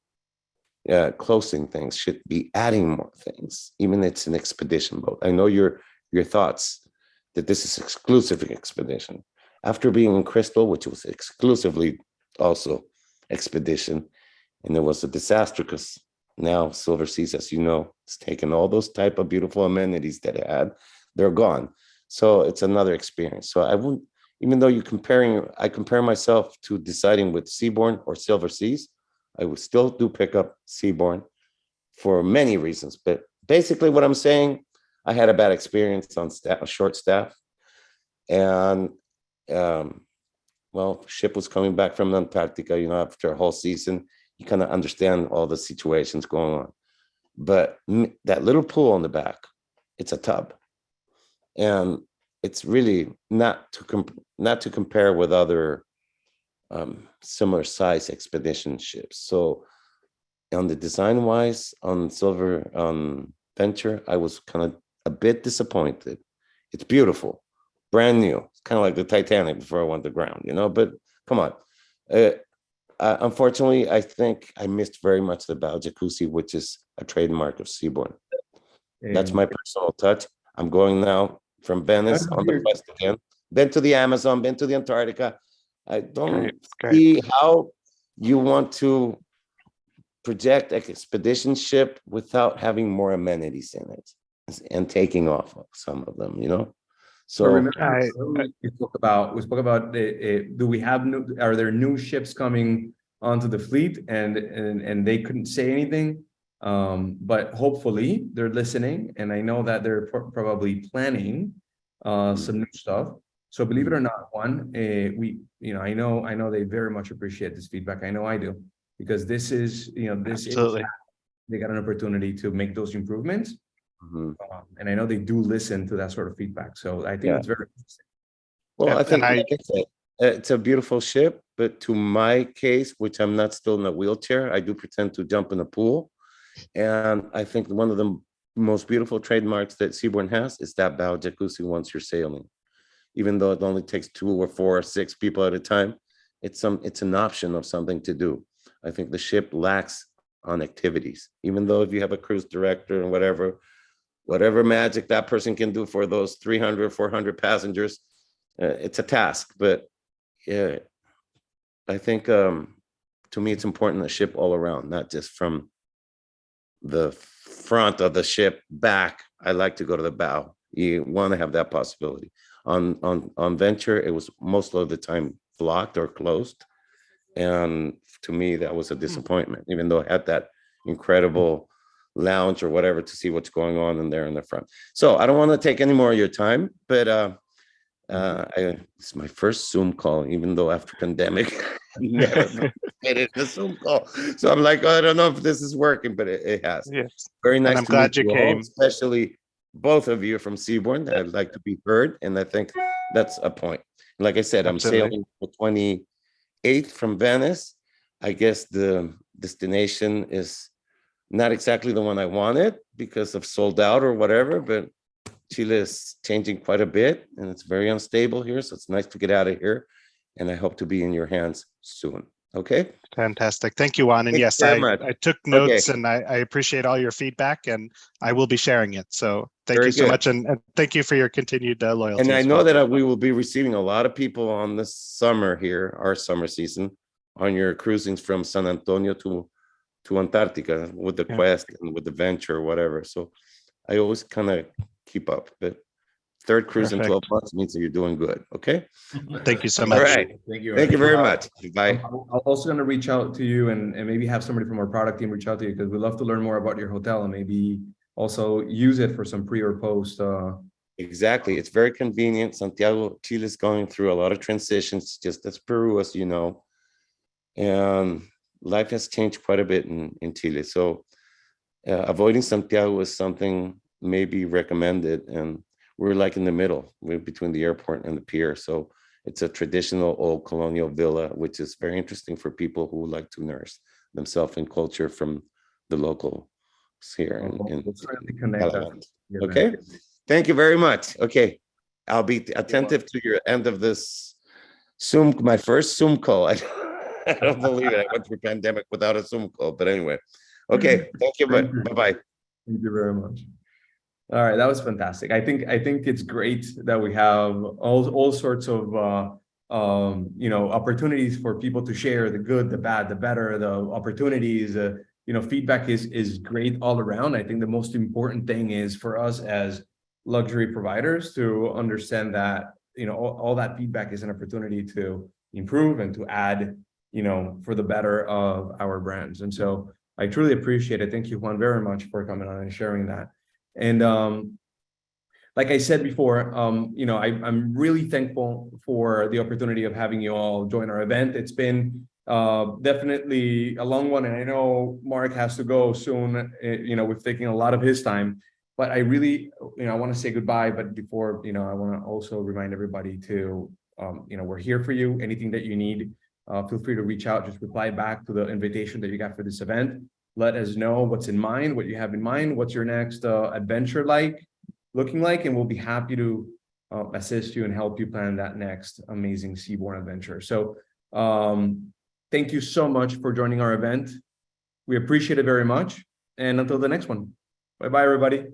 closing things, should be adding more things, even it's an expedition boat. I know your thoughts that this is exclusive expedition. After being in Crystal, which was exclusively also expedition, and it was a disaster because now Silver Seas, as you know, it's taken all those type of beautiful amenities that it had, they're gone. So it's another experience. So I wouldn't, even though I compare myself to deciding with Seabourn or Silver Seas, I would still do pick up Seabourn for many reasons. But basically what I'm saying, I had a bad experience on short staff, and well, ship was coming back from Antarctica, you know, after a whole season, you kind of understand all the situations going on. But that little pool on the back, it's a tub. And it's really not to compare with other similar size expedition ships. So on the design wise, on Venture, I was kind of a bit disappointed. It's beautiful. Brand new. It's kind of like the Titanic before it went to ground, you know, but come on. Unfortunately, I think I missed very much the bow jacuzzi, which is a trademark of Seabourn. That's my personal touch. I'm going now from Venice on the Quest again. Been to the Amazon, been to the Antarctica. I don't see how you want to project an expedition ship without having more amenities in it and taking off of some of them, you know? So we spoke about do we have are there new ships coming onto the fleet, and they couldn't say anything, but hopefully they're listening, and I know that they're probably planning some new stuff. So believe it or not, I know they very much appreciate this feedback. I know I do, because this is they got an opportunity to make those improvements. And I know they do listen to that sort of feedback. So I think it's very interesting. Well, I think it's a beautiful ship, but to my case, which I'm not still in a wheelchair, I do pretend to jump in a pool. And I think one of the most beautiful trademarks that Seabourn has is that bow jacuzzi once you're sailing. Even though it only takes 2 or 4 or 6 people at a time, it's an option of something to do. I think the ship lacks on activities, even though if you have a cruise director and whatever magic that person can do for those 300, 400 passengers, it's a task. But yeah, I think to me, it's important the ship all around, not just from the front of the ship back. I like to go to the bow. You want to have that possibility. On Venture, it was most of the time blocked or closed. And to me, that was a disappointment, even though I had that incredible lounge or whatever to see what's going on in there in the front. So I don't want to take any more of your time, but it's my first Zoom call, even though after pandemic, I never made it a Zoom call. So I'm like, I don't know if this is working, but it has. Yes. Very nice. I'm to glad meet you all, came. especially both of you from Seabourn. I'd like to be heard, and I think that's a point. Like I said, I'm Absolutely. sailing the 28th from Venice. I guess the destination is not exactly the one I wanted because of sold out or whatever, but Chile is changing quite a bit and it's very unstable here. So it's nice to get out of here. And I hope to be in your hands soon. Okay. Fantastic. Thank you, Juan. And Thank you yes, very much. I took notes and I appreciate all your feedback and I will be sharing it. So thank Very you so good. much. And thank you for your continued loyalty. And I as know well. that we will be receiving a lot of people on this summer here, our summer season, on your cruisings from San Antonio to Antarctica with the Yeah. Quest and with the Venture or whatever. So I always kind of keep up, but third cruise in 12 Perfect. months means that you're doing good. Okay. Thank you so All much. right. Thank you. Thank you very much. Bye. I'm also going to reach out to you and maybe have somebody from our product team reach out to you because we'd love to learn more about your hotel and maybe also use it for some pre or post. Exactly. It's very convenient. Santiago, Chile is going through a lot of transitions, just as Peru, as you know. And life has changed quite a bit in Chile. So avoiding Santiago is something maybe recommended. And we're like in the middle, we're between the airport and the pier. So it's a traditional old colonial villa, which is very interesting for people who like to nourish themselves in culture from the local here. We'll certainly connect that. Okay. Thank you very much. Okay. I'll be attentive to your end of this Zoom, my first Zoom call. I don't believe it. I went through pandemic without a Zoom call, but anyway. Okay. Thank you. Bye-bye. Thank you very much. All right, that was fantastic. I think it's great that we have all sorts of opportunities for people to share the good, the bad, the better, the opportunities. Feedback is great all around. I think the most important thing is for us as luxury providers to understand that all that feedback is an opportunity to improve and to add for the better of our brands. And so I truly appreciate it. Thank you, Juan, very much for coming on and sharing that. And like I said before, I'm really thankful for the opportunity of having you all join our event. It's been definitely a long one, and I know Mark has to go soon. We've taken a lot of his time, but I really, I want to say goodbye. But before, I want to also remind everybody to, we're here for you. Anything that you need, feel free to reach out. Just reply back to the invitation that you got for this event. Let us know what's in mind, what you have in mind, what's your next adventure looking like, and we'll be happy to assist you and help you plan that next amazing seaborne adventure. So thank you so much for joining our event. We appreciate it very much. And until the next one, bye-bye, everybody.